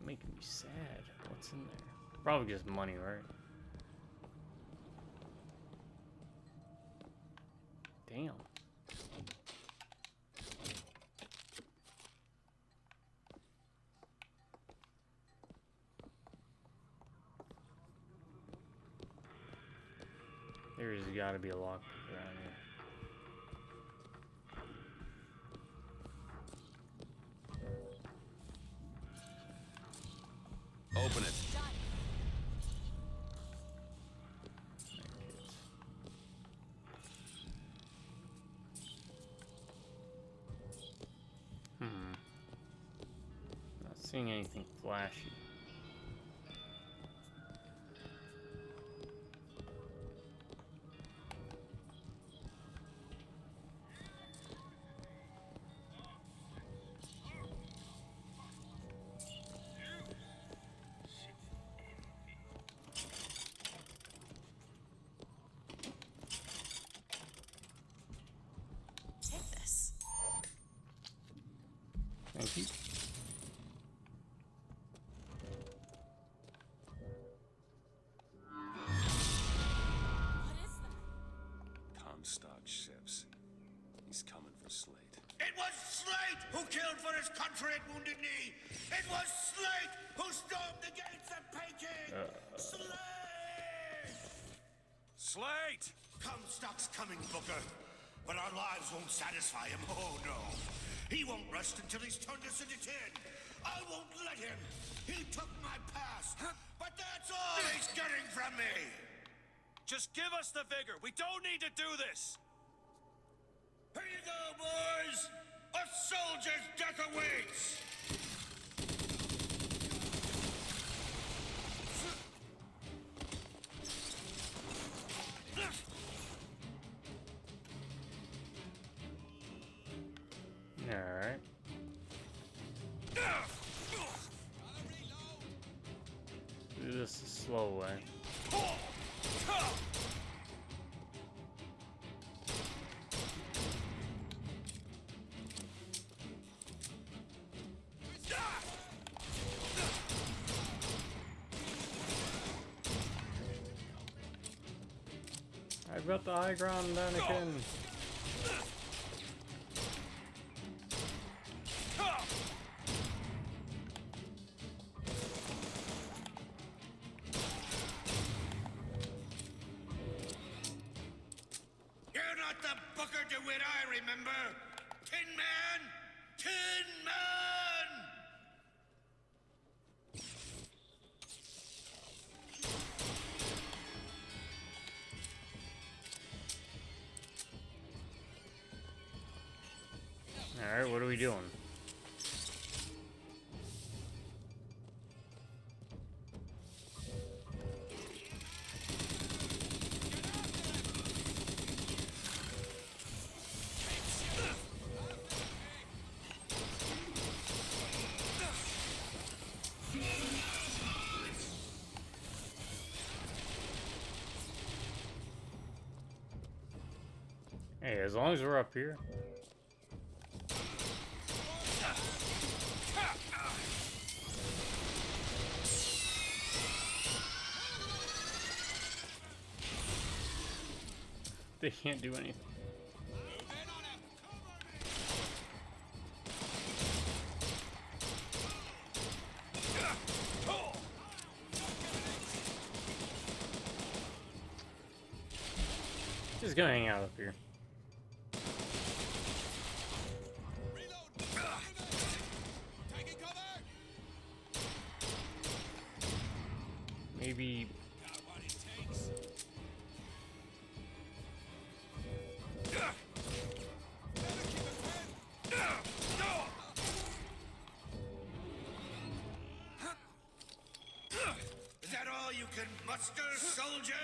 Speaker 1: making me sad. What's in there? Probably just money, right? Damn. There's gotta be a lockpick around here.
Speaker 8: Open it. Not seeing anything flashy.
Speaker 10: Take this.
Speaker 1: Thank you.
Speaker 10: What is that?
Speaker 8: Comstock ships. He's coming for Slate.
Speaker 21: It was Slate who killed for his country at Wounded Knee. It was Slate who stormed the gates at Peking. Slate!
Speaker 12: Slate!
Speaker 2: Comstock's coming, Booker. But our lives won't satisfy him. Oh, no. He won't rest until he's turned us into tin. I won't let him. He took my past. But that's all he's getting from me.
Speaker 12: Just give us the vigor. We don't need to do this.
Speaker 2: Here you go, boys. A soldier's death awaits.
Speaker 1: Alright. Do this the slow way. I've got the high ground, Anakin.
Speaker 2: You're not the Booker DeWitt I remember. Tin Man! Tin Man!
Speaker 1: Alright, what are we doing? Hey, as long as we're up here. They can't do anything. Just gonna hang out up here. Maybe.
Speaker 2: Is that all you can muster, soldier?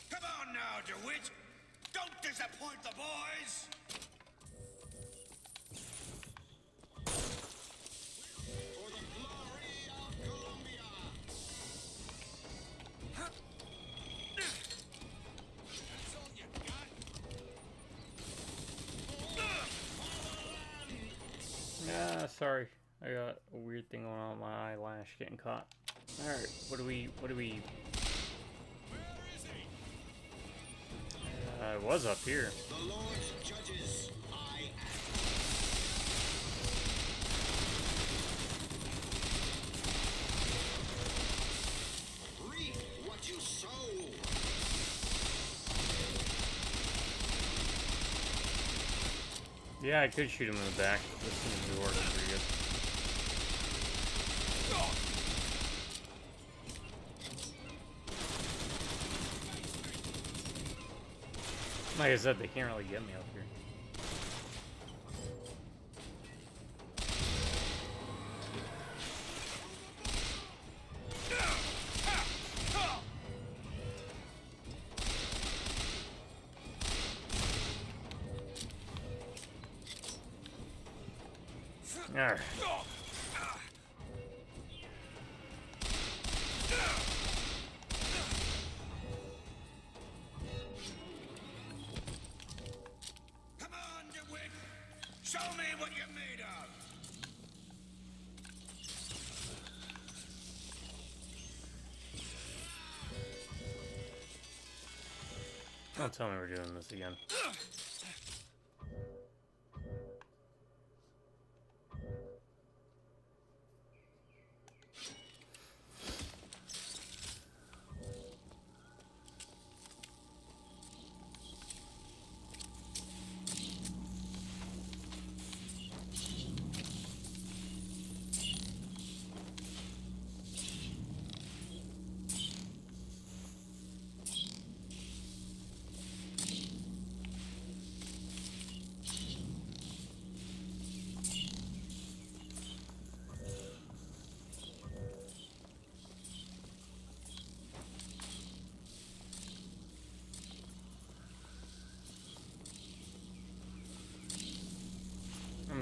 Speaker 2: Come on now, DeWitt. Don't disappoint the boys.
Speaker 12: For the glory of Columbia! That's all you got?
Speaker 1: Ah, sorry. I got a weird thing going on with my eyelash getting caught. Alright, what do we... it was up here.
Speaker 12: The Lord judges. I act. Reap what you sow.
Speaker 1: Yeah, I could shoot him in the back. This seems to be working pretty good. Like I said, they can't really get me up here. Alright.
Speaker 2: Come on, DeWitt. Show me what you're made of.
Speaker 1: Don't tell me we're doing this again.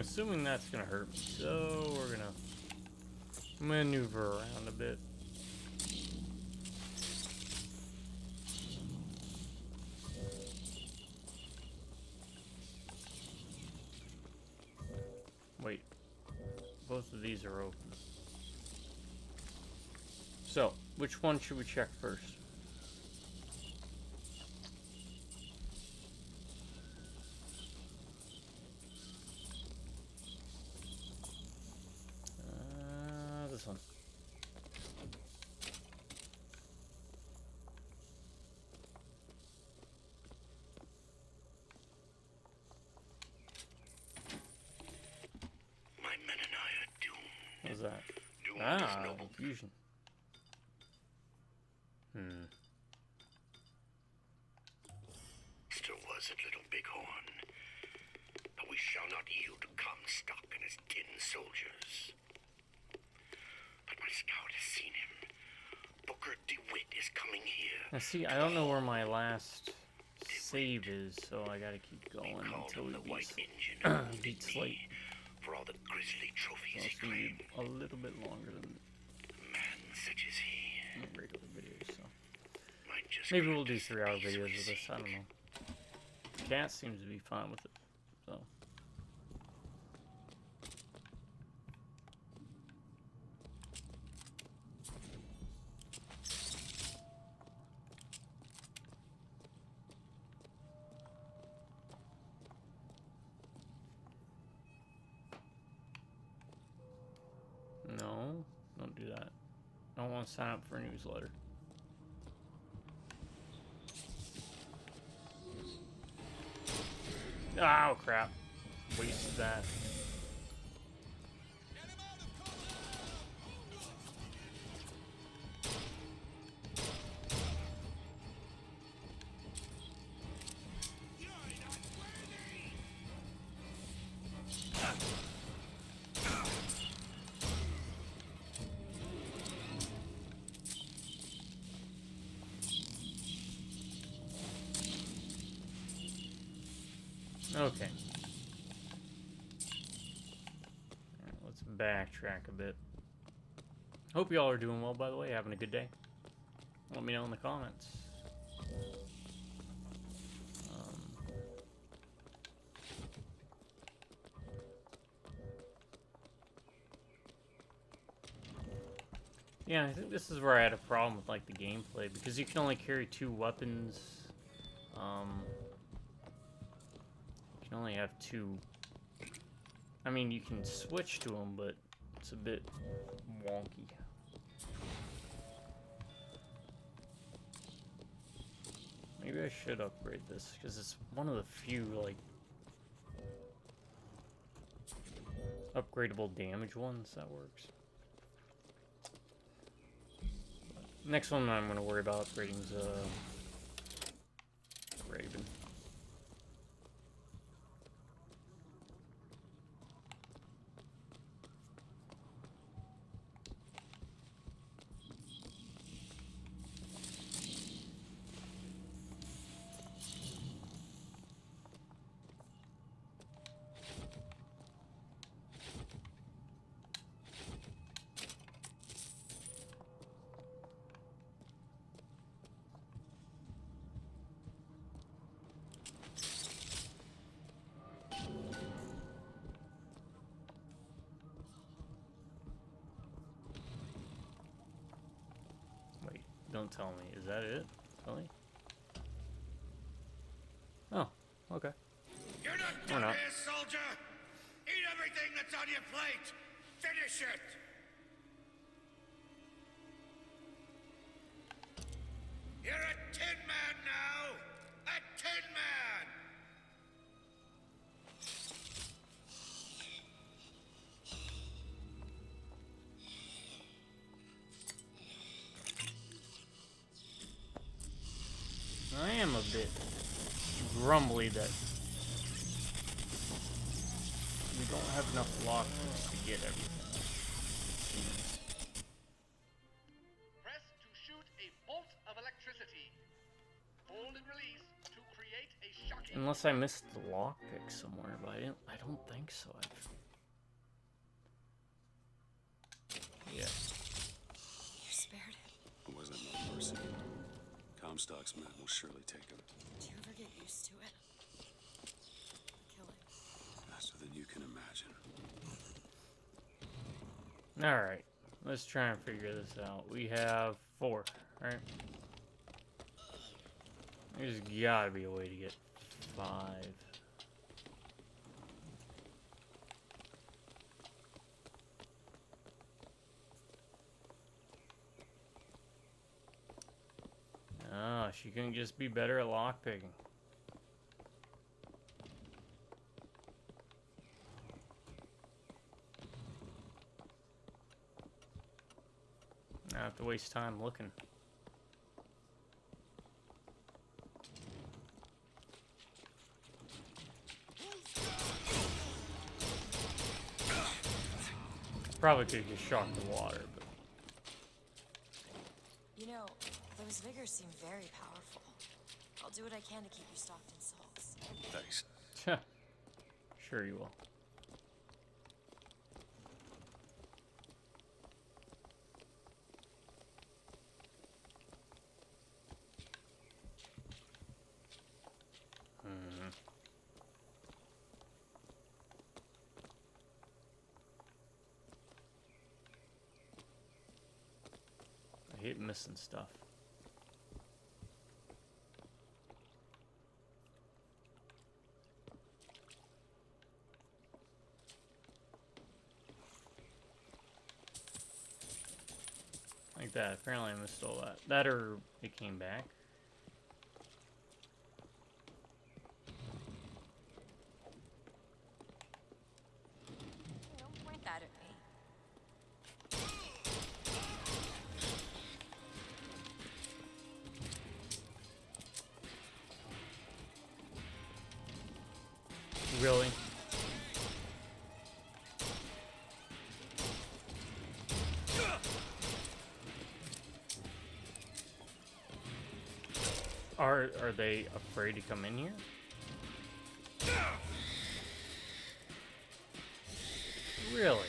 Speaker 1: assuming that's gonna hurt me, so we're gonna maneuver around a bit. Wait, both of these are open. So, which one should we check first? This one.
Speaker 21: My men and I are doomed.
Speaker 1: What's that?
Speaker 21: Doomed is
Speaker 1: Ah,
Speaker 21: noble.
Speaker 1: fusion.
Speaker 21: Still was it, little bighorn. But we shall not yield to Comstock and his 10 soldiers. But my scout has seen him. Booker DeWitt is coming here.
Speaker 1: Now see, I don't know where my last save is, so I gotta keep going until we beat Slate.
Speaker 21: For all the grisly trophies he
Speaker 1: So
Speaker 21: claimed.
Speaker 1: a little bit longer than
Speaker 21: Man such as he.
Speaker 1: regular videos, so
Speaker 21: Might just
Speaker 1: maybe we'll do 3-hour videos with this. I don't know. Cat seems to be fine with it, so. No, don't do that. I don't want to sign up for a newsletter. Oh crap. Wasted that. Okay. Alright, let's backtrack a bit. Hope y'all are doing well, by the way, having a good day. Let me know in the comments. Yeah, I think this is where I had a problem with like the gameplay, because you can only carry 2 weapons. You can only have 2. I mean, you can switch to them, but it's a bit wonky. Maybe I should upgrade this, because it's one of the few, like, upgradable damage ones that works. Next one I'm going to worry about upgrading is Raven. Don't tell me. Is that it? Really? Oh, okay.
Speaker 12: You're not
Speaker 1: Or
Speaker 12: done
Speaker 1: not.
Speaker 12: here, soldier! Eat everything that's on your plate! Finish it! You're a tin man now! A tin man!
Speaker 1: I am a bit grumbly that we don't have enough lockpicks to get everything.
Speaker 5: Press to shoot a bolt of electricity. Hold and release to create a shocking.
Speaker 1: Unless I missed the lockpick somewhere, but I don't think so.
Speaker 8: Comstock's men will surely take him.
Speaker 10: Do you ever get used to it? Killing.
Speaker 8: Faster than you can imagine.
Speaker 1: Alright, let's try and figure this out. We have 4, right? There's gotta be a way to get 5. Ah, she couldn't just be better at lockpicking. I have to waste time looking. Probably could get shocked in water, but
Speaker 10: You know, those vigors seem very powerful. I'll do what I can to keep you stocked in salts.
Speaker 8: Thanks.
Speaker 1: sure you will. I hate missing stuff. Like that. Apparently I missed all that. That or it came back.
Speaker 10: Don't point that at me.
Speaker 1: Really? Are they afraid to come in here? Really?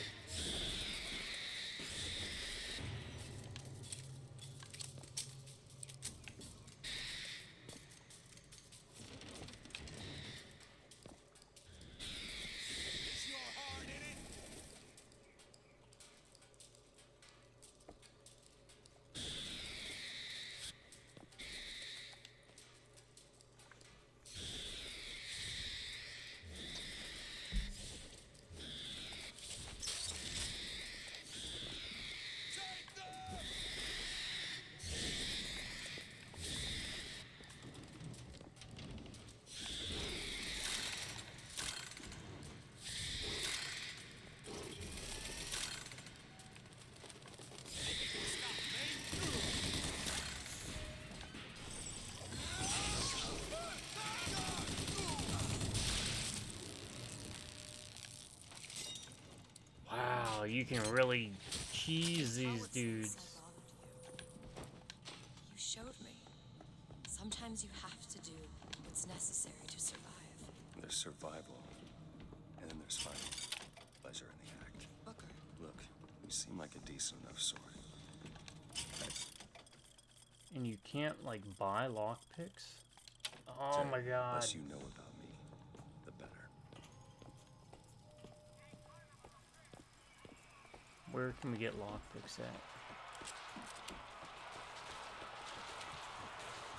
Speaker 1: Wow, you can really cheese these dudes.
Speaker 10: You showed me. Sometimes you have to do what's necessary to survive.
Speaker 8: There's survival, and then there's fighting. Pleasure in the act.
Speaker 10: Booker.
Speaker 8: Look, you seem like a decent enough sort.
Speaker 1: And you can't, like, buy lockpicks? Oh my god.
Speaker 8: The less you know about me, the better.
Speaker 1: Where can we get lockpicks at?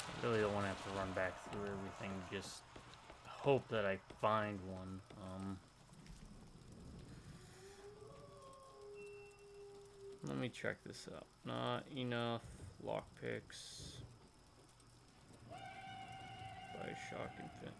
Speaker 1: I really don't want to have to run back through everything, just hope that I find one. Let me check this out. Not enough lockpicks. BioShock Infinite.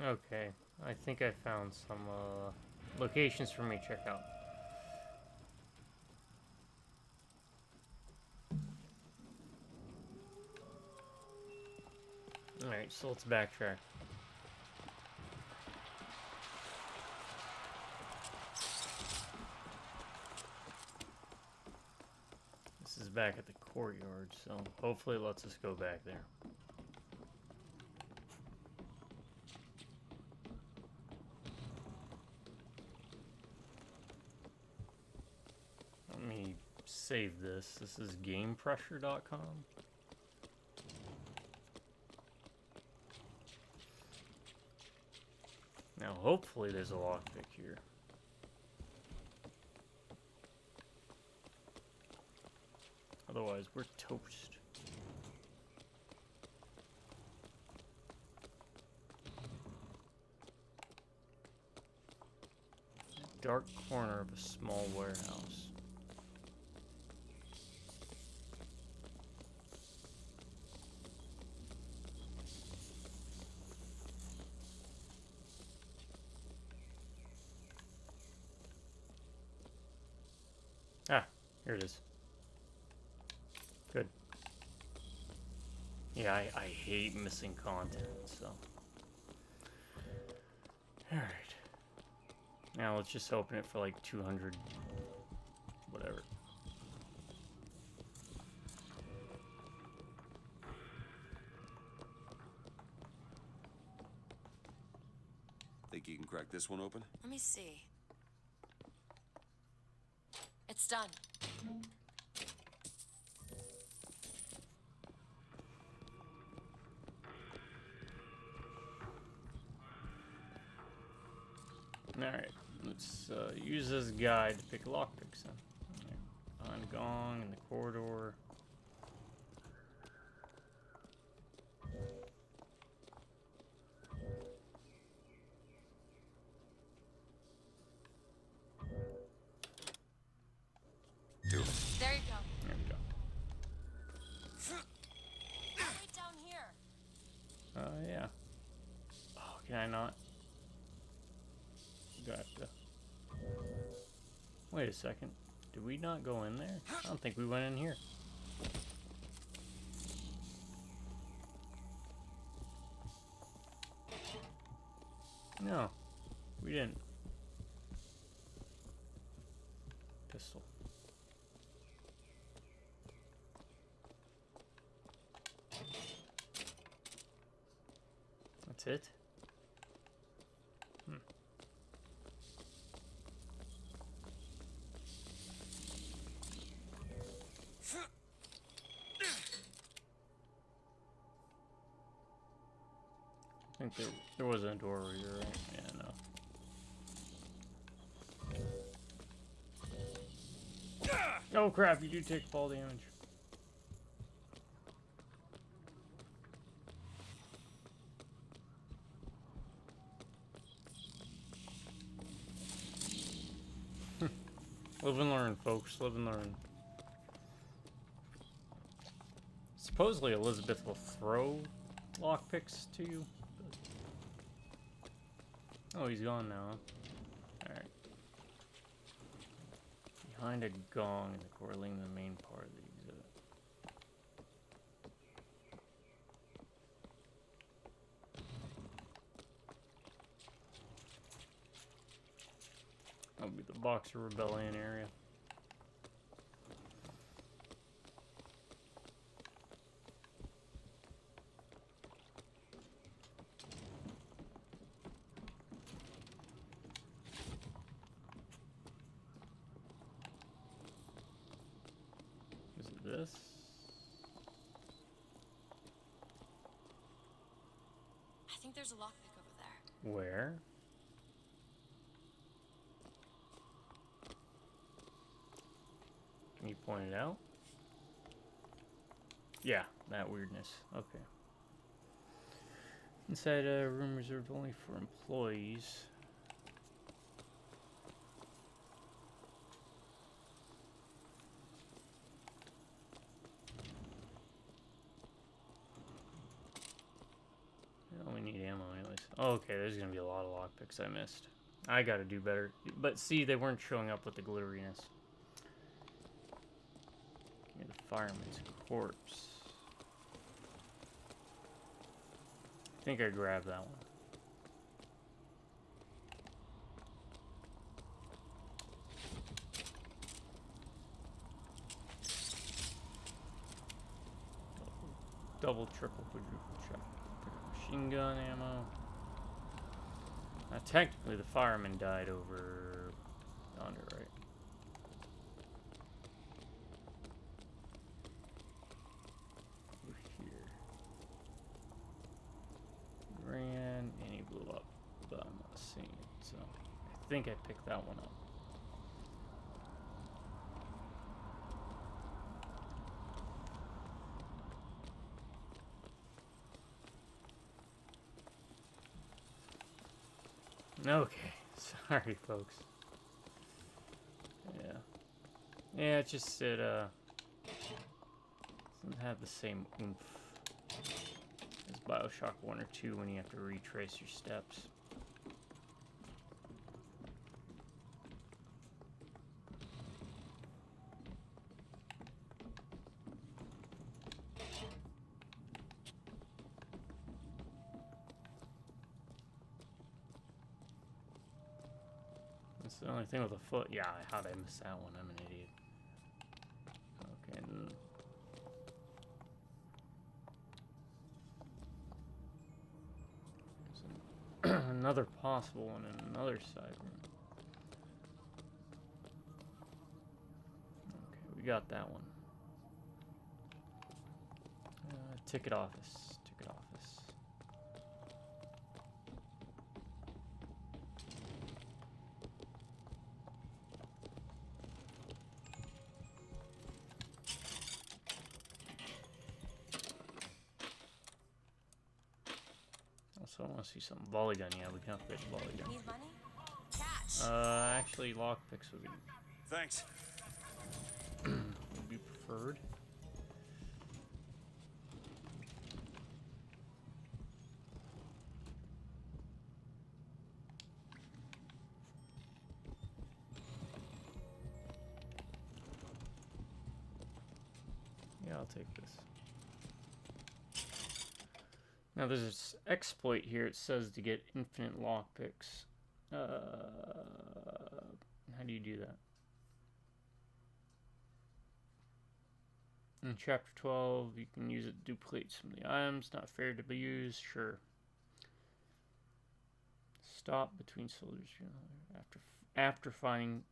Speaker 1: Okay, I think I found some locations for me to check out. Alright, so let's backtrack. This is back at the courtyard, so hopefully it lets us go back there. Let me save this. This is gamepressure.com. Now, hopefully there's a lockpick here. Otherwise, we're toast. Dark corner of a small warehouse. Ah, here it is. Good. Yeah, I hate missing content, so. Alright. Now let's just open it for like 200, whatever.
Speaker 8: Think you can crack this one open?
Speaker 10: Let me see. It's done.
Speaker 1: Alright, let's use this guide to pick lockpicks in. On gong in the corridor.
Speaker 10: There you go.
Speaker 1: There we go.
Speaker 10: Right down here.
Speaker 1: Yeah. Oh, can I not? You have to. Wait a second. Did we not go in there? I don't think we went in here. No, we didn't. Pistol. That's it? I think there wasn't a door over here, right? Yeah, no. Oh crap, you do take fall damage. Live and learn, folks. Live and learn. Supposedly Elizabeth will throw lockpicks to you. Oh, he's gone now. Alright. Behind a gong in the corner leading to the main part of the exhibit. That'll be the Boxer Rebellion area. This.
Speaker 10: I think there's a lockpick over there.
Speaker 1: Where? Can you point it out? Yeah, that weirdness. Okay. Inside a room reserved only for employees. We need ammo anyways. Okay, there's gonna be a lot of lockpicks I missed. I gotta do better. But see, they weren't showing up with the glitteriness. Give me the fireman's corpse. I think I grabbed that one. Double, triple, quadruple shot. Machine gun ammo. Now, technically, the fireman died over yonder, right? Over here. Ran, and he blew up. But I'm not seeing it, so I think I picked that one up. Okay, sorry folks. Yeah, it just doesn't have the same oomph as BioShock 1 or 2 when you have to retrace your steps. That's the only thing with a foot. Yeah, how did I miss that one? I'm an idiot. Okay. There's another possible one in another side room. Okay, we got that one. Ticket office. Ticket office. Also, I want to see some volley gun. Yeah, we can upgrade the volley gun.
Speaker 10: Need money? Cash.
Speaker 1: Actually, lockpicks would be.
Speaker 8: Thanks.
Speaker 1: Would be preferred. Yeah, I'll take this. Now there's this exploit here. It says to get infinite lockpicks. How do you do that? In Chapter 12, you can use it to duplicate some of the items. Not fair to be used. Sure. Stop between soldiers. After finding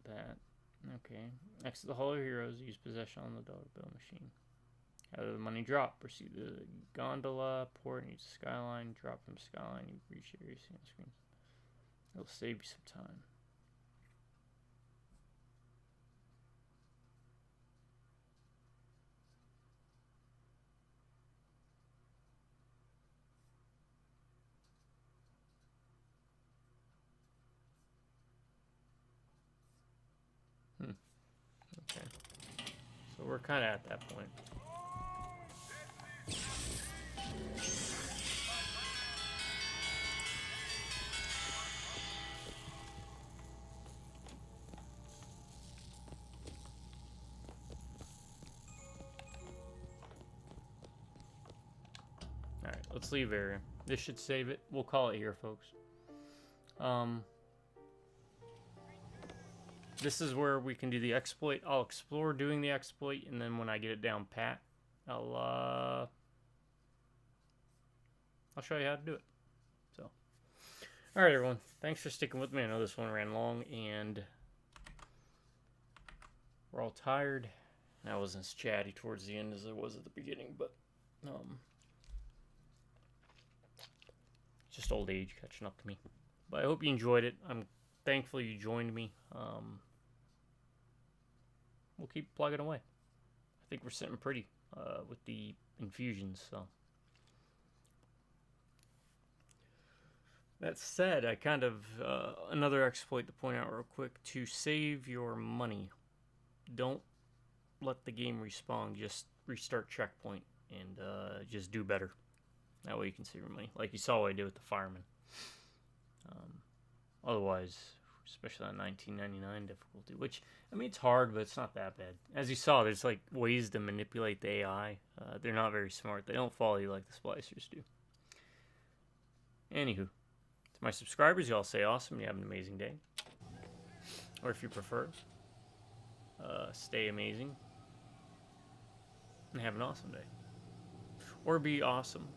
Speaker 1: that. Okay. Next to the Hall of Heroes, use possession on the dollar bill machine. How the money drop? Proceed to the gondola, port, use the skyline, drop from skyline, you reach the area on the screen. It'll save you some time. Okay. So we're kind of at that point. Alright, let's leave area. This should save it. We'll call it here, folks. This is where we can do the exploit. I'll explore doing the exploit, and then when I get it down pat, I'll show you how to do it. So, alright everyone, thanks for sticking with me. I know this one ran long, and we're all tired. I wasn't as chatty towards the end as I was at the beginning, but just old age catching up to me. But I hope you enjoyed it. I'm thankful you joined me. We'll keep plugging away. I think we're sitting pretty with the infusions. So that said, I kind of another exploit to point out real quick: to save your money, don't let the game respawn. Just restart checkpoint and just do better. That way you can save your money, like you saw what I did with the fireman. Otherwise, especially on 1999 difficulty, which, I mean, it's hard, but it's not that bad. As you saw, there's like ways to manipulate the AI. They're not very smart. They don't follow you like the splicers do. Anywho, to my subscribers, y'all stay awesome. You have an amazing day. Or if you prefer, stay amazing and have an awesome day. Or be awesome.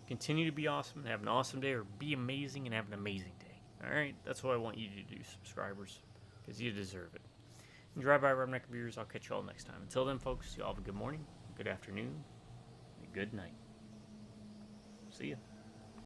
Speaker 1: Continue to be awesome and have an awesome day, or be amazing and have an amazing day. Alright? That's what I want you to do, subscribers, because you deserve it. And Drive by Redneck Viewers, I'll catch you all next time. Until then, folks, y'all have a good morning, good afternoon, and good night. See ya.